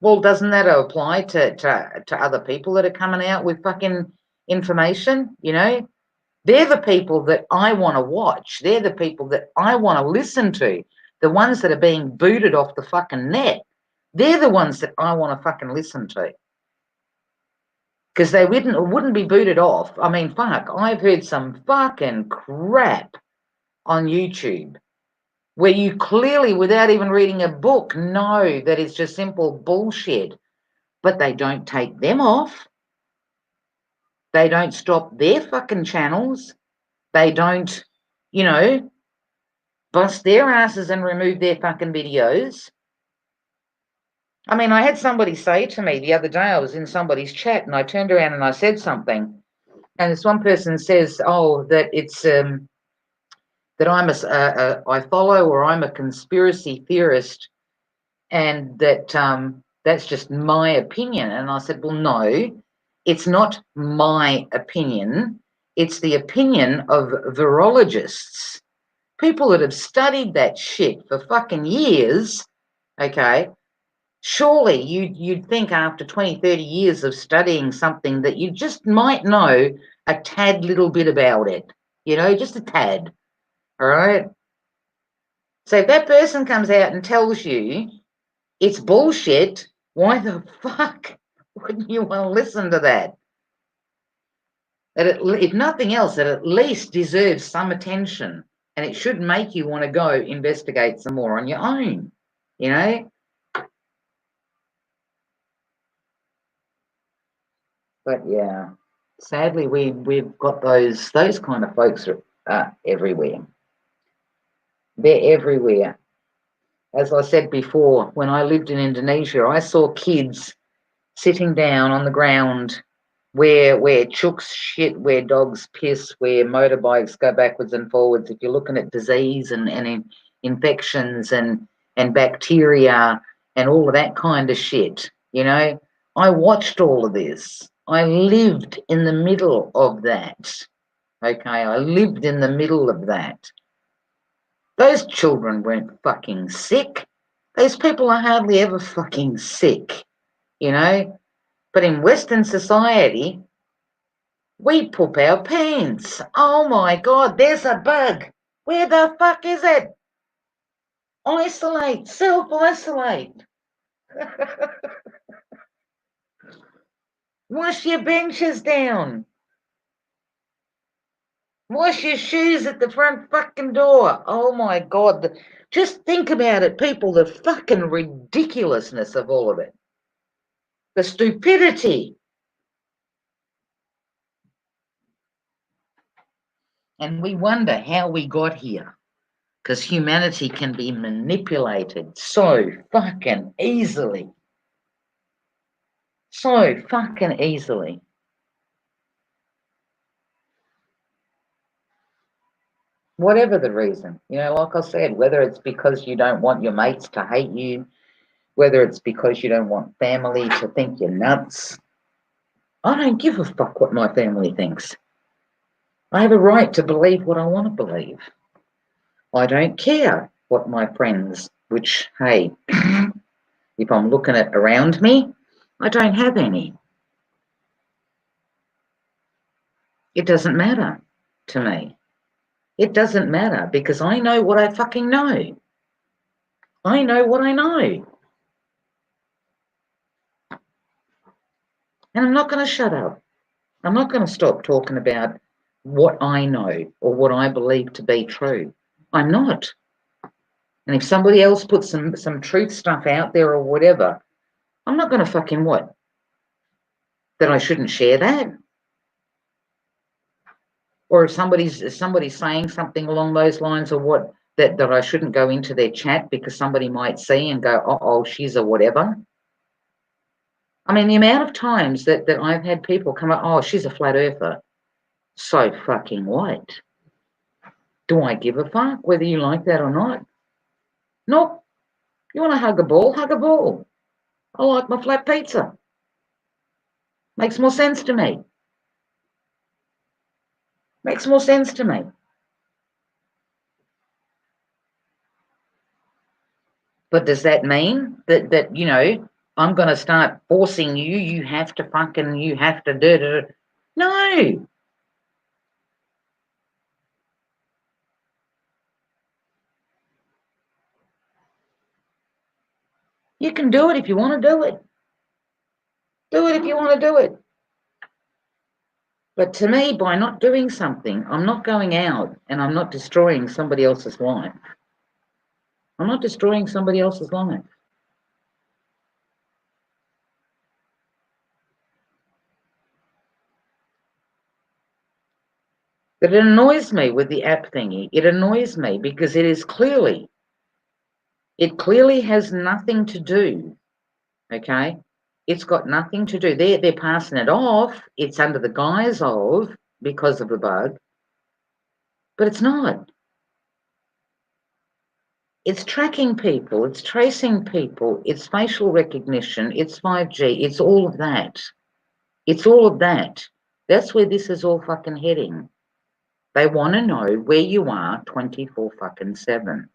Well, doesn't that apply to other people that are coming out with fucking information? They're the people that I want to watch. They're the people that I want to listen to. The ones that are being booted off the fucking net. They're the ones that I want to fucking listen to. Because they wouldn't be booted off. I mean, fuck, I've heard some fucking crap on YouTube where you clearly, without even reading a book, know that it's just simple bullshit. But they don't take them off. They don't stop their fucking channels. They don't, you know, bust their asses and remove their fucking videos. I mean, I had somebody say to me the other day, I was in somebody's chat and I turned around and I said something. And this one person says, "Oh, that it's that I follow or I'm a conspiracy theorist, and that that's just my opinion." And I said, "Well, no, it's not my opinion. It's the opinion of virologists, people that have studied that shit for fucking years, okay? Surely you'd think after 20, 30 years of studying something that you just might know a tad little bit about it, just a tad, all right? So if that person comes out and tells you it's bullshit, why the fuck wouldn't you want to listen to that? If nothing else, it at least deserves some attention, and it should make you want to go investigate some more on your own, you know? But yeah, sadly, we've got those kind of folks everywhere. They're everywhere. As I said before, when I lived in Indonesia, I saw kids sitting down on the ground where chooks shit, where dogs piss, where motorbikes go backwards and forwards. If you're looking at disease and infections and bacteria and all of that kind of shit, I watched all of this. I lived in the middle of that. Okay, I lived in the middle of that. Those children weren't fucking sick. Those people are hardly ever fucking sick, you know? But in Western society, we poop our pants. Oh my God, there's a bug. Where the fuck is it? Isolate, self-isolate. Wash your benches down. Wash your shoes at the front fucking door. Oh my God. Just think about it, people, the fucking ridiculousness of all of it. The stupidity. And we wonder how we got here. Because humanity can be manipulated so fucking easily. So fucking easily. Whatever the reason, like I said, whether it's because you don't want your mates to hate you, whether it's because you don't want family to think you're nuts. I don't give a fuck what my family thinks. I have a right to believe what I want to believe. I don't care what my friends, which, hey, if I'm looking at around me, I don't have any. It doesn't matter to me. It doesn't matter because I know what I fucking know. I know what I know. And I'm not going to shut up. I'm not going to stop talking about what I know or what I believe to be true. I'm not. And if somebody else puts some truth stuff out there or whatever, I'm not going to fucking what? That I shouldn't share that? Or if somebody's saying something along those lines or what, that I shouldn't go into their chat because somebody might see and go, oh, she's a whatever. I mean, the amount of times that I've had people come up, oh, she's a flat earther. So fucking what? Do I give a fuck whether you like that or not? Nope. You want to hug a ball? Hug a ball. I like my flat pizza. Makes more sense to me. Makes more sense to me. But does that mean that you know, I'm going to start forcing you, you have to do. No. You can do it if you want to do it. Do it if you want to do it. But to me, by not doing something, I'm not going out and I'm not destroying somebody else's life. I'm not destroying somebody else's life. But it annoys me with the app thingy. It annoys me because it clearly has nothing to do, okay? It's got nothing to do. They're passing it off. It's under the guise of because of a bug, but it's not. It's tracking people. It's tracing people. It's facial recognition. It's 5G. It's all of that. It's all of that. That's where this is all fucking heading. They want to know where you are 24 fucking 7.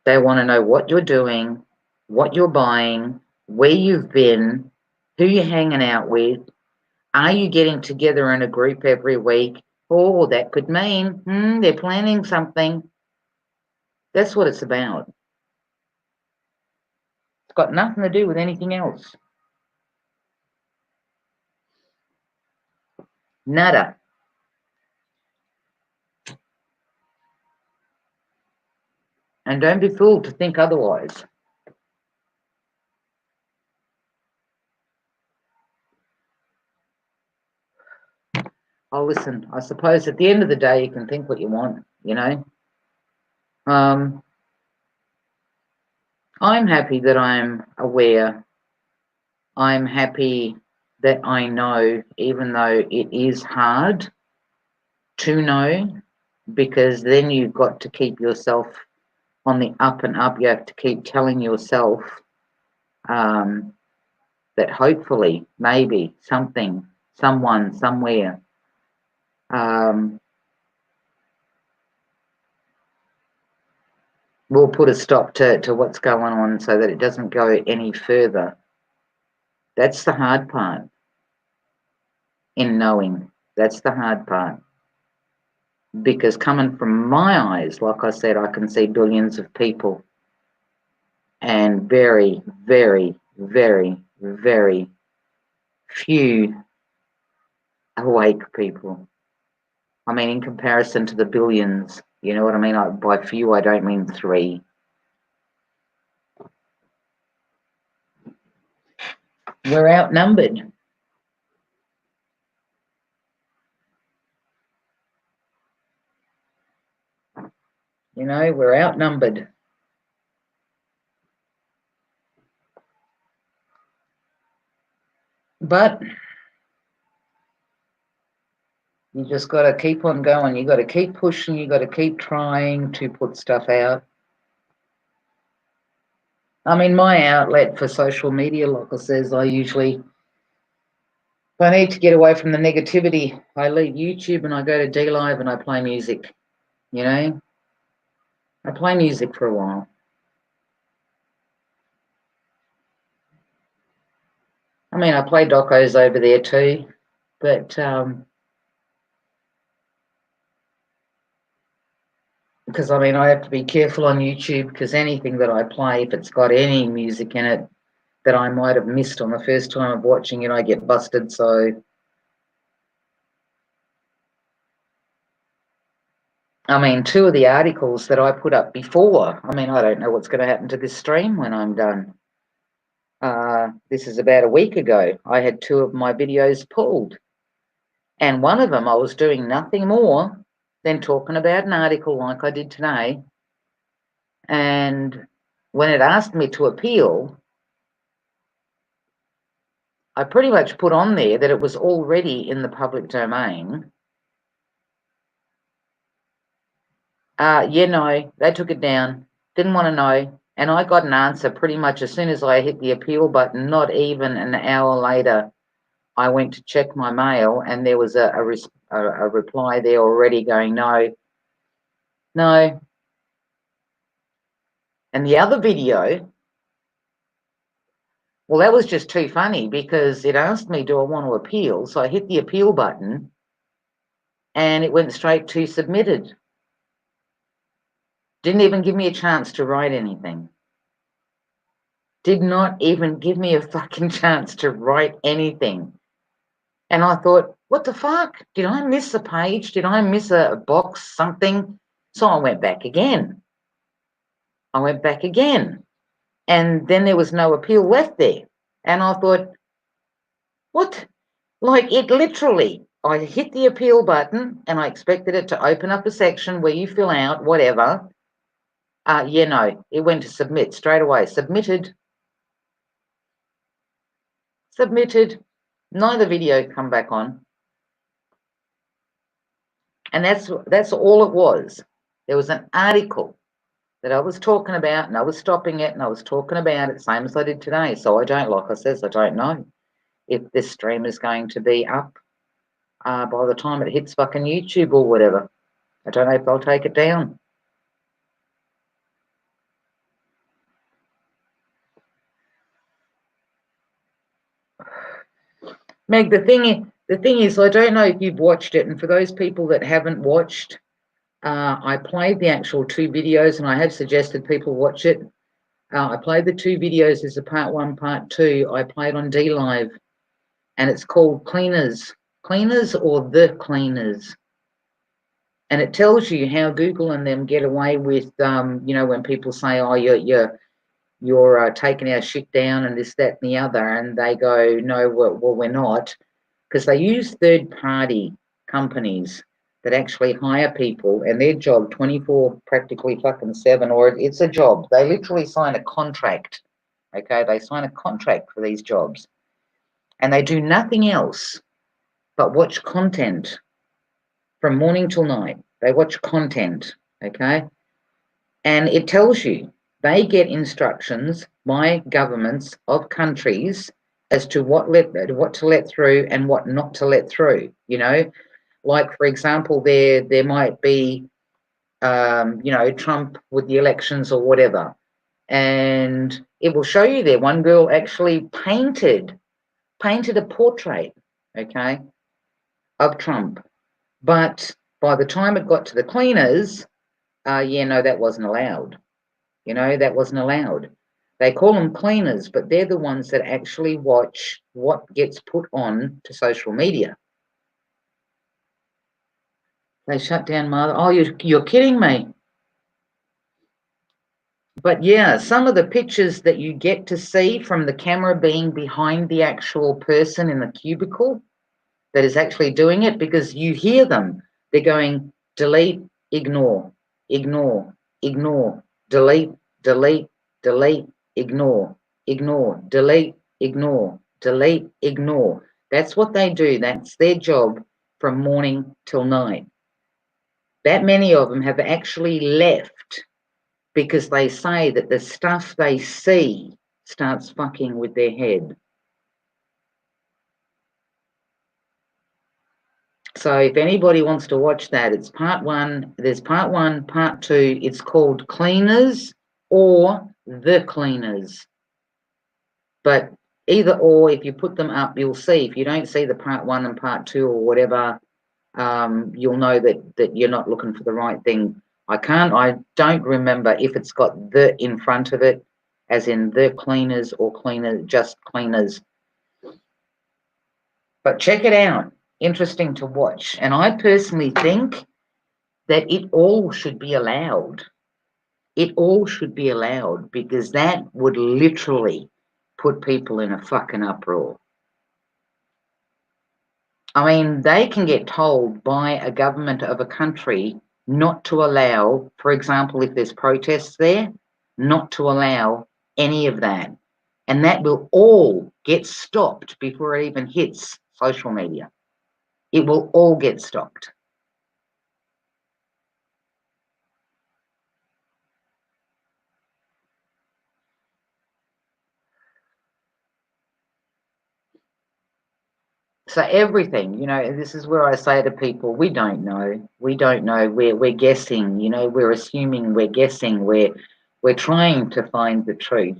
They want to know what you're doing, what you're buying, where you've been, who you're hanging out with. Are you getting together in a group every week? Oh, that could mean they're planning something. That's what it's about. It's got nothing to do with anything else. Nada. And don't be fooled to think otherwise. Oh, listen, I suppose at the end of the day, you can think what you want, you know. I'm happy that I'm aware. I'm happy that I know, even though it is hard to know, because then you've got to keep yourself on the up and up. You have to keep telling yourself that hopefully, maybe something, someone, somewhere will put a stop to what's going on so that it doesn't go any further. That's the hard part in knowing. That's the hard part. Because coming from my eyes, like I said, I can see billions of people and very, very, very, very few awake people. I mean, in comparison to the billions, you know what I mean? By few, I don't mean 3. We're outnumbered. You know, we're outnumbered. But you just got to keep on going. You got to keep pushing. You got to keep trying to put stuff out. I mean, my outlet for social media, like I says, if I need to get away from the negativity, I leave YouTube and I go to D Live and I play music. You know, I play music for a while. I mean, I play docos over there too, but because I mean, I have to be careful on YouTube because anything that I play, if it's got any music in it that I might have missed on the first time of watching it, I get busted. So, I mean, two of the articles that I put up before, I mean, I don't know what's going to happen to this stream when I'm done. This is about a week ago. I had two of my videos pulled, and one of them I was doing nothing more than talking about an article like I did today. And when it asked me to appeal, I pretty much put on there that it was already in the public domain. Yeah, no, they took it down. Didn't want to know. And I got an answer pretty much as soon as I hit the appeal button. Not even an hour later, I went to check my mail and there was a reply there already going, no, no. And the other video, well, that was just too funny because it asked me, do I want to appeal? So I hit the appeal button and it went straight to submitted. Didn't even give me a chance to write anything. Did not even give me a fucking chance to write anything. And I thought, what the fuck? Did I miss a page? Did I miss a box, something? So I went back again. And then there was no appeal left there. And I thought, what? Like it literally, I hit the appeal button and I expected it to open up a section where you fill out whatever. Yeah, no, it went to submit straight away. Submitted. Neither video come back on. And that's all it was. There was an article that I was talking about and I was stopping it and I was talking about it, same as I did today. So I don't, like I says, I don't know if this stream is going to be up by the time it hits fucking YouTube or whatever. I don't know if they'll take it down. Meg, the thing is, I don't know if you've watched it, and for those people that haven't watched, I played the actual two videos, and I have suggested people watch it. I played the two videos as a part one, part two. I played on D Live, and it's called Cleaners or The Cleaners, and it tells you how Google and them get away with, when people say, "Oh, you're taking our shit down," and this, that, and the other, and they go, "No, well, we're not." Because they use third-party companies that actually hire people, and their job 24 practically fucking 7, or it's a job. They literally sign a contract. Okay, they sign a contract for these jobs, and they do nothing else but watch content from morning till night. They watch content. Okay, and it tells you they get instructions by governments of countries as to what to let through and what not to let through. Like for example, there might be Trump with the elections or whatever, and it will show you there. One girl actually painted a portrait, okay, of Trump, but by the time it got to the cleaners, that wasn't allowed. That wasn't allowed. They call them cleaners, but they're the ones that actually watch what gets put on to social media. They shut down Mother. Oh, you're kidding me. But yeah, some of the pictures that you get to see from the camera being behind the actual person in the cubicle that is actually doing it, because you hear them. They're going, delete, ignore, ignore, ignore, delete, delete, delete, ignore, ignore, delete, ignore, delete, ignore. That's what they do. That's their job from morning till night. That many of them have actually left because they say that the stuff they see starts fucking with their head. So if anybody wants to watch that, it's part one. There's part one, part two. It's called Cleaners or The Cleaners. But either or, if you put them up, you'll see. If you don't see the part one and part two or whatever, you'll know that you're not looking for the right thing. I don't remember if it's got the in front of it, as in The Cleaners or just Cleaners. But check it out. Interesting to watch. And I personally think that it all should be allowed. It all should be allowed, because that would literally put people in a fucking uproar. I mean, they can get told by a government of a country not to allow, for example, if there's protests there, not to allow any of that. And that will all get stopped before it even hits social media. It will all get stopped. So everything, this is where I say to people, we don't know. We don't know. We're guessing, we're assuming, we're guessing, we're trying to find the truth.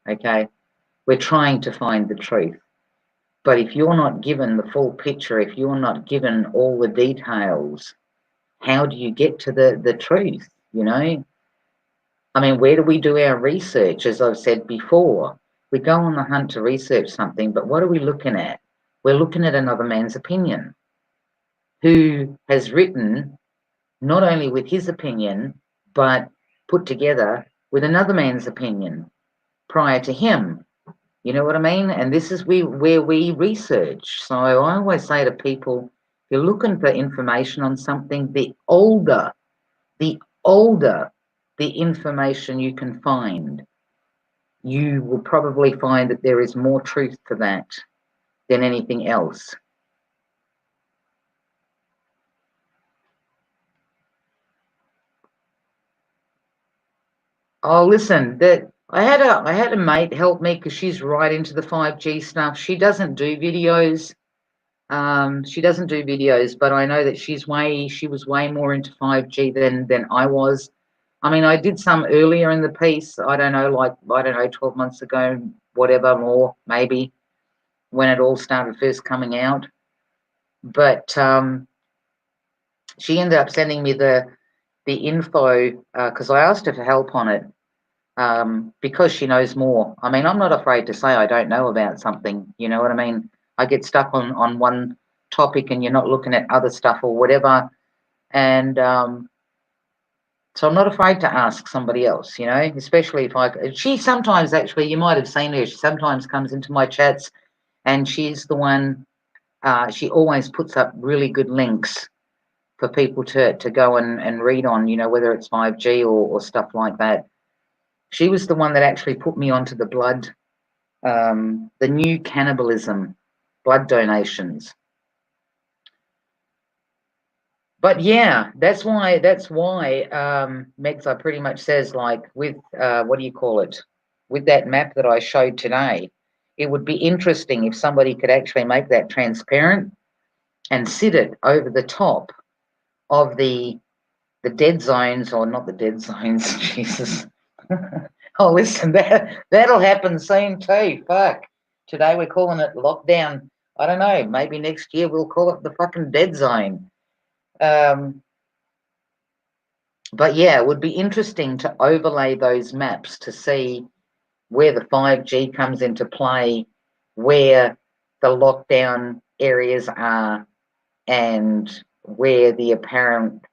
Okay? We're trying to find the truth. But if you're not given the full picture, if you're not given all the details, how do you get to the truth? I mean, where do we do our research? As I've said before, we go on the hunt to research something, but what are we looking at? We're looking at another man's opinion, who has written not only with his opinion, but put together with another man's opinion prior to him. You know what I mean? And this is where we research. So I always say to people, if you're looking for information on something, the older the information you can find, you will probably find that there is more truth to that than anything else. Oh, listen, that I had a mate help me because she's right into the 5G stuff. She doesn't do videos. She doesn't do videos, but I know that she was way more into 5G than I was. I mean, I did some earlier in the piece. I don't know, 12 months ago, whatever, more maybe, when it all started first coming out. But she ended up sending me the info because I asked her for help on it. Because she knows more. I mean, I'm not afraid to say I don't know about something. You know what I mean? I get stuck on one topic and you're not looking at other stuff or whatever. And so I'm not afraid to ask somebody else, especially she sometimes, actually, you might have seen her, she sometimes comes into my chats, and she's the one, she always puts up really good links for people to go and read on, whether it's 5G or stuff like that. She was the one that actually put me onto the blood, the new cannibalism, blood donations. But yeah, that's why Megza pretty much says, like, with what do you call it? With that map that I showed today, it would be interesting if somebody could actually make that transparent and sit it over the top of the dead zones, or not the dead zones, Jesus. Oh, listen, that'll happen soon too. Fuck. Today we're calling it lockdown. I don't know. Maybe next year we'll call it the fucking dead zone. But yeah, it would be interesting to overlay those maps to see where the 5G comes into play, where the lockdown areas are, and where the apparent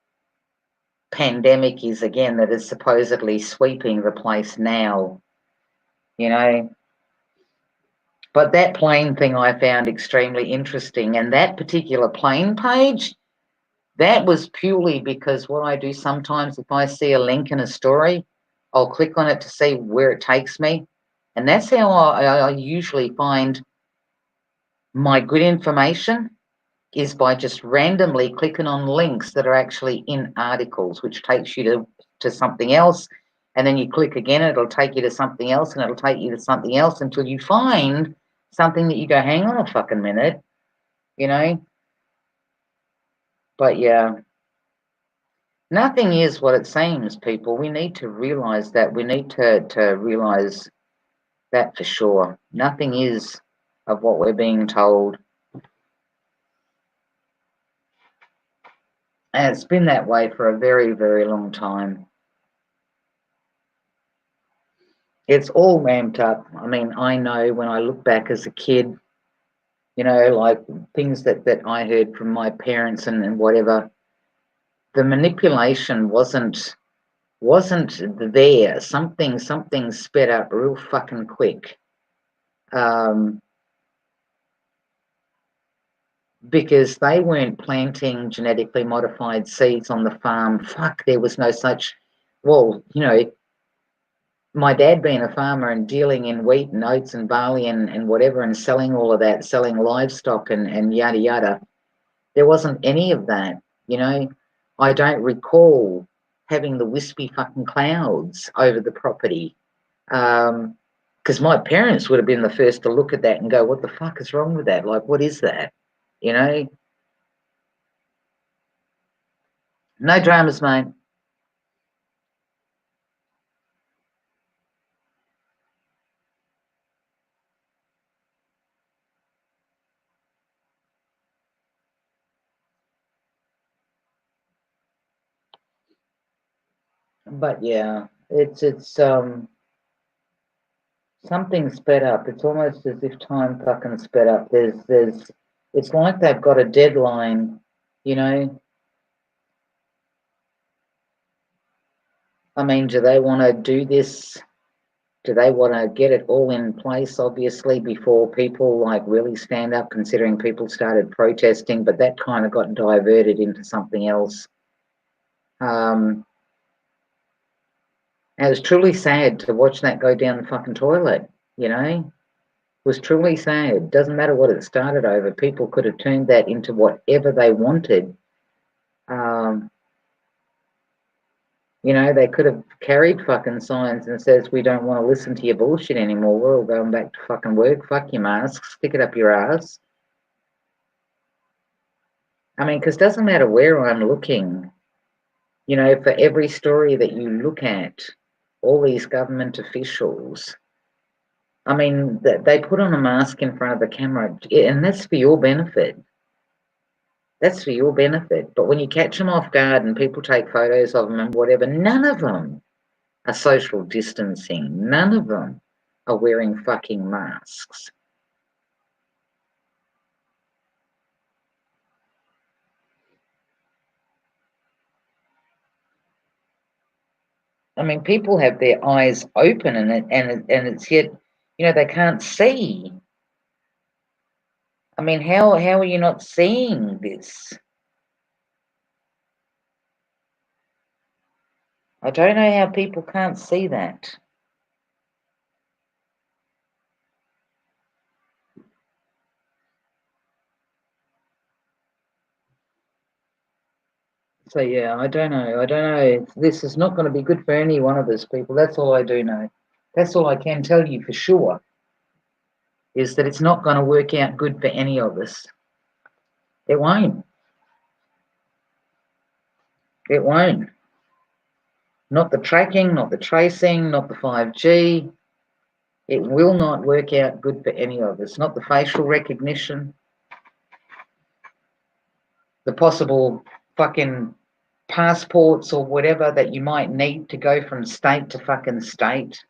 pandemic is, again, that is supposedly sweeping the place now, But that plane thing I found extremely interesting. And that particular plane page, that was purely because what I do sometimes, if I see a link in a story, I'll click on it to see where it takes me. And that's how I usually find my good information, is by just randomly clicking on links that are actually in articles, which takes you to something else. And then you click again, and it'll take you to something else, and it'll take you to something else until you find something that you go, hang on a fucking minute, you know? But yeah, nothing is what it seems, people. We need to realize that. We need to realize that for sure. Nothing is of what we're being told. And it's been that way for a very, very long time. It's all ramped up. I mean, I know when I look back as a kid, like things that I heard from my parents and whatever, the manipulation wasn't there. Something sped up real fucking quick. Because they weren't planting genetically modified seeds on the farm. Fuck, there was no such. Well, my dad being a farmer and dealing in wheat and oats and barley and whatever and selling all of that, selling livestock and yada yada, there wasn't any of that, I don't recall having the wispy fucking clouds over the property. Because my parents would have been the first to look at that and go, what the fuck is wrong with that? Like, what is that? No dramas, mate. But yeah, it's something sped up. It's almost as if time fucking sped up. There's it's like they've got a deadline, you know. I mean, do they want to do this? Do they want to get it all in place, obviously, before people like really stand up, considering people started protesting, but that kind of got diverted into something else. And it was truly sad to watch that go down the fucking toilet, It was truly sad. Doesn't matter what it started over. People could have turned that into whatever they wanted. Um, they could have carried fucking signs and says, we don't want to listen to your bullshit anymore. We're all going back to fucking work. Fuck your masks. Stick it up your ass. I mean, because it doesn't matter where I'm looking, for every story that you look at, all these government officials, I mean, they put on a mask in front of the camera, and that's for your benefit. That's for your benefit. But when you catch them off guard and people take photos of them and whatever, none of them are social distancing. None of them are wearing fucking masks. I mean, people have their eyes open and it's yet, they can't see. I mean, how are you not seeing this? I don't know how people can't see that. So yeah, I don't know. I don't know. This is not going to be good for any one of us, people. That's all I do know. That's all I can tell you for sure. Is that it's not going to work out good for any of us. It won't. It won't. Not the tracking, not the tracing, not the 5G. It will not work out good for any of us. Not the facial recognition, the possible fucking passports or whatever that you might need to go from state to fucking state.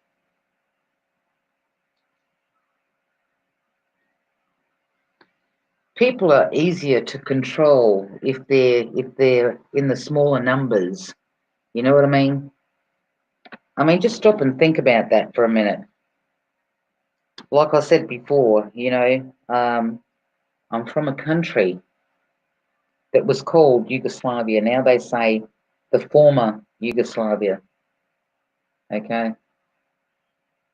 People are easier to control if they're in the smaller numbers. You know what I mean? I mean, just stop and think about that for a minute. Like I said before, I'm from a country that was called Yugoslavia. Now they say the former Yugoslavia. Okay.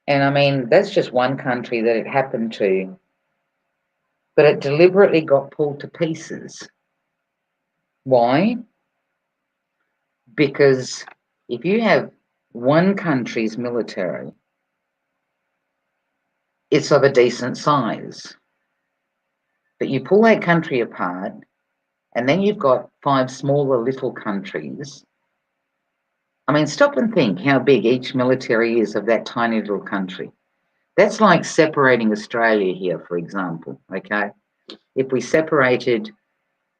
And I mean, that's just one country that it happened to, but it deliberately got pulled to pieces. Why? Because if you have one country's military is of a decent size. But you pull that country apart, and then you've got 5 smaller little countries. I mean, stop and think how big each military is of that tiny little country. That's like separating Australia here, for example, okay? If we separated,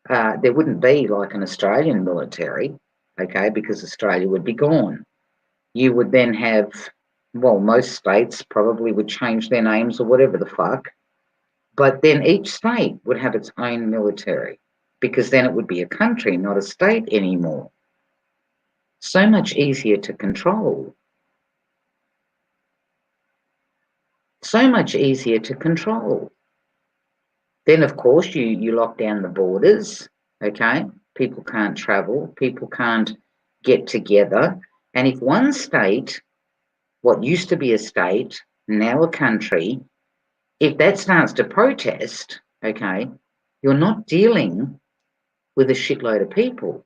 there wouldn't be like an Australian military, okay, because Australia would be gone. You would then have, well, most states probably would change their names or whatever the fuck, but then each state would have its own military because then it would be a country, not a state anymore. So much easier to control. So much easier to control. Then, of course, you lock down the borders, okay? People can't travel, people can't get together. And if one state, what used to be a state, now a country, if that starts to protest, okay, you're not dealing with a shitload of people.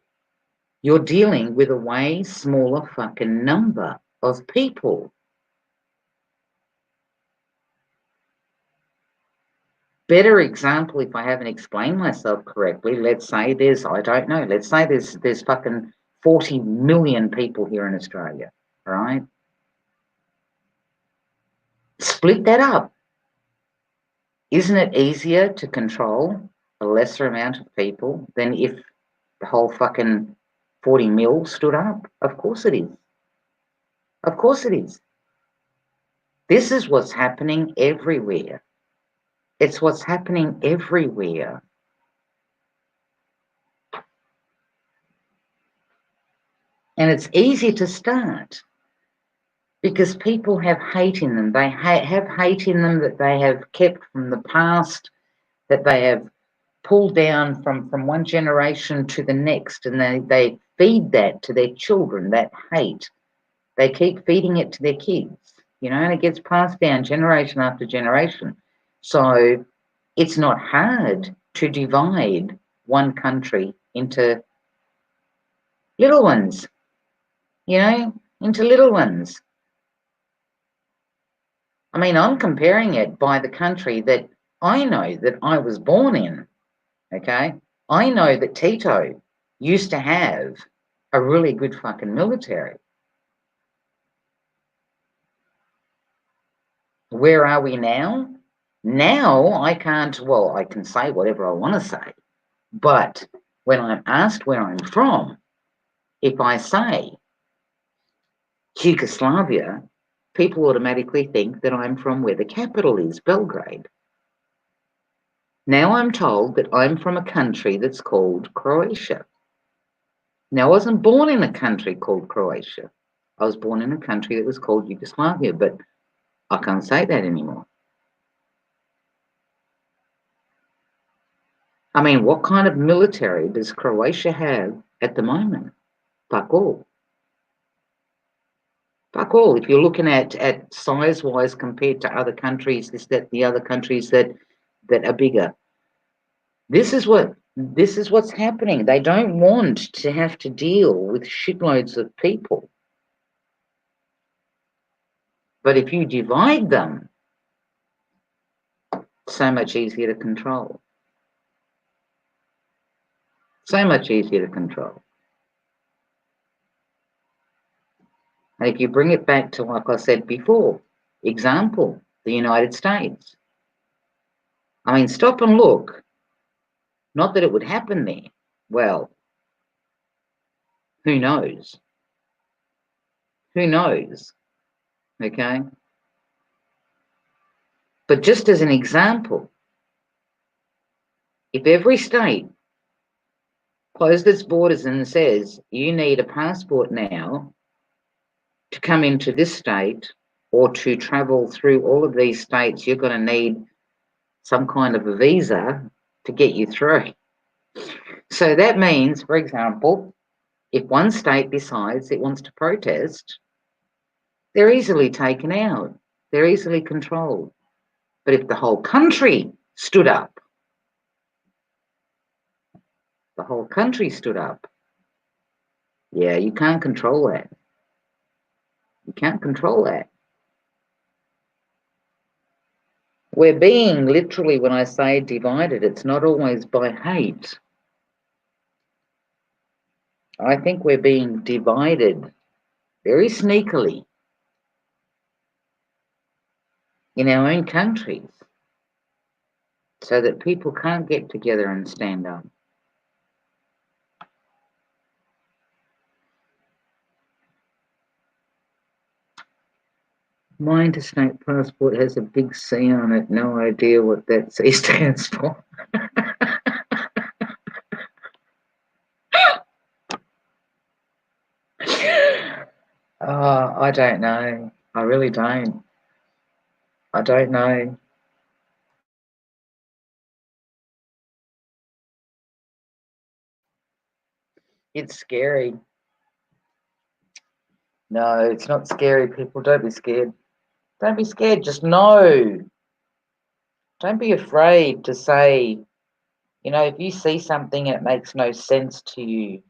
You're dealing with a way smaller fucking number of people. Better example, if I haven't explained myself correctly, let's say there's, I don't know, let's say there's fucking 40 million people here in Australia, right? Split that up. Isn't it easier to control a lesser amount of people than if the whole fucking 40 mil stood up? Of course it is. Of course it is. This is what's happening everywhere. It's what's happening everywhere. And it's easy to start because people have hate in them. They have hate in them that they have kept from the past, that they have pulled down from one generation to the next, and they feed that to their children, that hate. They keep feeding it to their kids, and it gets passed down generation after generation. So it's not hard to divide one country into little ones, into little ones. I mean, I'm comparing it by the country that I know that I was born in, okay? I know that Tito used to have a really good fucking military. Where are we now? Now I can't, well, I can say whatever I want to say, but when I'm asked where I'm from, if I say Yugoslavia, people automatically think that I'm from where the capital is, Belgrade. Now I'm told that I'm from a country that's called Croatia. Now, I wasn't born in a country called Croatia. I was born in a country that was called Yugoslavia, but I can't say that anymore. I mean, what kind of military does Croatia have at the moment? Fuck all. Fuck all. If you're looking at size-wise compared to other countries, the other countries that are bigger. This is what's happening. They don't want to have to deal with shitloads of people. But if you divide them, so much easier to control. So much easier to control. And if you bring it back to, like I said before, example, the United States. I mean, stop and look. Not that it would happen there. Well, who knows? Who knows? Okay? But just as an example, if every state closed its borders and says, you need a passport now to come into this state or to travel through all of these states, you're going to need some kind of a visa to get you through. So that means, for example, if one state decides it wants to protest, they're easily taken out. They're easily controlled. But if the whole country stood up, the whole country stood up, yeah, you can't control that. You can't control that. We're being literally, when I say divided, it's not always by hate. I think we're being divided very sneakily in our own countries so that people can't get together and stand up. My interstate passport has a big C on it. No idea what that C stands for. I don't know. I really don't. I don't know. It's scary. No, it's not scary, people. Don't be scared. Don't be scared. Just know. Don't be afraid to say, if you see something and it makes no sense to you,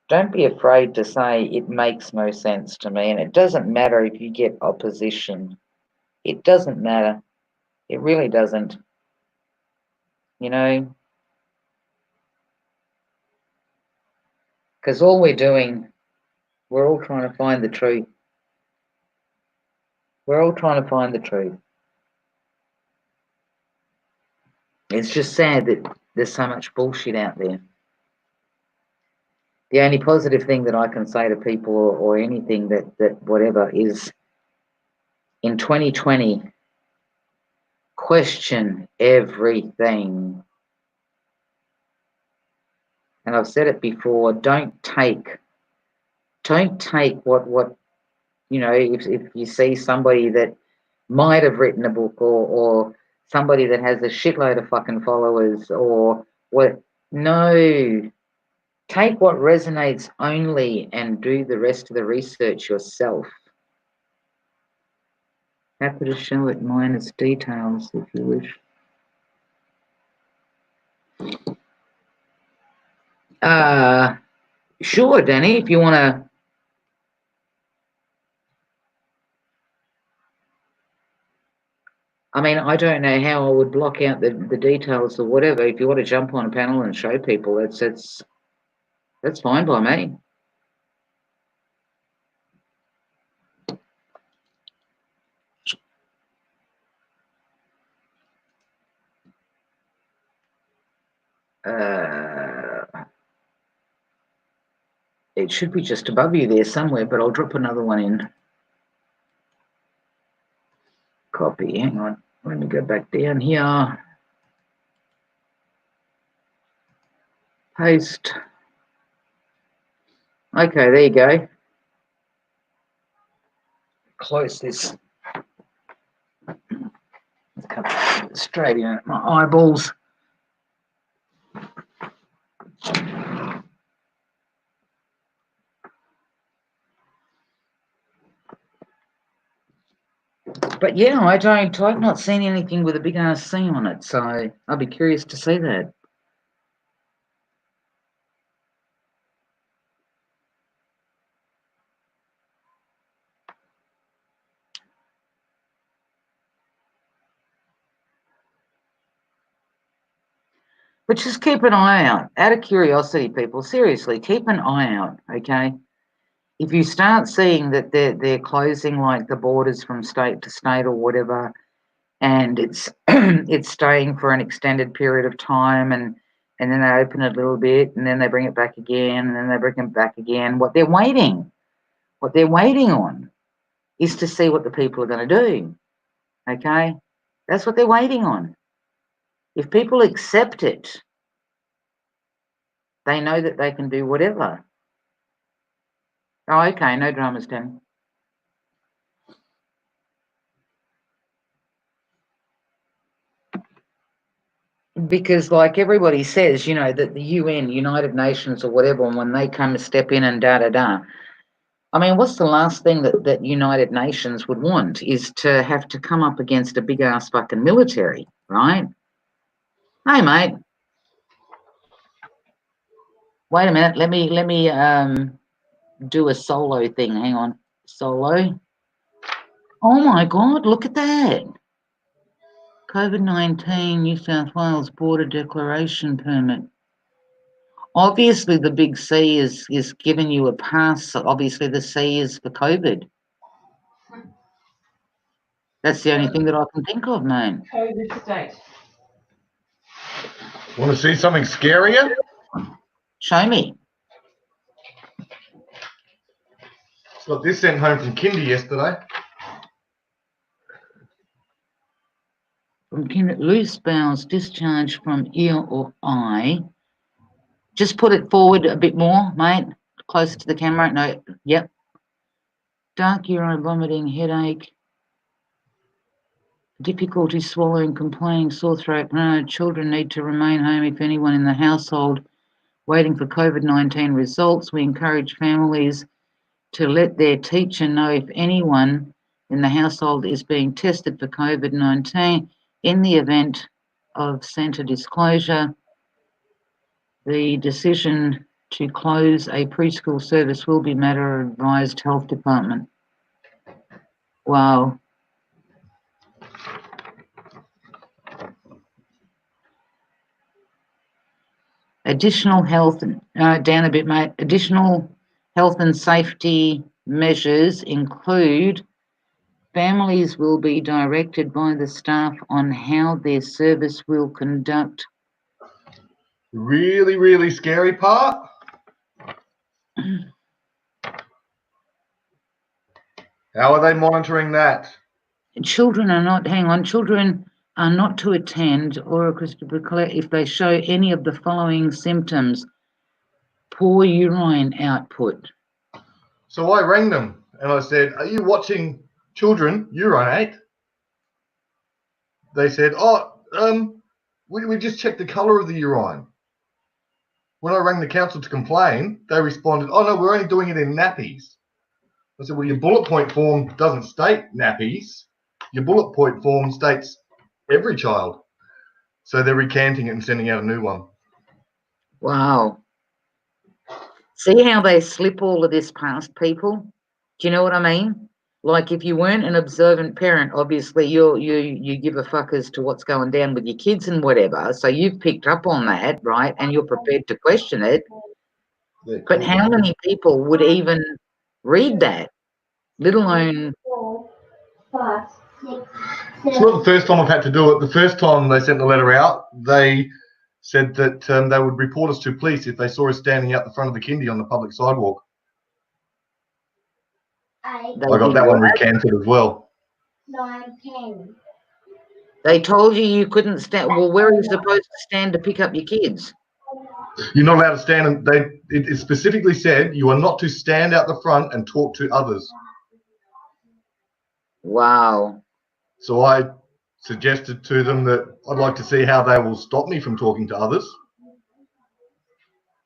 don't be afraid to say it makes no sense to me. And it doesn't matter if you get opposition. It doesn't matter. It really doesn't. Because all we're doing, we're all trying to find the truth. We're all trying to find the truth. It's just sad that there's so much bullshit out there. The only positive thing that I can say to people or anything that whatever is in 2020, question everything. And I've said it before, don't take what if you see somebody that might have written a book or somebody that has a shitload of fucking followers or what. No, take what resonates only and do the rest of the research yourself. Happy to show it minus details if you wish. Sure, Danny, if you want to. I mean, I don't know how I would block out the details or whatever. If you want to jump on a panel and show people, that's fine by me. It should be just above you there somewhere, but I'll drop another one in. Copy. Hang on. Let me go back down here. Paste. Okay, there you go. Close this. Come straight in at my eyeballs. But yeah, I've not seen anything with a big ass C on it, so I'll be curious to see that. But just keep an eye out. Out of curiosity, people, seriously, keep an eye out, okay? If you start seeing that they're closing like the borders from state to state or whatever, and it's it's staying for an extended period of time and then they open it a little bit and then they bring it back again and then they bring it back again. What they're waiting on is to see what the people are going to do. Okay? That's what they're waiting on. If people accept it, they know that they can do whatever. Oh, okay, no dramas, Tim. Because like everybody says, that the UN, United Nations or whatever, and when they come to step in and da-da-da, I mean, what's the last thing that United Nations would want is to have to come up against a big-ass fucking military, right? Hey, mate. Wait a minute. Let me do a solo thing. Hang on. Solo. Oh my God, look at that. COVID-19 New South Wales border declaration permit. Obviously, the big C is giving you a pass. So obviously, the C is for COVID. That's the only thing that I can think of, man. COVID state. Want to see something scarier? Show me. Got this sent home from Kindy yesterday. From loose bowels discharge from ear or eye. Just put it forward a bit more, mate. Closer to the camera. No, yep. Dark urine, vomiting, headache, difficulty swallowing, complaining, sore throat. No, children need to remain home if anyone in the household waiting for COVID-19 results. We encourage families to let their teacher know if anyone in the household is being tested for COVID-19. In the event of centre disclosure, the decision to close a preschool service will be matter of advised health department. Wow. Additional health, down a bit, mate. Additional health and safety measures include families will be directed by the staff on how their service will conduct. Really, really scary part. How are they monitoring that? Children are not to attend or if they show any of the following symptoms: poor urine output. So I rang them and I said, "Are you watching children urinate?" They said, we just checked the colour of the urine. When I rang the council to complain, they responded, "Oh no, we're only doing it in nappies." I said, "Well, your bullet point form doesn't state nappies. Your bullet point form states every child." So they're recanting it and sending out a new one. Wow. See how they slip all of this past people? Do you know what I mean? Like, if you weren't an observant parent, obviously you give a fuck as to what's going down with your kids and whatever. So you've picked up on that, right? And you're prepared to question it. But how many people would even read that, let alone? 4, 5, 6, 7. It's not the first time I've had to do it. The first time they sent the letter out, they said that they would report us to police if they saw us standing out the front of the kindy on the public sidewalk. I got that one recanted as well. 9, 10. They told you couldn't stand. Well, where are you supposed to stand to pick up your kids? You're not allowed to stand, and it specifically said you are not to stand out the front and talk to others. Wow. So I suggested to them that I'd like to see how they will stop me from talking to others,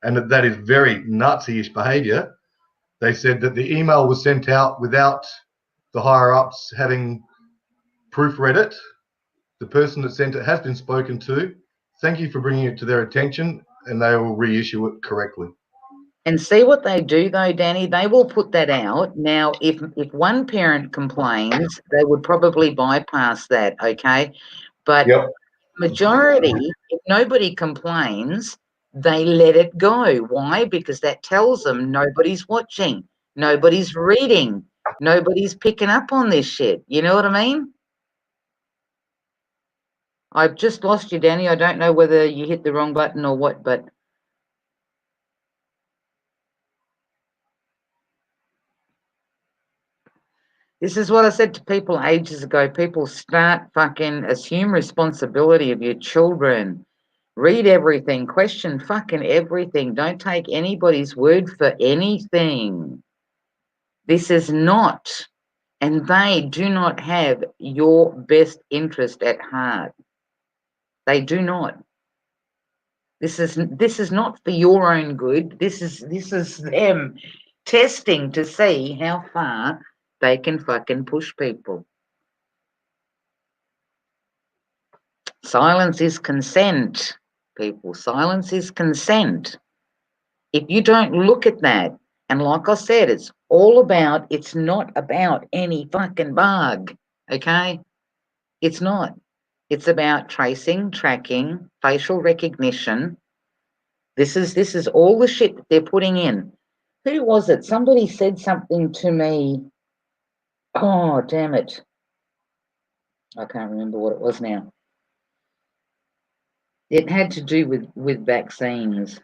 and that is very Nazi-ish behaviour. They said that the email was sent out without the higher-ups having proofread it. The person that sent it has been spoken to. Thank you for bringing it to their attention, and they will reissue it correctly. And see what they do, though, Danny. They will put that out. Now, if one parent complains, they would probably bypass that, okay? But Yep. Majority, if nobody complains, they let it go. Why? Because that tells them nobody's watching, nobody's reading, nobody's picking up on this shit. You know what I mean? I've just lost you, Danny. I don't know whether you hit the wrong button or what, but this is what I said to people ages ago. People start fucking assume responsibility of your children. Read everything, question fucking everything. Don't take anybody's word for anything. This is not, and they do not have your best interest at heart. They do not. This is not for your own good. This is them testing to see how far they can fucking push people. Silence is consent, people. Silence is consent. If you don't look at that, and like I said, it's all about, it's not about any fucking bug, okay? It's not. It's about tracing, tracking, facial recognition. This is all the shit that they're putting in. Who was it? Somebody said something to me. Oh, damn it. I can't remember what it was now. It had to do with vaccines.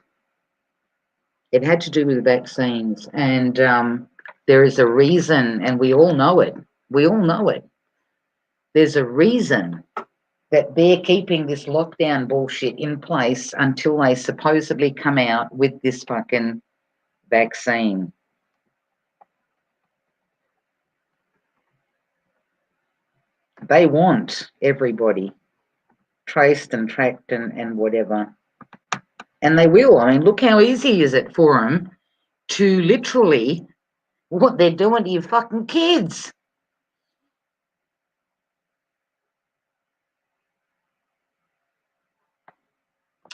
It had to do with vaccines. And there is a reason, and we all know it. We all know it. There's a reason that they're keeping this lockdown bullshit in place until they supposedly come out with this fucking vaccine. They want everybody traced and tracked and whatever. And they will. I mean, look how easy is it for them to literally what they're doing to your fucking kids.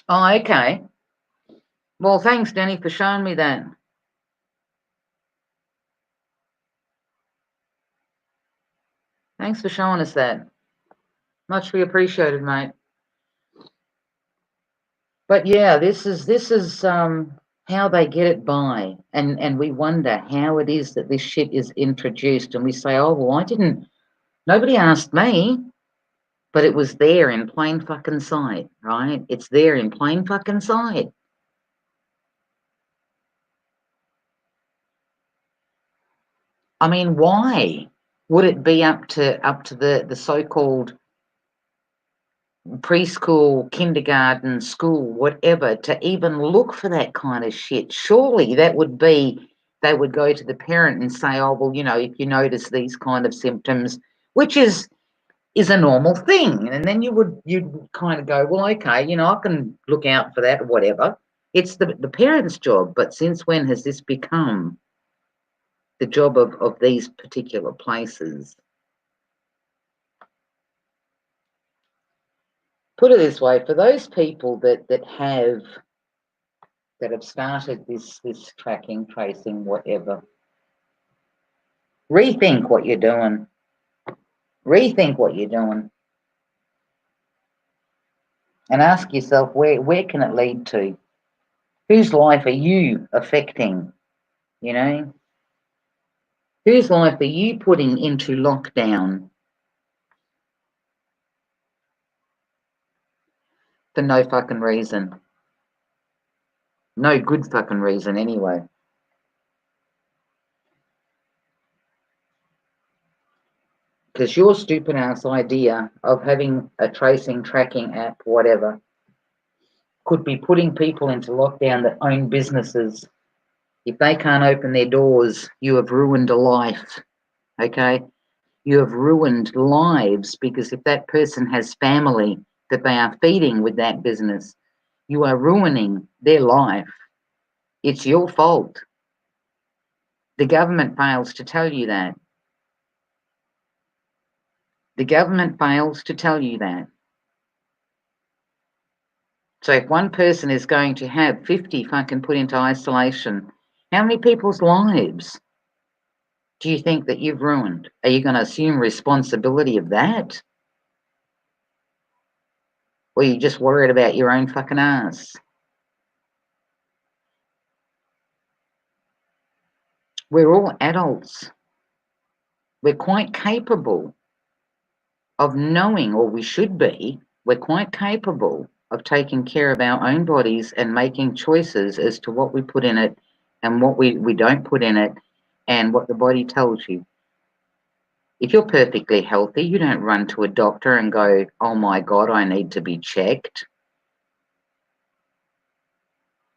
Oh, okay. Well, thanks, Danny, for showing me that. Thanks for showing us that. Muchly appreciated, mate. But yeah, this is how they get it by, and we wonder how it is that this shit is introduced, and we say, oh well, nobody asked me, but it was there in plain fucking sight, right? It's there in plain fucking sight. I mean, why would it be up to the so-called preschool, kindergarten, school, whatever, to even look for that kind of shit? Surely that would be, they would go to the parent and say, oh well, if you notice these kind of symptoms, which is a normal thing, and then you'd kind of go, well, okay, I can look out for that or whatever. It's the parent's job. But since when has this become the job of these particular places? Put it this way, for those people that have started this tracking, tracing, whatever, rethink what you're doing. Rethink what you're doing. And ask yourself, where can it lead to? Whose life are you affecting? Whose life are you putting into lockdown for no fucking reason? No good fucking reason, anyway. Because your stupid ass idea of having a tracing, tracking app, whatever, could be putting people into lockdown that own businesses. If they can't open their doors, you have ruined a life, okay? You have ruined lives, because if that person has family that they are feeding with that business, you are ruining their life. It's your fault. The government fails to tell you that. The government fails to tell you that. So if one person is going to have 50 fucking put into isolation, how many people's lives do you think that you've ruined? Are you going to assume responsibility of that? Or are you just worried about your own fucking ass? We're all adults. We're quite capable of knowing, or we should be, we're quite capable of taking care of our own bodies and making choices as to what we put in it and what we don't put in it, and what the body tells you. If you're perfectly healthy, you don't run to a doctor and go, oh my God, I need to be checked.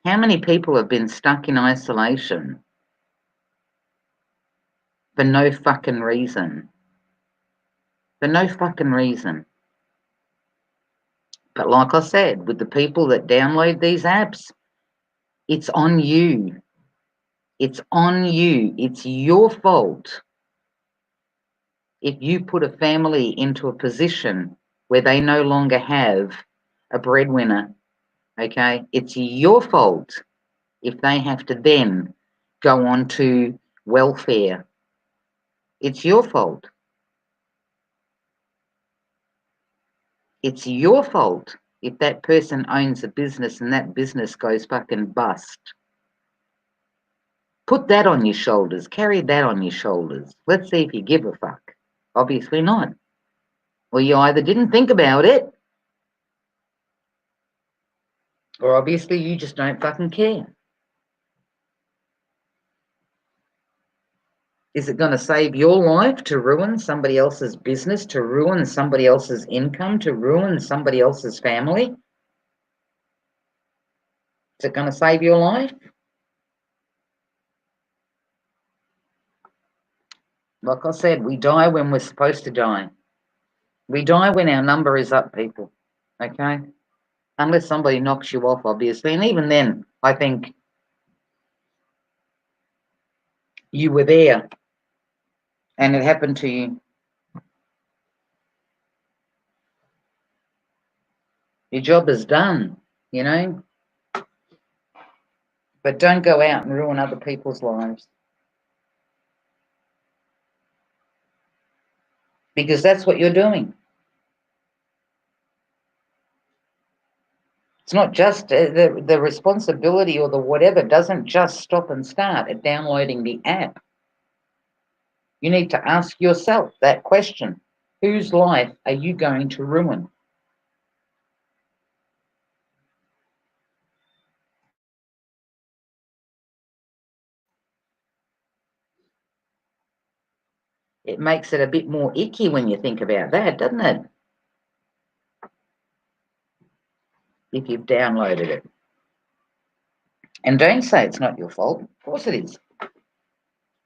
How many people have been stuck in isolation for no fucking reason? For no fucking reason. But like I said, with the people that download these apps, it's on you. It's on you. It's your fault if you put a family into a position where they no longer have a breadwinner, okay? It's your fault if they have to then go on to welfare. It's your fault. It's your fault if that person owns a business and that business goes fucking bust. Put that on your shoulders. Carry that on your shoulders. Let's see if you give a fuck. Obviously not. Well, you either didn't think about it, or obviously you just don't fucking care. Is it going to save your life to ruin somebody else's business, to ruin somebody else's income, to ruin somebody else's family? Is it going to save your life? Like I said, we die when we're supposed to die. We die when our number is up, people. Okay? Unless somebody knocks you off, obviously. And even then, I think you were there and it happened to you. Your job is done, you know? But don't go out and ruin other people's lives. Because that's what you're doing. It's not just the responsibility or the whatever doesn't just stop and start at downloading the app. You need to ask yourself that question. Whose life are you going to ruin? It makes it a bit more icky when you think about that, doesn't it? If you've downloaded it. And don't say it's not your fault. Of course it is.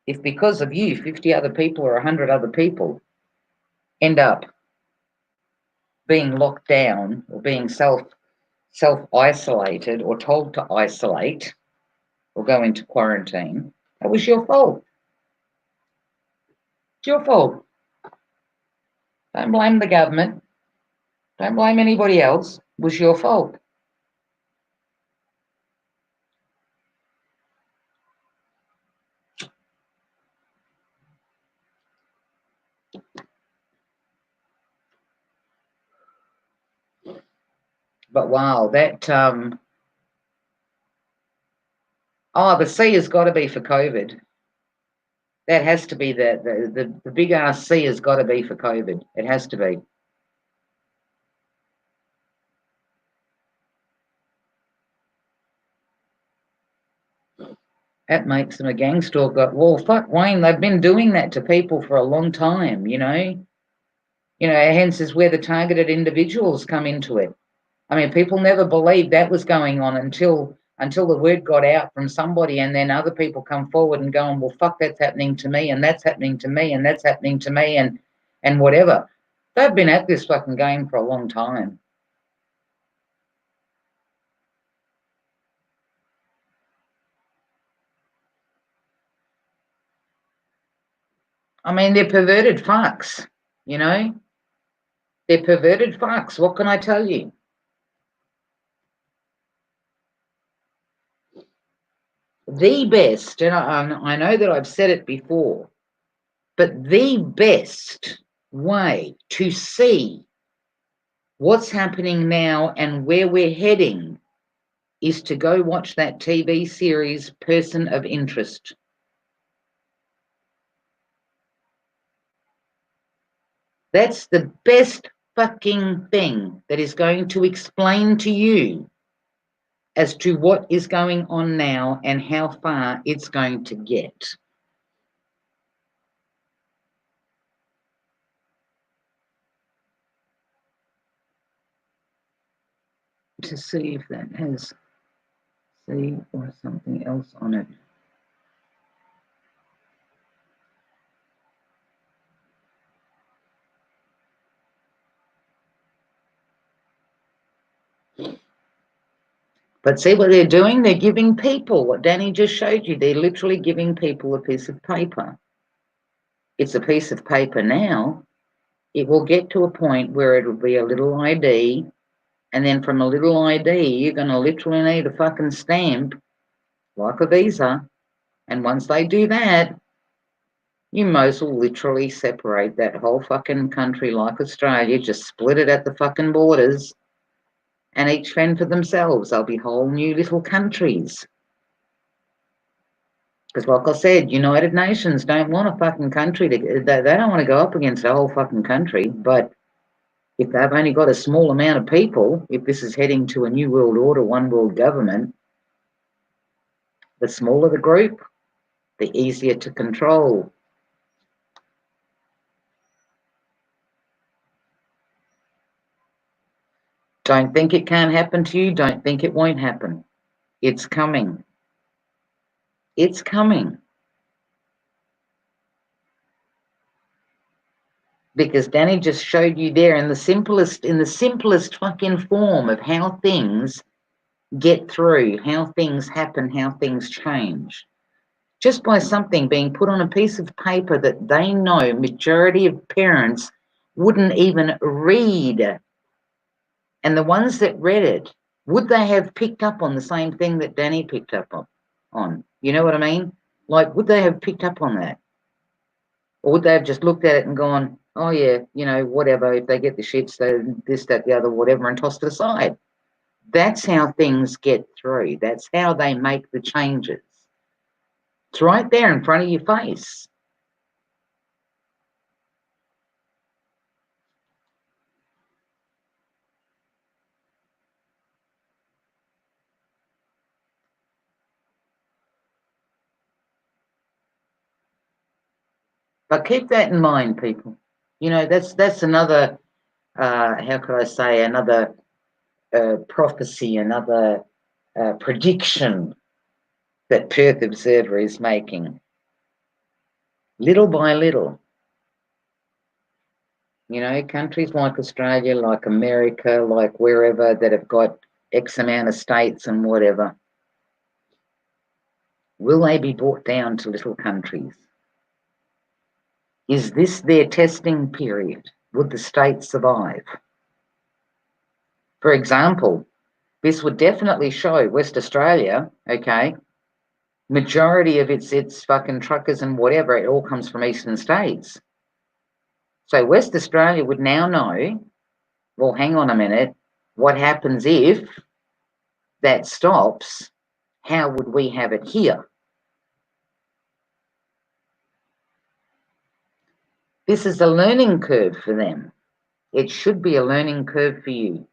If because of you, 50 other people or 100 other people end up being locked down or being self-isolated or told to isolate or go into quarantine, that was your fault. It's your fault. Don't blame the government. Don't blame anybody else. It was your fault. But wow, that the C has got to be for COVID. That has to be the big ass C has got to be for COVID. It has to be. That makes them a gangster. Well, fuck, Wayne, they've been doing that to people for a long time, you know? Hence is where the targeted individuals come into it. I mean, people never believed that was going on until the word got out from somebody, and then other people come forward and going, well, fuck, that's happening to me, and that's happening to me, and that's happening to me, and whatever. They've been at this fucking game for a long time. I mean, they're perverted fucks, you know? They're perverted fucks. What can I tell you? The best, and I know that I've said it before, but the best way to see what's happening now and where we're heading is to go watch that TV series, Person of Interest. That's the best fucking thing that is going to explain to you as to what is going on now and how far it's going to get. To see if that has C or something else on it. But see what they're doing? They're giving people what Danny just showed you. They're literally giving people a piece of paper. It's a piece of paper now. It will get to a point where it'll be a little ID, and then from a little ID, you're going to literally need a fucking stamp, like a visa. And once they do that, You most will literally separate that whole fucking country like Australia, just split it at the fucking borders, and each fend for themselves. They'll be whole new little countries. Because, like I said, United Nations don't want a fucking country they don't want to go up against a whole fucking country. But if they've only got a small amount of people, if this is heading to a new world order, one world government, the smaller the group, the easier to control. Don't think it can't happen to you. Don't think it won't happen. It's coming. It's coming. Because Danny just showed you there in the simplest fucking form of how things get through, how things happen, how things change. Just by something being put on a piece of paper that they know majority of parents wouldn't even read. And the ones that read it, would they have picked up on the same thing that Danny picked up on? You know what I mean? Like, would they have picked up on that? Or would they have just looked at it and gone, oh yeah, whatever, if they get the shits, they this, that, the other, whatever, and tossed it aside? That's how things get through. That's how they make the changes. It's right there in front of your face. But keep that in mind, people. That's another, how could I say, another prophecy, another prediction that Perth Observer is making. Little by little. Countries like Australia, like America, like wherever that have got X amount of states and whatever, will they be brought down to little countries? Is this their testing period? Would the states survive? For example, this would definitely show West Australia, okay, majority of its fucking truckers and whatever, it all comes from eastern states. So West Australia would now know, well, hang on a minute, what happens if that stops? How would we have it here? This is a learning curve for them. It should be a learning curve for you.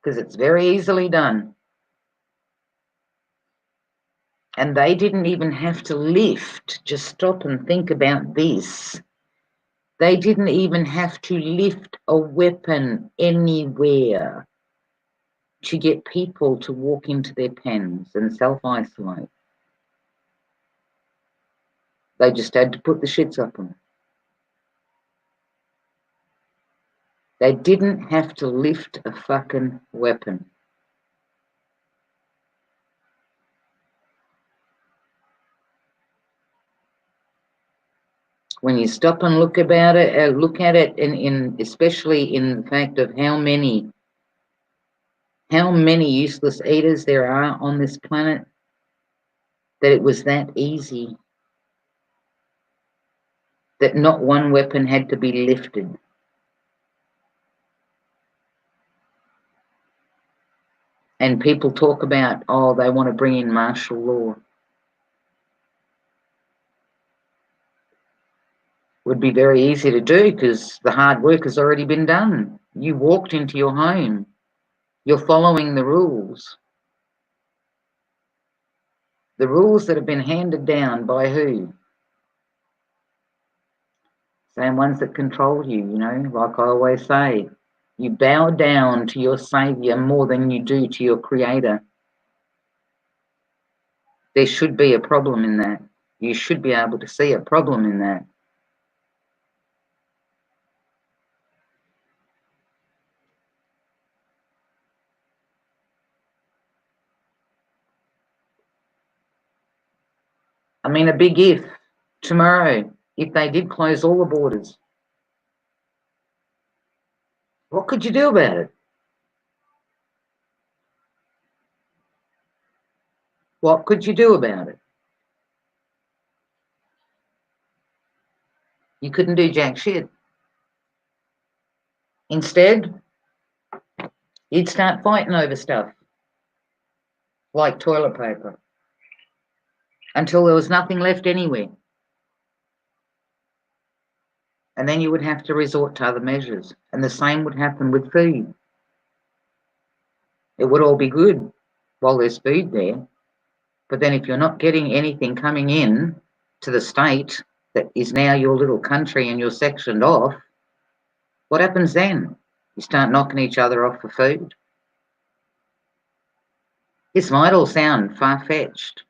Because it's very easily done. And they didn't even have to lift. Just stop and think about this. They didn't even have to lift a weapon anywhere to get people to walk into their pens and self-isolate. They just had to put the shits up on. They didn't have to lift a fucking weapon. When you stop and look at it in especially in the fact of how many useless eaters there are on this planet, that it was that easy, that not one weapon had to be lifted. And people talk about, oh, they want to bring in martial law. Would be very easy to do because the hard work has already been done. You walked into your home. You're following the rules. The rules that have been handed down by who? Same ones that control you, like I always say. You bow down to your savior more than you do to your creator. There should be a problem in that. You should be able to see a problem in that. I mean, a big if. Tomorrow, if they did close all the borders? What could you do about it? What could you do about it? You couldn't do jack shit. Instead, you'd start fighting over stuff like toilet paper until there was nothing left anywhere. And then you would have to resort to other measures. And the same would happen with food. It would all be good while there's food there. But then if you're not getting anything coming in to the state that is now your little country and you're sectioned off, what happens then? You start knocking each other off for food. This might all sound far-fetched,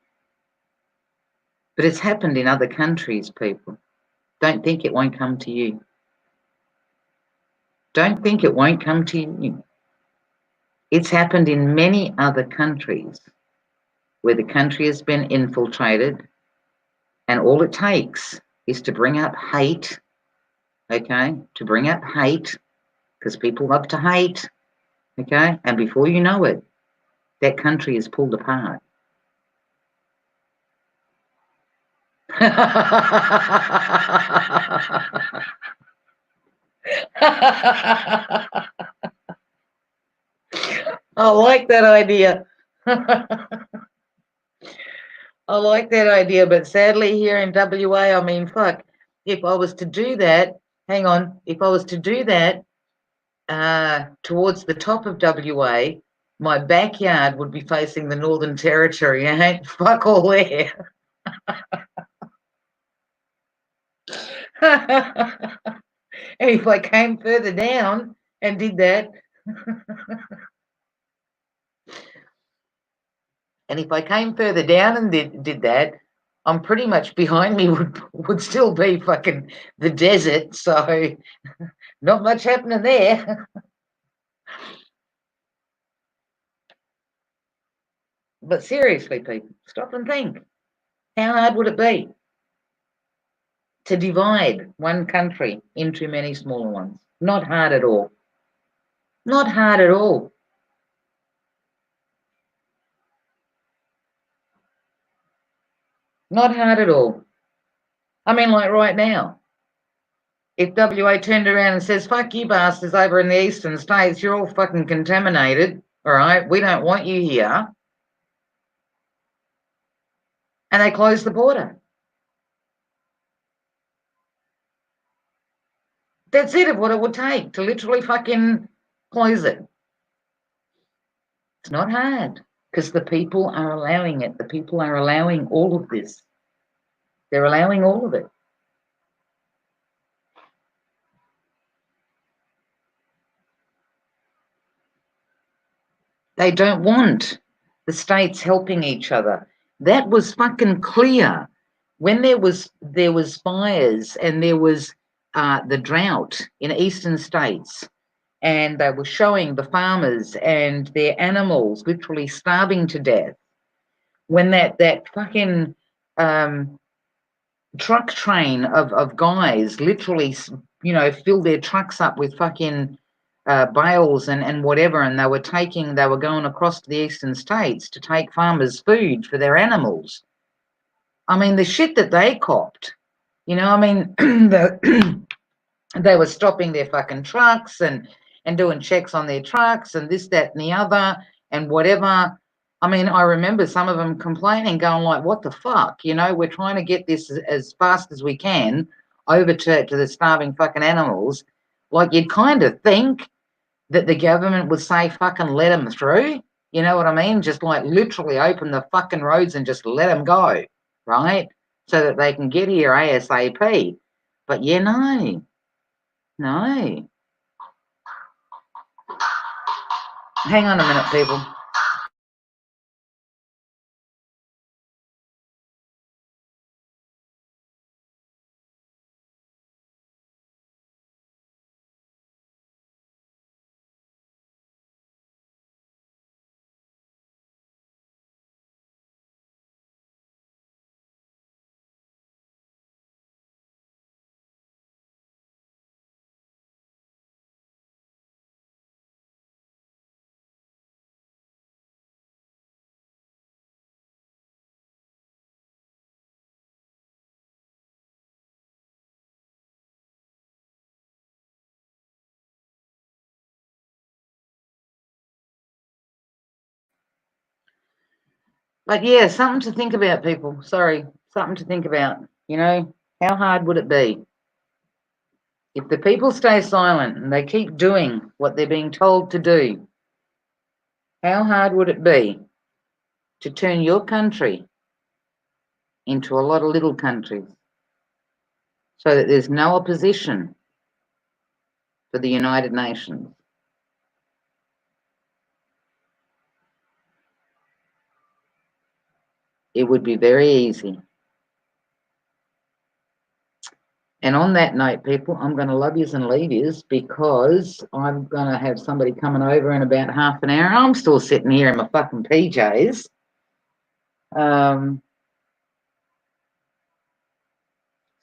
but it's happened in other countries, people. Don't think it won't come to you. Don't think it won't come to you. It's happened in many other countries where the country has been infiltrated, and all it takes is to bring up hate, okay? To bring up hate, because people love to hate, okay? And before you know it, that country is pulled apart. I like that idea. I like that idea, but sadly here in WA, I mean, fuck, if I was to do that, hang on, if I was to do that towards the top of WA, my backyard would be facing the Northern Territory. Ain't fuck all there. And if I came further down and did that, and if I came further down and did that, I'm pretty much behind me would still be fucking the desert. So not much happening there. But seriously, people, stop and think. How hard would it be to divide one country into many smaller ones? Not hard at all. Not hard at all. Not hard at all. I mean, like right now, if WA turned around and says, fuck you bastards over in the eastern states, you're all fucking contaminated, all right? We don't want you here. And they close the border. That's it of what it would take to literally fucking close it. It's not hard because the people are allowing it. The people are allowing all of this. They're allowing all of it. They don't want the states helping each other. That was fucking clear when there was fires and there was the drought in eastern states, and they were showing the farmers and their animals literally starving to death. When that fucking truck train of guys literally, filled their trucks up with fucking bales and whatever, and they were going across to the eastern states to take farmers' food for their animals. I mean, the shit that they copped, I mean, they were stopping their fucking trucks and doing checks on their trucks and this, that, and the other, and whatever. I mean, I remember some of them complaining, going like, what the fuck? We're trying to get this as fast as we can over to the starving fucking animals. Like, you'd kind of think that the government would say, fucking let them through. You know what I mean? Just like literally open the fucking roads and just let them go, right? So that they can get here ASAP. But yeah, no. Hang on a minute, people. But yeah, something to think about, people. Sorry, something to think about. You know, how hard would it be if the people stay silent and they keep doing what they're being told to do? How hard would it be to turn your country into a lot of little countries so that there's no opposition for the United Nations? It would be very easy. And on that note, people, I'm going to love yous and leave yous because I'm going to have somebody coming over in about half an hour. I'm still sitting here in my fucking PJs.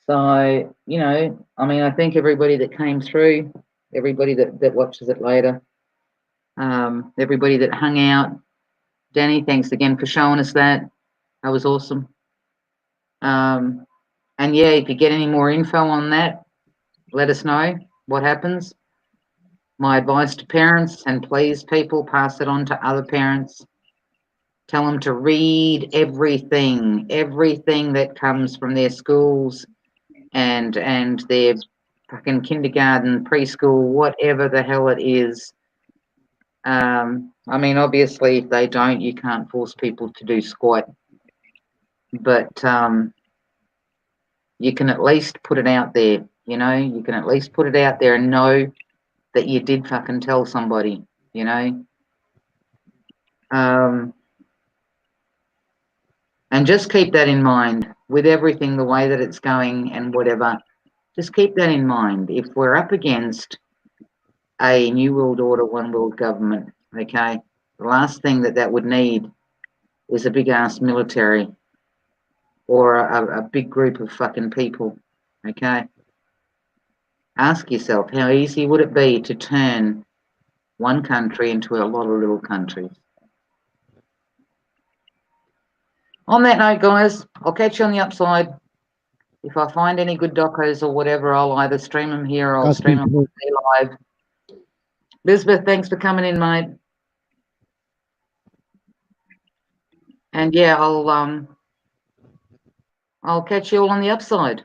So, you know, I mean, I thank everybody that came through, everybody that watches it later, everybody that hung out. Danny, thanks again for showing us that. That was awesome. And yeah, if you get any more info on that, let us know what happens. My advice to parents, and please, people, pass it on to other parents. Tell them to read everything that comes from their schools and their fucking kindergarten, preschool, whatever the hell it is. I mean, obviously, if they don't, you can't force people to do squat. But you can at least put it out there, you know? You can at least put it out there and know that you did fucking tell somebody, you know? And just keep that in mind with everything, the way that it's going and whatever. Just keep that in mind. If we're up against a New World Order, one world government, okay, the last thing that would need is a big ass military or a big group of fucking people, okay? Ask yourself, how easy would it be to turn one country into a lot of little countries? On that note, guys, I'll catch you on the upside. If I find any good docos or whatever, I'll either stream them here or I'll stream them live. Elizabeth, thanks for coming in, mate. And yeah, I'll catch you all on the upside.